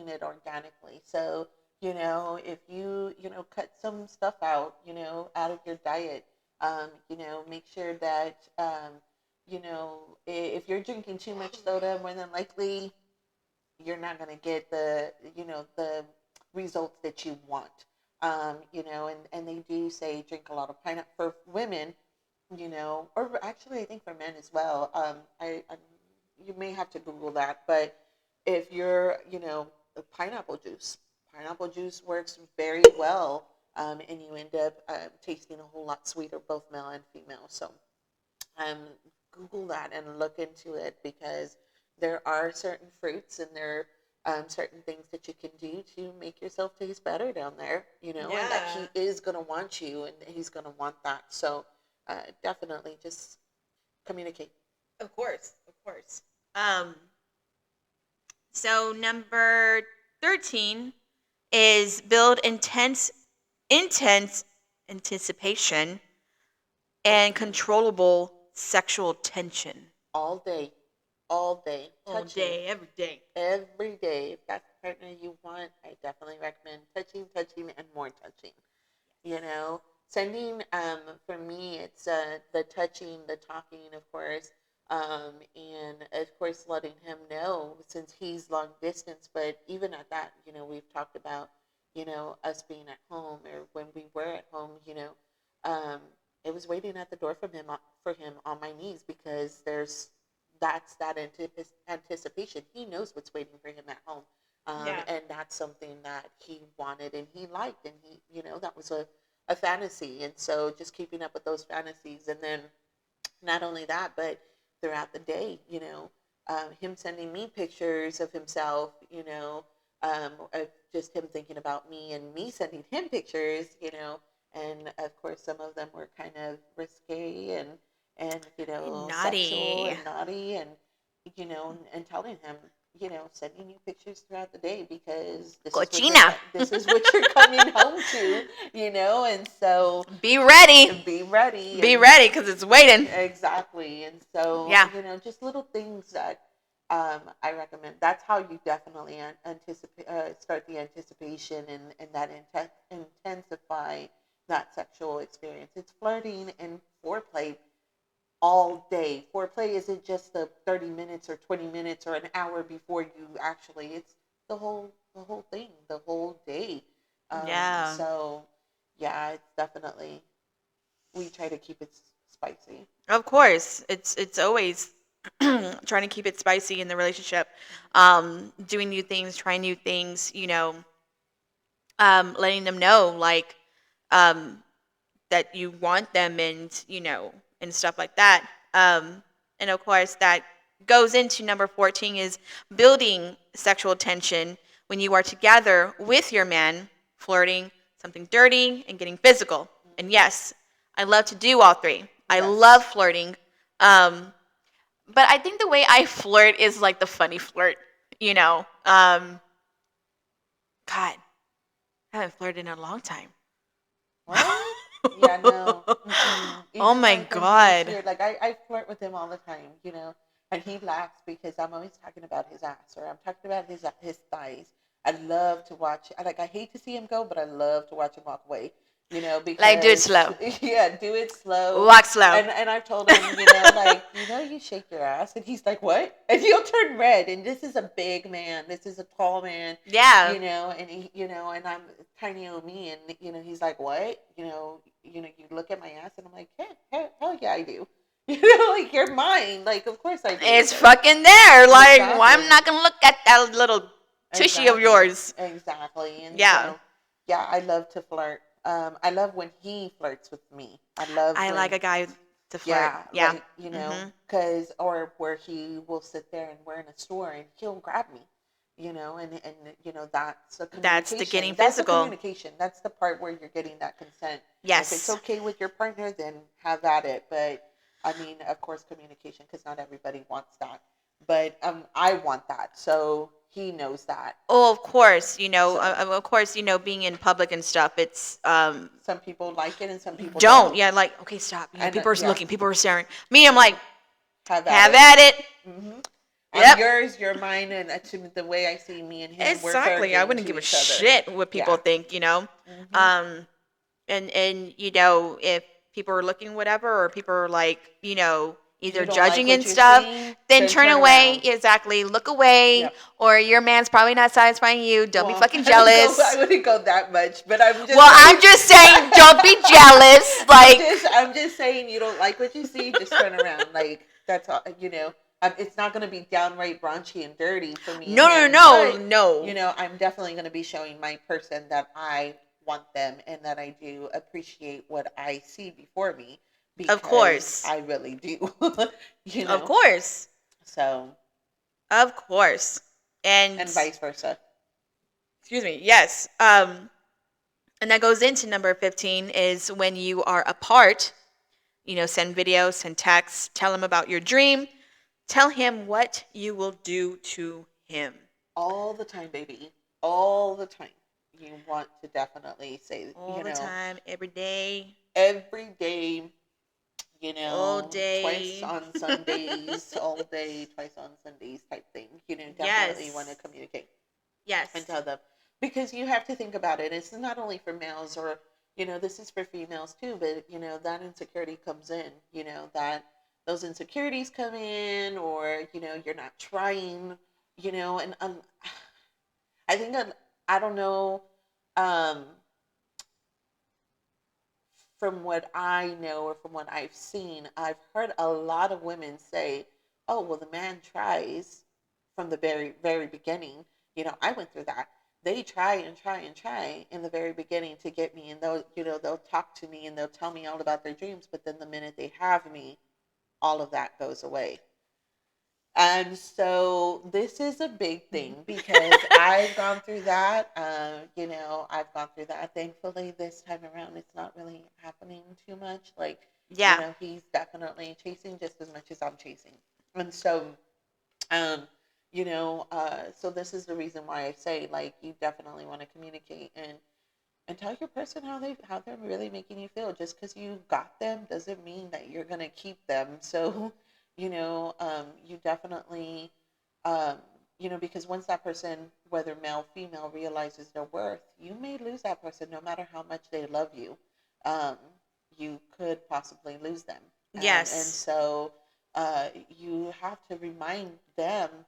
it organically. So if you cut some stuff out of your diet, make sure that if you're drinking too much soda, more than likely you're not going to get the results that you want. And they do say drink a lot of pineapple for women, or actually I think for men as well. You may have to Google that, but if you're, pineapple juice works very well, and you end up tasting a whole lot sweeter, both male and female. So um, Google that and look into it because there are certain fruits and there are certain things that you can do to make yourself taste better down there, and that he is going to want you and he's going to want that. So definitely just communicate. of course, of course. So number 13 is build intense anticipation and controllable sexual tension. All day, all day, All touching day, every day. every day. If that's the partner you want, I definitely recommend touching, and more touching. Sending. For me, it's the touching, the talking, of course, and of course letting him know since he's long distance. But even at that, we've talked about us being at home or when we were at home. Um, it was waiting at the door for him on my knees because that's that anticipation. He knows what's waiting for him at home, Yeah. and that's something that he wanted and he liked, and that was a fantasy. And so just keeping up with those fantasies, and then not only that, but throughout the day, him sending me pictures of himself, of just him thinking about me and me sending him pictures, and of course some of them were kind of risque and sexual Naughty. and naughty, and telling him, sending you pictures throughout the day because Cochina. this is what you're coming home to, and so Be ready. be ready. Be ready because it's waiting. Exactly. And so, Yeah. just little things that I recommend. That's how you definitely anticipate, start the anticipation and that intensify that sexual experience. It's flirting and foreplay all day. Foreplay isn't just the 30 minutes or 20 minutes or an hour before you actually, it's the whole thing, the whole day. Yeah. So, yeah, it's definitely, we try to keep it spicy. Of course, it's always trying to keep it spicy in the relationship. Doing new things, trying new things. Letting them know like um, that you want them, and and stuff like that. And of course, that goes into number 14 is building sexual tension when you are together with your man, flirting, something dirty, and getting physical. And yes, I love to do all three. I Yes. love flirting. Um, But I think the way I flirt is like the funny flirt, you know. God, I haven't flirted in a long time. What? Yeah, no. Mm-mm. Oh Even my like when he's God. here, like I flirt with him all the time, and he laughs because I'm always talking about his ass or I'm talking about his thighs. I love to watch. I hate to see him go, but I love to watch him walk away. Like, do it Because slow. yeah, do it slow. Walk slow. And I've told him, like you shake your ass, and he's like, what? And he'll turn red. And this is a big man. This is a tall man. Yeah. And and I'm tiny old me, and he's like, what? You look at my ass, and I'm like, hell yeah, I do. Like you're mine. Like of course I do. It's fucking there. Like, why I'm Exactly. not gonna look at that little tushy of yours? Exactly. And Yeah. so, yeah, I love to flirt. I love when he flirts with me. I love I like when, a guy to flirt. yeah, Yeah. like, Mm-hmm. because, or where he will sit there and we're in a store and he'll grab me, and that's a That's the communication. getting That's a physical. communication. That's the part where you're getting that consent. If it's Yes. okay with your partner, then have at it. But, I mean, of course, communication, because not everybody wants that. But I want that. So he knows that. Oh, of course. So Of course, being in public and stuff. It's some people like it and some people don't. don't. Yeah, like, okay, stop. And People are yeah, looking. People are staring. Me, I'm like, have at have it. at it. Hmm. I'm Yep. yours, you're mine, and the way I see me and him, we're Exactly. I flirting wouldn't to give a each other. shit what people Yeah. think. Hmm. Um, and if people are looking whatever, or people are like, either You don't like judging and what you're stuff, seeing, then then turn turn away. around. Exactly. Look away. Yep. Or your man's probably not satisfying you. Don't be Well, fucking I jealous. wouldn't go that much, but I'm just Well, saying. I'm just saying, don't be jealous. Like, I'm just saying, you don't like what you see, just turn around. Like that's all. It's not going to be downright raunchy and dirty for me and no, no, him, no, but no. I'm definitely going to be showing my person that I want them and that I do appreciate what I see before me Of because course. I really do. you Of know, course. so Of course. And, and vice versa. excuse me, yes. And that goes into number 15 is when you are apart, send videos, send texts, tell him about your dream, tell him what you will do to him. All the time, baby. All the time. You want to definitely say, All the time, every day, every day, all twice day. on Sundays, all day, twice on Sundays type thing. Definitely want to Yes. communicate and Yes. tell them because you have to think about it. It's not only for males or, this is for females too, but, that insecurity comes in, that those insecurities come in or, you're not trying, and I think, I don't know, um, from what I know or from what I've seen, I've heard a lot of women say, "Oh, well, the man tries from the very, very beginning." I went through that. They try and try and try in the very beginning to get me, and they'll talk to me and they'll tell me all about their dreams. But then the minute they have me, all of that goes away. And so this is a big thing because I've gone through that. I've gone through that. Thankfully, this time around, it's not really happening too much. Like, Yeah. he's definitely chasing just as much as I'm chasing. And so, um, so this is the reason why I say, like, you definitely want to communicate and tell your person how they're really making you feel. Just because you got them doesn't mean that you're gonna keep them. So, you definitely, um, because once that person, whether male female, realizes their worth, you may lose that person no matter how much they love you. Um, you could possibly lose them, and Yes. so you have to remind them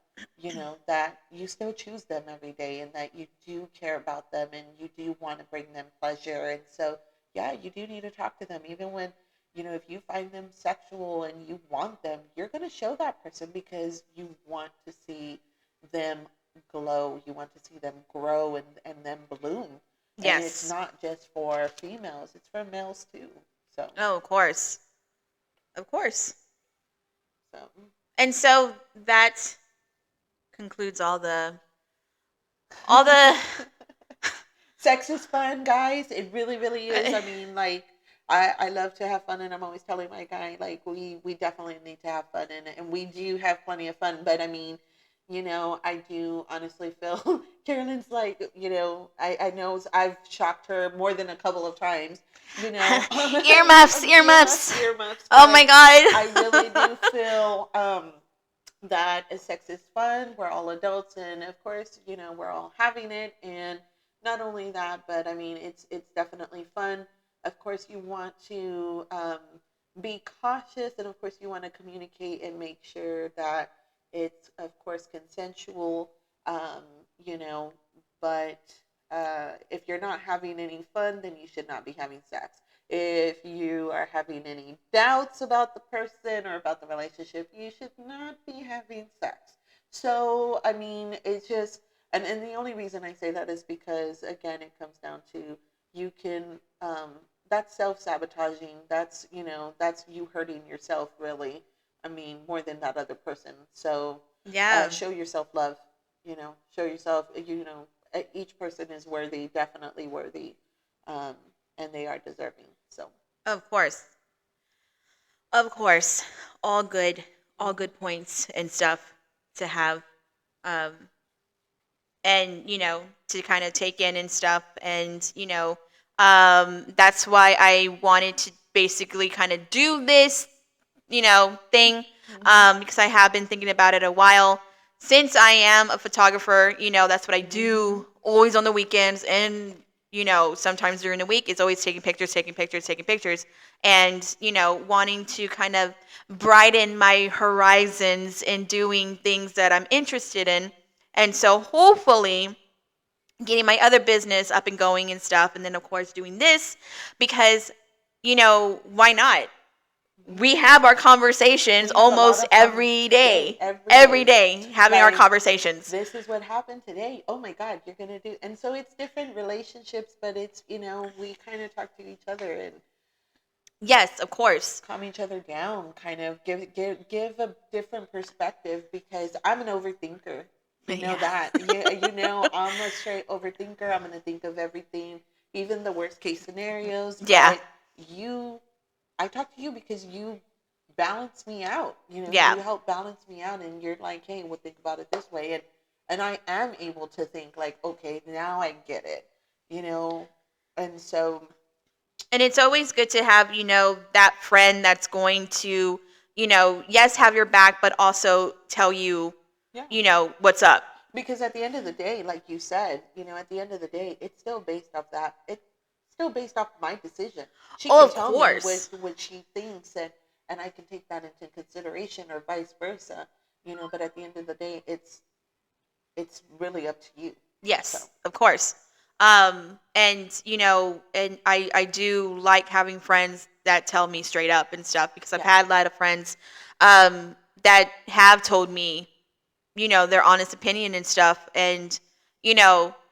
that you still choose them every day and that you do care about them and you do want to bring them pleasure. And so, yeah, you do need to talk to them. Even when, if you find them sexual and you want them, you're going to show that person because you want to see them glow. You want to see them grow and them bloom. And it's Yes. not just for females, it's for males too. So, Oh, of course. Of course. so. And so that concludes all the Sex is fun, guys. It really, really is. I mean, like, I love to have fun, and I'm always telling my guy like we definitely need to have fun, and we do have plenty of fun. But I mean, I do honestly feel Carolyn's like, I know I've shocked her more than a couple of times, Earmuffs, earmuffs, earmuffs. earmuffs. Oh But my god. I really do feel that sex is fun. We're all adults, and of course, we're all having it. And not only that, but I mean, it's definitely fun. Of course, you want to be cautious, and of course, you want to communicate and make sure that it's, of course, consensual. Um, you know, but if you're not having any fun, then you should not be having sex. If you are having any doubts about the person or about the relationship, you should not be having sex. So, I mean, it's just, and the only reason I say that is because, again, it comes down to you can, that's self sabotaging. That's you hurting yourself, really. I mean, more than that other person. So, Yeah. show yourself love, show yourself, each person is worthy, definitely worthy. Um, and they are deserving. So, Of course. Of course. All good. All mhm. good points and stuff to have. Um, and, to kind of take in and stuff. And, that's why I wanted to basically kind of do this, thing, Mhm. because I have been thinking about it a while. Since I am a photographer, that's what I Mhm. do always on the weekends. And, sometimes during the week, it's always taking pictures, taking pictures, taking pictures. And, wanting to kind of brighten my horizons and doing things that I'm interested in. And so hopefully getting my other business up and going and stuff. And then, of course, doing this because, why not? Mhm. We have our conversations We have a lot almost of every day. every Every day. day, having our Like, conversations. this is what happened today. Oh my God, you're gonna do. And so it's different relationships, but it's, we kind of talk to each other and Yes, of course. calm each other down, kind of give a different perspective, because I'm an overthinker. You know Yeah. that. You know I'm a straight overthinker. I'm gonna think of everything, even the worst case scenarios. Yeah. But I talk to you because you balance me out. Yeah. You help balance me out, and you're like, hey, we'll think about it this way, and I am able to think like, okay, now I get it. You know, and so And it's always good to have, that friend that's going to, yes, have your back, but also tell you, yeah. what's up. Because at the end of the day, like you said, at the end of the day, it's still based off that. It's still based off my decision. She Oh, can of tell me what course. what she thinks, and I can take that into consideration, or vice versa. But at the end of the day, it's really up to you. So, Yes, of course. And and I do like having friends that tell me straight up and stuff because I've yeah. had a lot of friends that have told me, their honest opinion and stuff. And,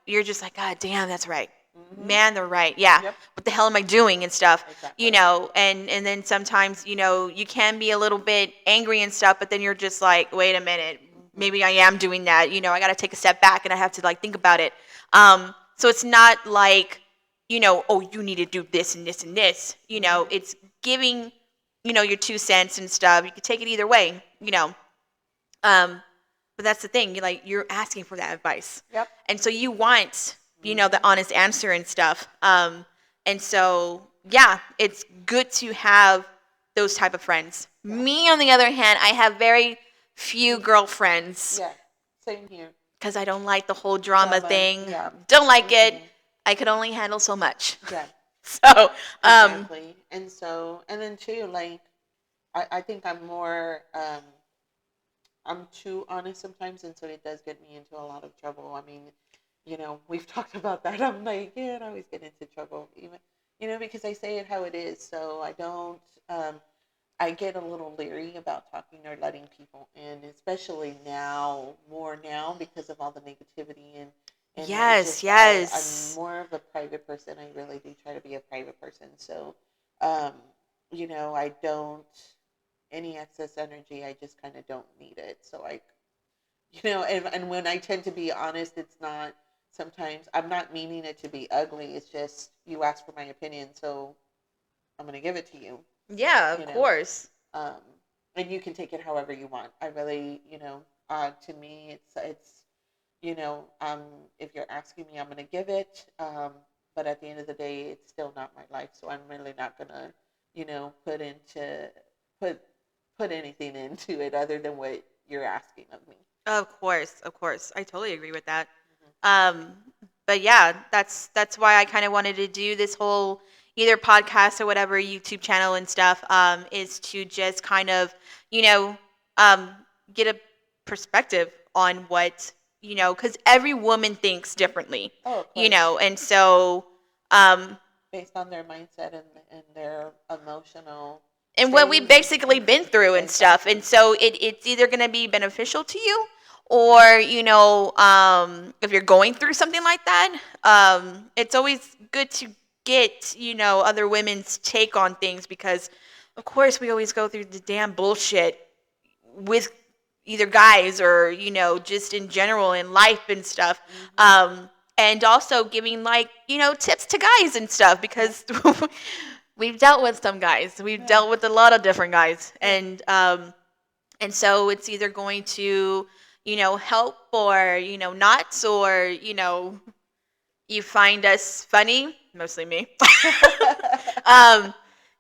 you're just like, God damn, that's right. Mm-hmm. Man, they're right. Yeah. Yep. What the hell am I doing and stuff? Exactly. And then sometimes, you can be a little bit angry and stuff, but then you're just like, wait a minute, Mm-hmm. maybe I am doing that. I got to take a step back and I have to like think about it. So it's not like, oh, you need to do this and this and this. Mm-hmm. It's giving, your 2 cents and stuff. You could take it either way. Um, but that's the thing. You're asking for that advice, Yep. and so you want the Mm-hmm. honest answer and stuff. And so yeah, it's good to have those type of friends. Yeah. Me, on the other hand, I have very few girlfriends Yeah. Same here. because I don't like the whole drama Drama. thing. Yeah. Don't like it. Mm-hmm. I could only handle so much. Yeah. So Exactly. And so, and then too, like, I think I'm too honest sometimes, and so it does get me into a lot of trouble. I mean, we've talked about that. I'm like, yeah, I always get into trouble, even, because I say it how it is. So I don't, I get a little leery about talking or letting people in, especially now, more now because of all the negativity, and I yes, just, I'm yes. more of a private person. I really do try to be a private person. So, um, I don't, any excess energy, I just kind of don't need it. So and when I tend to be honest, it's not, sometimes I'm not meaning it to be ugly. It's just, you ask for my opinion. So I'm gonna give it to you. Yeah, You of know, course. um, and you can take it however you want. I really, to me, it's if you're asking me, I'm gonna give it. But at the end of the day, it's still not my life, so I'm really not gonna, put put put anything into it other than what you're asking of me. Of course, of course. I totally agree with that. Mm-hmm. Um, but yeah, that's why I kind of wanted to do this whole either podcast or whatever YouTube channel and stuff. Is to just kind of, you know, um, get a perspective on what because every woman thinks differently, Oh, of course. and so um, Based on their mindset and their emotional and what we've stage and basically been through and stuff. exactly. And so it's either going to be beneficial to you or, if you're going through something like that, it's always good to get, other women's take on things because, of course, we always go through the damn bullshit with either guys or, just in general in life and stuff. And also giving tips to guys and stuff because we've dealt with some guys. We've dealt with a lot of different guys, and so it's either going to, help or not, or you find us funny, mostly me,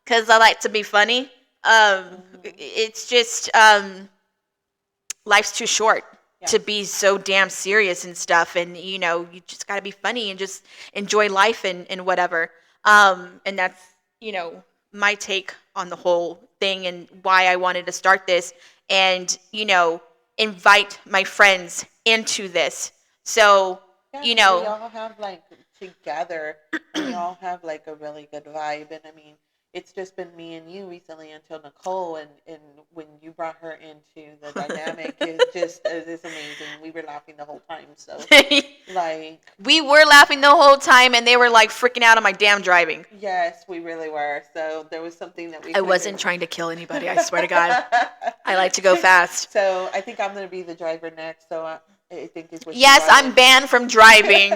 because I like to be funny. It's just life's too short to be so damn serious and stuff, and you just got to be funny and just enjoy life and whatever. And that's my take on the whole thing and why I wanted to start this and invite my friends into this. So Yeah, you we know all have like together, and we all have like a really good vibe. And I mean, it's just been me and you recently until Nicole, and when you brought her into the dynamic, it's amazing. We were laughing the whole time. So like, we were laughing the whole time, and they were like freaking out on my damn driving. yes, we really were. So there was something that we. I wasn't trying to kill anybody. I swear to God, I like to go fast. So I think I'm gonna be the driver next. So I think is what. Yes, you I'm banned from driving.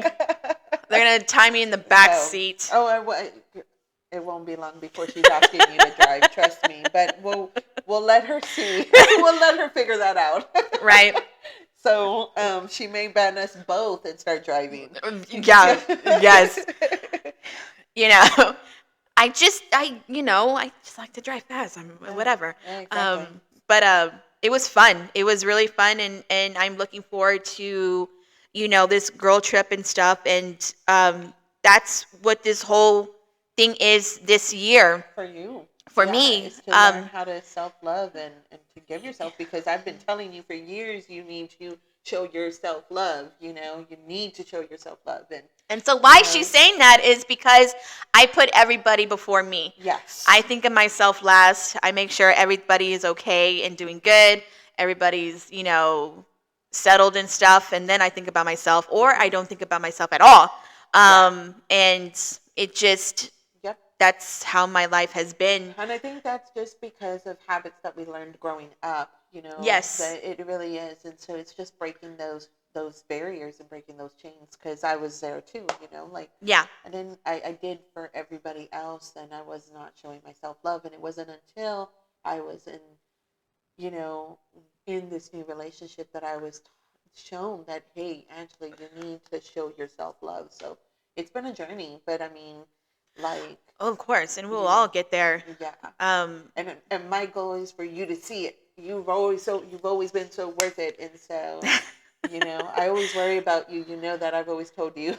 They're gonna tie me in the back seat. Oh, it won't be long before she's asking you to drive. Trust me. But we'll let her see. We'll let her figure that out. Right. So she may ban us both and start driving. Yeah. Yes. I just like to drive fast. Whatever. Yeah, exactly. But it was fun. It was really fun, and I'm looking forward to this girl trip and stuff. And that's what this whole thing is this year For you. for me. Is to learn how to self-love and to give yourself, because I've been telling you for years you need to show yourself love. You need to show yourself love. And so why she's saying that is because I put everybody before me. Yes. I think of myself last. I make sure everybody is okay and doing good. Everybody's, settled and stuff. And then I think about myself, or I don't think about myself at all. And it just, that's how my life has been. And I think that's just because of habits that we learned growing up, Yes. That it really is. And so it's just breaking those barriers and breaking those chains, because I was there too, Yeah. And then I did for everybody else, and I was not showing myself love. And it wasn't until I was in this new relationship that I was shown that, hey, Angela, you need to show yourself love. So it's been a journey, but I mean, like, Oh, of course, and we'll all get there. yeah. Um, And my goal is for you to see it. You've always been so worth it, and so I always worry about you. You know that I've always told you.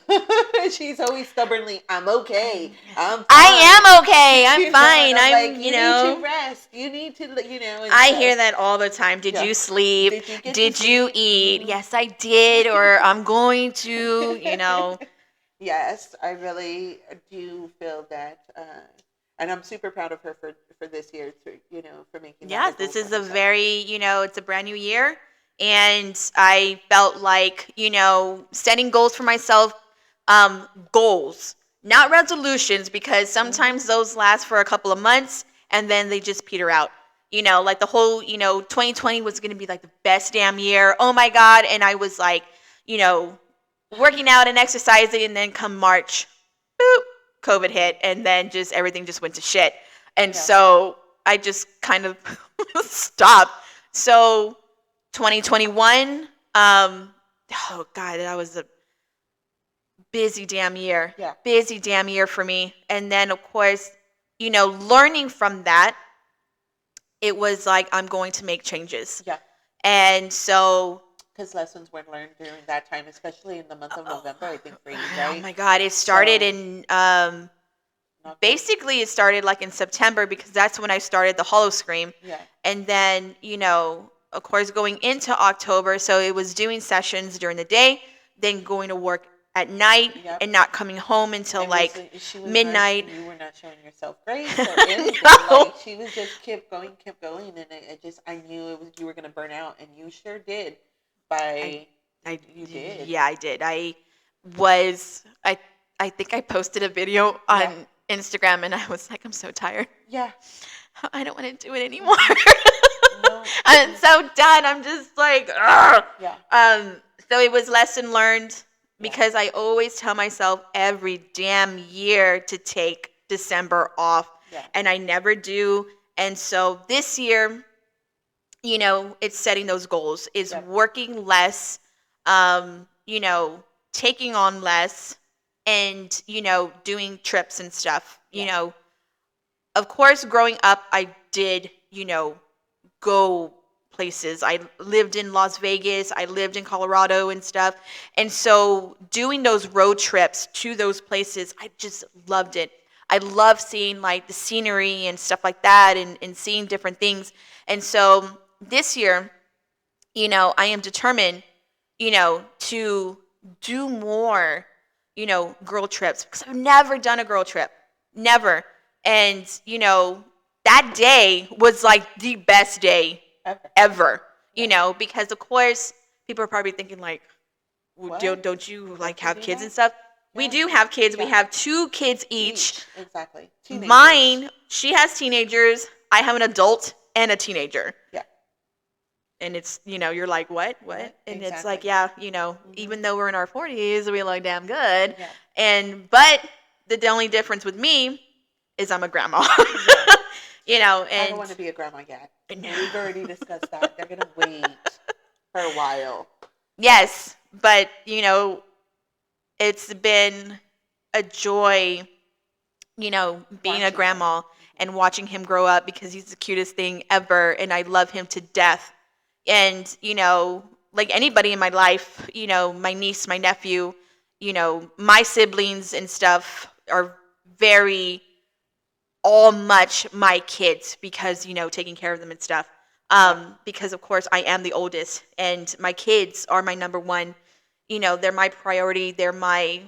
She's always stubbornly, I'm okay. I'm fine. I am okay. I'm fine. I'm I'm, like, you need to rest. You need to, and I so- hear that all the time. Did you sleep? Did you get to Did you sleep? eat? Yes, I did, or I'm going to. Yes, I really do feel that, and I'm super proud of her for this year, for making. Yeah, that a goal this is for a herself. very, it's a brand new year. And I felt like, setting goals for myself, goals, not resolutions, because sometimes those last for a couple of months and then they just peter out. Like the whole, 2020 was going to be like the best damn year. Oh my God. And I was like, working out and exercising, and then come March, boop, COVID hit, and then just everything just went to shit. And Yeah. so I just kind of stopped. So 2021, oh God, that was a busy damn year. Yeah. Busy damn year for me. And then, of course, learning from that, it was like, I'm going to make changes. Yeah. And so, Because lessons were learned during that time, especially in the month of November, I think, for you, oh right? my God, it started So, in, not basically it started like in September because that's when I started the Hollow Scream. Yeah. And then, of course, going into October, so it was doing sessions during the day, then going to work at night Yep. and not coming home until And like she was midnight. you were not showing yourself grace or anything. No. Like she was just kept going, and I knew you were gonna burn out, and you sure did. You did. Yeah, I did. Was, I, I think I posted a video on Yeah. Instagram and I was like, I'm so tired. Yeah. I don't want to do it anymore. No. I'm so done. I'm just like, ugh. Yeah. So it was lesson learned Yeah. because I always tell myself every damn year to take December off, Yeah. and I never do. And so this year, it's setting those goals, is Yeah. working less, taking on less, and, doing trips and stuff. Yeah. Of course, growing up, I did, go places. I lived in Las Vegas, I lived in Colorado and stuff. And so doing those road trips to those places, I just loved it. I love seeing like the scenery and stuff like that, and seeing different things. And so this year, I am determined, to do more, girl trips, because I've never done a girl trip. Never. And, that day was like the best day ever, because of course people are probably thinking like, well, don't you like have kids and stuff? We do have kids. We have 2 kids each. Exactly. Teenagers. Mine, she has teenagers. I have an adult and a teenager. Yeah. And it's, you're like, what? And it's like, Exactly. yeah, Mm-hmm. even though we're in our 40s, we look damn good. Yeah. But the only difference with me is I'm a grandma. Yeah. And I don't want to be a grandma yet. No. We've already discussed that. They're gonna wait for a while. Yes, but it's been a joy, being a grandma and watching him grow up, because he's the cutest thing ever and I love him to death. And, like anybody in my life, my niece, my nephew, my siblings and stuff are very all much my kids, because, taking care of them and stuff. Because of course I am the oldest and my kids are my number one. They're my priority. They're my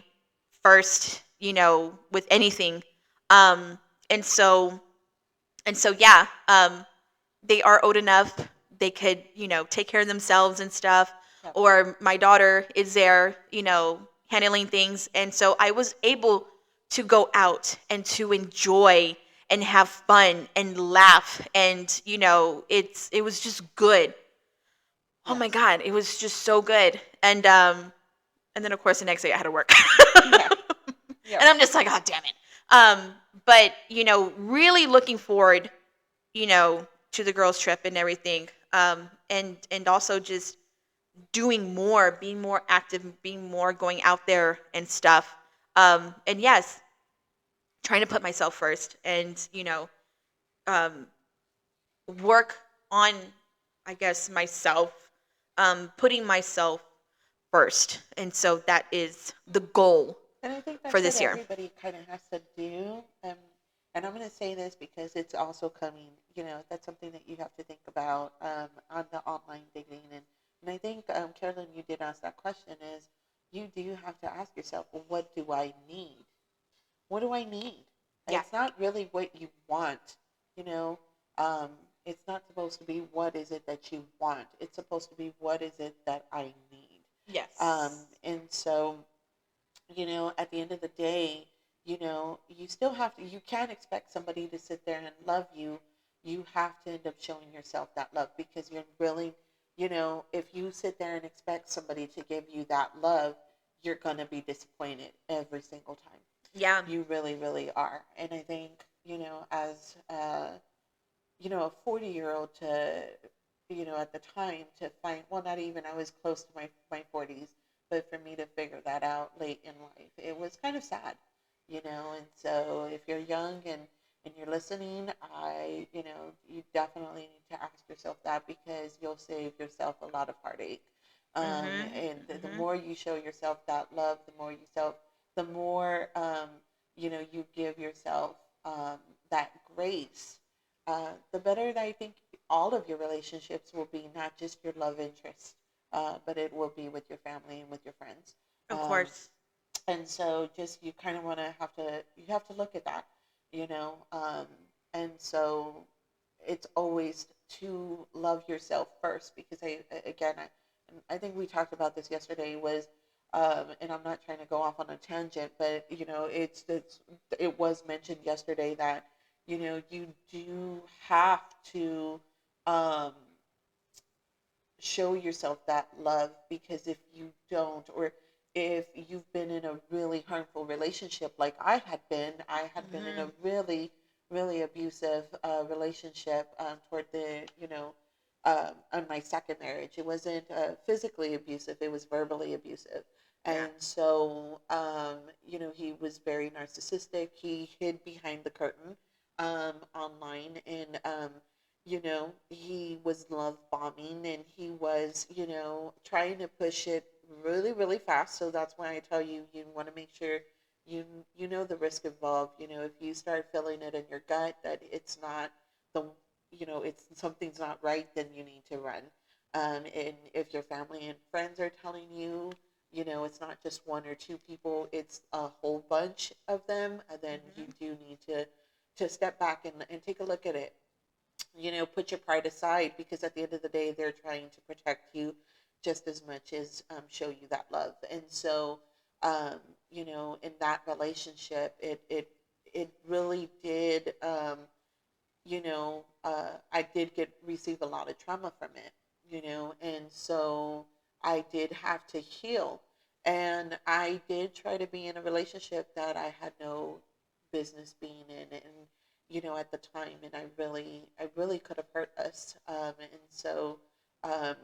first, with anything. And so yeah, they are old enough. They could, take care of themselves and stuff. Yeah. Or my daughter is there, handling things. And so I was able to go out and to enjoy and have fun and laugh. And, it was just good. Oh my God, it was just so good. And then of course the next day I had to work. Yeah. Yeah. And I'm just like, oh damn it. But really looking forward, to the girls' trip and everything. And also just doing more, being more active, being more going out there and stuff. And yes, trying to put myself first, and work on, I guess, myself, putting myself first. And so that is the goal. And I think that's for this what year. everybody kind of has to do. And I'm going to say this because it's also coming, that's something that you have to think about on the online dating. And I think, Carolyn, you did ask that question, is you do have to ask yourself, well, what do I need? What do I need? Yeah. It's not really what you want, it's not supposed to be what is it that you want. It's supposed to be what is it that I need. Yes. And so, at the end of the day, you still have to, you can't expect somebody to sit there and love you. You have to end up showing yourself that love, because you're really, if you sit there and expect somebody to give you that love, you're going to be disappointed every single time. Yeah. You really, really are. And I think, as a 40-year-old to, at the time to find, well, not even, I was close to my 40s, but for me to figure that out late in life, it was kind of sad, and so if you're young and you're listening, you definitely need to ask yourself that because you'll save yourself a lot of heartache. Mhm. And the Mhm. more you show yourself that love, the more, you give yourself that grace, the better that I think all of your relationships will be, not just your love interest, but it will be with your family and with your friends. Of Um, course. and so just you kind of you have to look at that, and so it's always to love yourself first because I think we talked about this yesterday was, and I'm not trying to go off on a tangent, but it was mentioned yesterday that you do have to um, show yourself that love, because if you don't, or if you've been in a really harmful relationship like I had been in a Mhm. really, really abusive relationship, toward the, on my second marriage. It wasn't physically abusive, it was verbally abusive. Yeah. And so, he was very narcissistic. He hid behind the curtain online, and he was love bombing, and he was, trying to push it really, really fast. So that's why I tell you, you want to make sure you know the risk involved. If you start feeling it in your gut that it's not the, it's something's not right, then you need to run. And if your family and friends are telling you, it's not just one or two people, it's a whole bunch of them, then you Mhm. do need to step back and take a look at it. Put your pride aside, because at the end of the day, they're trying to protect you just as much as show you that love. And so, um, in that relationship, it really did, I did receive a lot of trauma from it, and so I did have to heal. And I did try to be in a relationship that I had no business being in, and at the time, and I really could have hurt us. And so, um,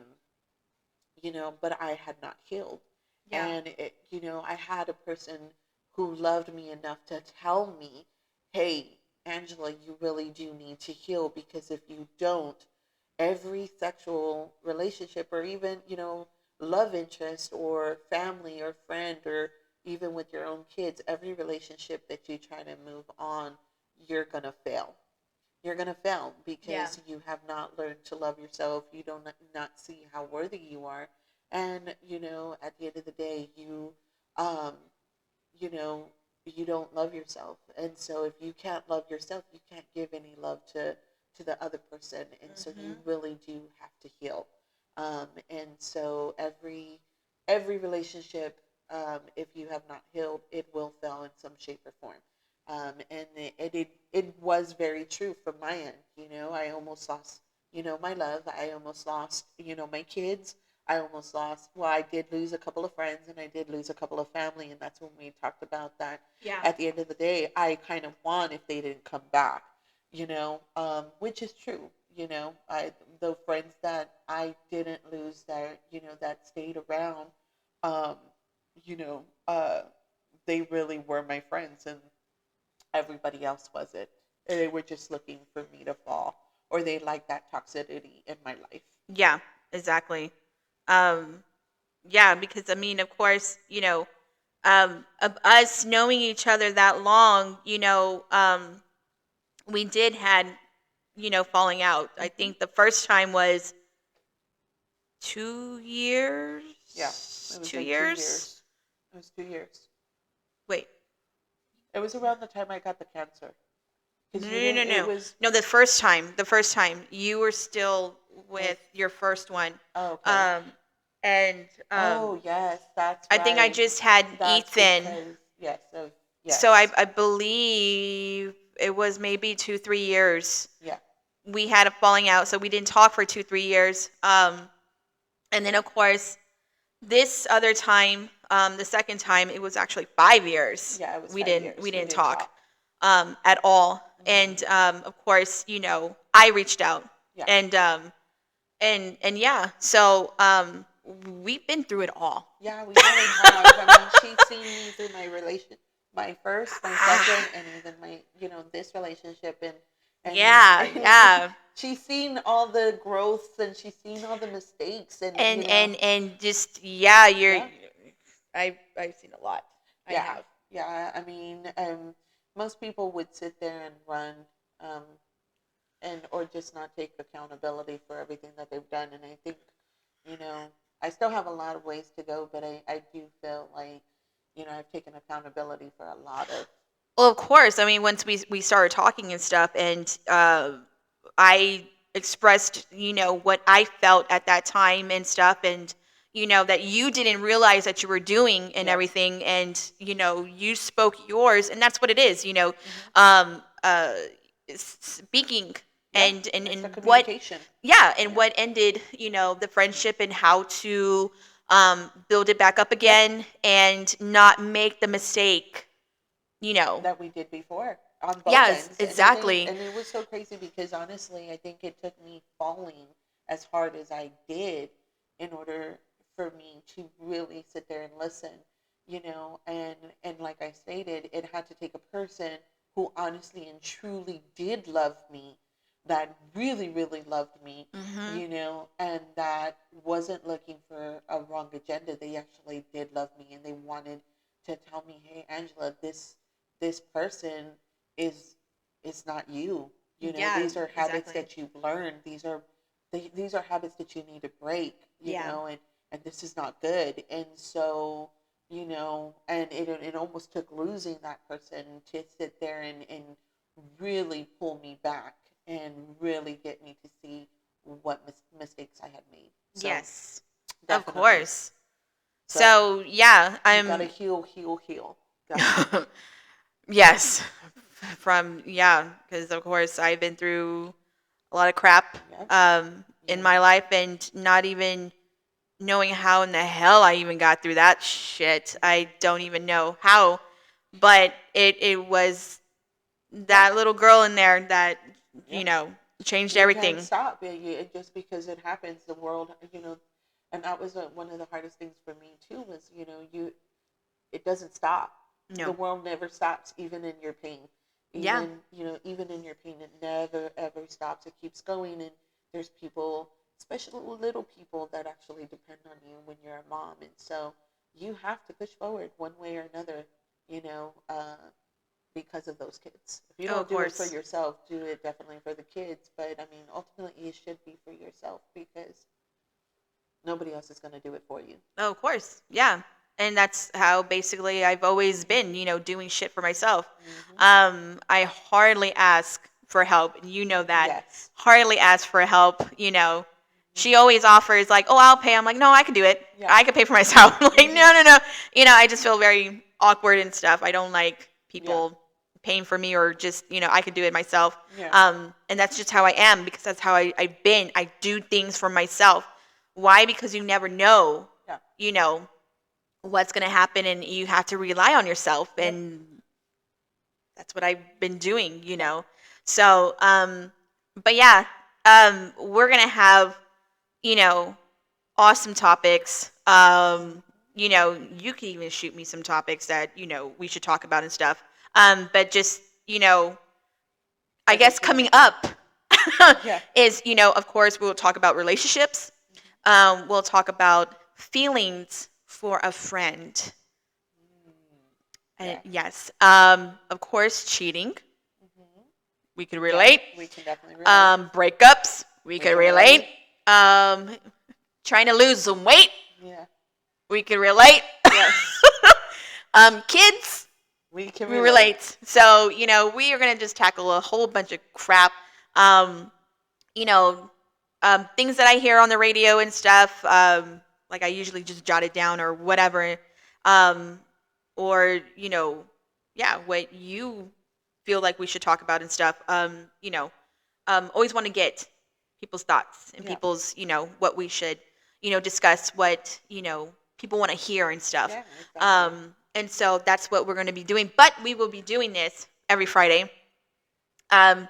but I had not healed. Yeah. And I had a person who loved me enough to tell me, hey, Angela, you really do need to heal, because if you don't, every sexual relationship, or even, love interest, or family, or friend, or even with your own kids, every relationship that you try to move on, you're going to fail. You're going to fail Yeah. because you have not learned to love yourself. You don't not see how worthy you are. And, at the end of the day, um, you know, you don't love yourself. And so if you can't love yourself, you can't give any love to the other person. And so you Mhm. really do have to heal. And so every relationship, if you have not healed, it will fail in some shape or form. And it was very true from my end. I almost lost, my love. I almost lost, my kids. I almost lost. Well, I did lose a couple of friends, and I did lose a couple of family, and that's when we talked about that. Yeah. At the end of the day, I kind of won if they didn't come back, which is true. The friends that I didn't lose, that that stayed around, um, you know, uh, they really were my friends, and everybody else wasn't. They were just looking for me to fall, or they liked that toxicity in my life. Yeah. Exactly. Um. Yeah, because I mean, of course, of us knowing each other that long, we did had, falling out. I Hmm. think the first time was 2 years. Yeah, it was Two like 2 years. years. It was 2 years. Wait. It was around the time I got the cancer, because No, you no, no, didn't. It no. was No, the first time. The first time you were still with. with your first one. Oh, okay. Um, and Oh, yes, that's I think I right. just had That's Ethan. because, yes, of, So I, yes, I believe it was maybe 2, 3 years. yeah. We had a falling out, so we didn't talk for 2, 3 years. And then of course this other time, the second time, it was actually 5 years. Yeah, it was We five didn't years. we We didn't didn't talk talk. at all. And of course, I reached out, Yeah. and yeah, so we've been through it all. Yeah, we really have. I mean, she's seen me through my first, my second, and even my, this relationship, Yeah, and yeah. she's seen all the growths and she's seen all the mistakes, and And just yeah, yeah, I've seen a lot. I yeah, have. yeah. I mean, most people would sit there and run, um, and or just not take accountability for everything that they've done. And I think, you know, I still have a lot of ways to go, but I do feel like, I've taken accountability for a lot of. Well, of course. I mean, once we started talking and stuff, and I expressed, what I felt at that time and stuff, and that you didn't realize that you were doing and Yes. everything, and you spoke yours, and that's what it is, Mm-hmm. um, uh, speaking Yeah, and it's the what, communication. yeah, and Yeah. what ended, the friendship, and how to build it back up again, and not make the mistake, That we did before on both yes, ends, and exactly. it was so crazy because honestly, I think it took me falling as hard as I did in order for me to really sit there and listen, and like I stated, it had to take a person who honestly and truly did love me, that really really loved me, Mm-hmm. and that wasn't looking for a wrong agenda. They actually did love me, and they wanted to tell me, hey Angela, this person is not you. Yeah, These are habits exactly. that you've learned. These are habits that you need to break. Yeah. And this is not good. And so, and it almost took losing that person to sit there and really pull me back and really get me to see what mistakes I had made. So Yes. Of definitely. course. So So yeah, you gotta I'm. heal, heal, heal. Definitely. Yes. From yeah, because of course I've been through a lot of crap Yep. in Yeah. my life, and not even knowing how in the hell I even got through that shit. I don't even know how, but it was Yeah. that little girl in there that Yep. changed You can't everything. stop just because it happens. The world, and that was one of the hardest things for me too. Was it doesn't stop. The No. world never stops, even in your pain. Yeah. Even in your pain, it never ever stops. It keeps going, and there's people, especially little people, that actually depend on you when you're a mom, and so you have to push forward one way or another. You know, because of those kids. If you Oh, don't of do it for course. yourself, do it definitely for the kids. But I mean, ultimately, it should be for yourself because nobody else is going to do it for you. Oh, of course. Yeah. And that's how basically I've always been, doing shit for myself. Mm-hmm. I hardly ask for help. And you know that. Yes. Hardly ask for help. Mm-hmm. She always offers, like, oh, I'll pay. I'm like, no, I can do it. Yeah. I can pay for myself. I'm like, no, Mm-hmm. no, no. I just feel very awkward and stuff. I don't like Yeah. people paying for me, or just, I could do it myself. Yeah. And that's just how I am, because that's how I've been. I do things for myself. Why? Because you never know, Yeah. you know, what's going to happen, and you have to rely on yourself. Yep. And that's what I've been doing, Yeah. So, but yeah, we're going to have, you know, awesome topics. You can even shoot me some topics that, we should talk about and stuff. But just, I As it guess came coming up. up Yeah. is, of course, we'll talk about relationships. We'll talk about feelings for a friend. Yeah. Yes. Of course, cheating. Mm-hmm. We could Yeah. relate. We can definitely relate. Breakups. We We could can relate. relate. Um, Trying to lose some weight. Yeah. We could relate. Yes. Kids. We can We relate. relate. So, we are going to just tackle a whole bunch of crap. Um, you know, Things that I hear on the radio and stuff. Like I usually just jot it down or whatever. Um, or, yeah, what you feel like we should talk about and stuff. Always want to get people's thoughts and Yeah. people's, what we should, discuss, what, people want to hear and stuff. Yeah. Exactly. And so that's what we're going to be doing. But we will be doing this every Friday. Um,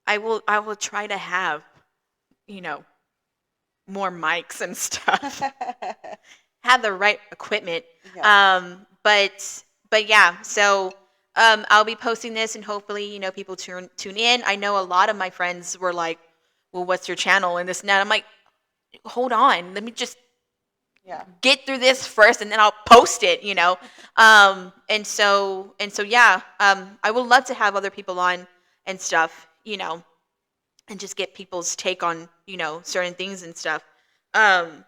I will try to have, you know, more mics and stuff. Have the right equipment. Yes. But yeah, so I'll be posting this, and hopefully, people tune in. I know a lot of my friends were like, "Well, what's your channel?" and this and that. I'm like, hold on, let me just Yeah. get through this first, and then I'll post it. And so yeah, I would love to have other people on and stuff, and just get people's take on certain things and stuff. Um,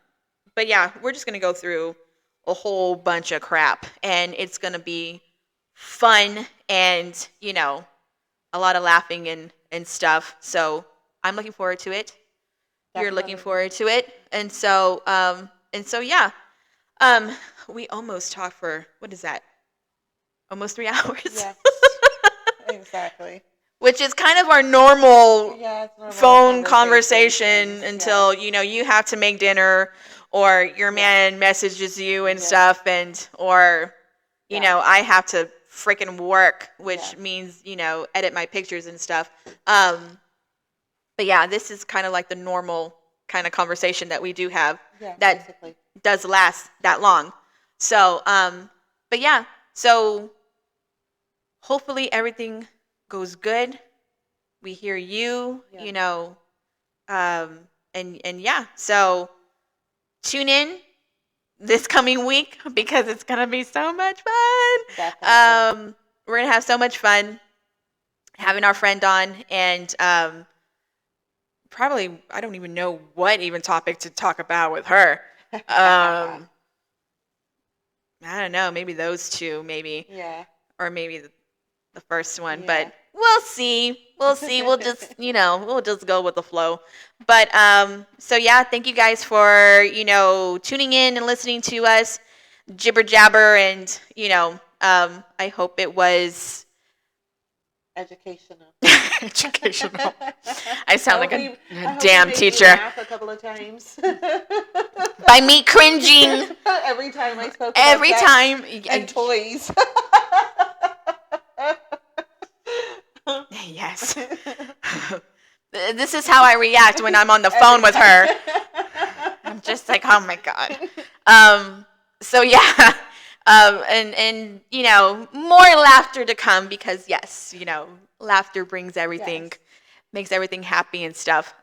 but yeah, we're just gonna go through a whole bunch of crap, and it's gonna be fun, and a lot of laughing and stuff. So I'm looking forward to it. You're looking Definitely. forward to it, and so yeah. Um, we almost talked for, what is that? Almost 3 hours, Yes. Exactly. which is kind of our normal Yeah, it's normal phone conversation conversation things. Yeah. until you have to make dinner, or your man messages you and Yeah. stuff, or Yeah. I have to freaking work, which Yes. means edit my pictures and stuff. But yeah, this is kind of like the normal kind of conversation that we do have Yeah. that Basically. does last that long. So but yeah, so hopefully everything goes good. We hear you, Yeah. and yeah, so tune in this coming week, because it's gonna be so much fun. Definitely. We're gonna have so much fun having our friend on, and probably, I don't even know what even topic to talk about with her. Um, I don't know, maybe those two, maybe, Yeah. or maybe the first one, Yeah. but we'll see. We'll see. We'll just, we'll just go with the flow. But so yeah, thank you guys for tuning in and listening to us jibber jabber, and I hope it was Educational. educational. I sound like a I hope we damn made you teacher laugh a couple of times. by me cringing Every time I spoke about every sex time. and toys. Yes. This is how I react when I'm on the phone with her. I'm just like, oh my god. So yeah. And more laughter to come, because yes, laughter brings everything, Yes. makes everything happy and stuff.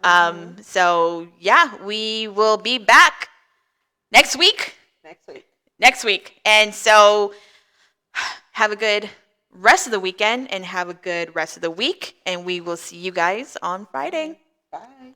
So yeah, we will be back next week. Next week. And so have a good rest of the weekend, and have a good rest of the week, and we will see you guys on Friday. Bye.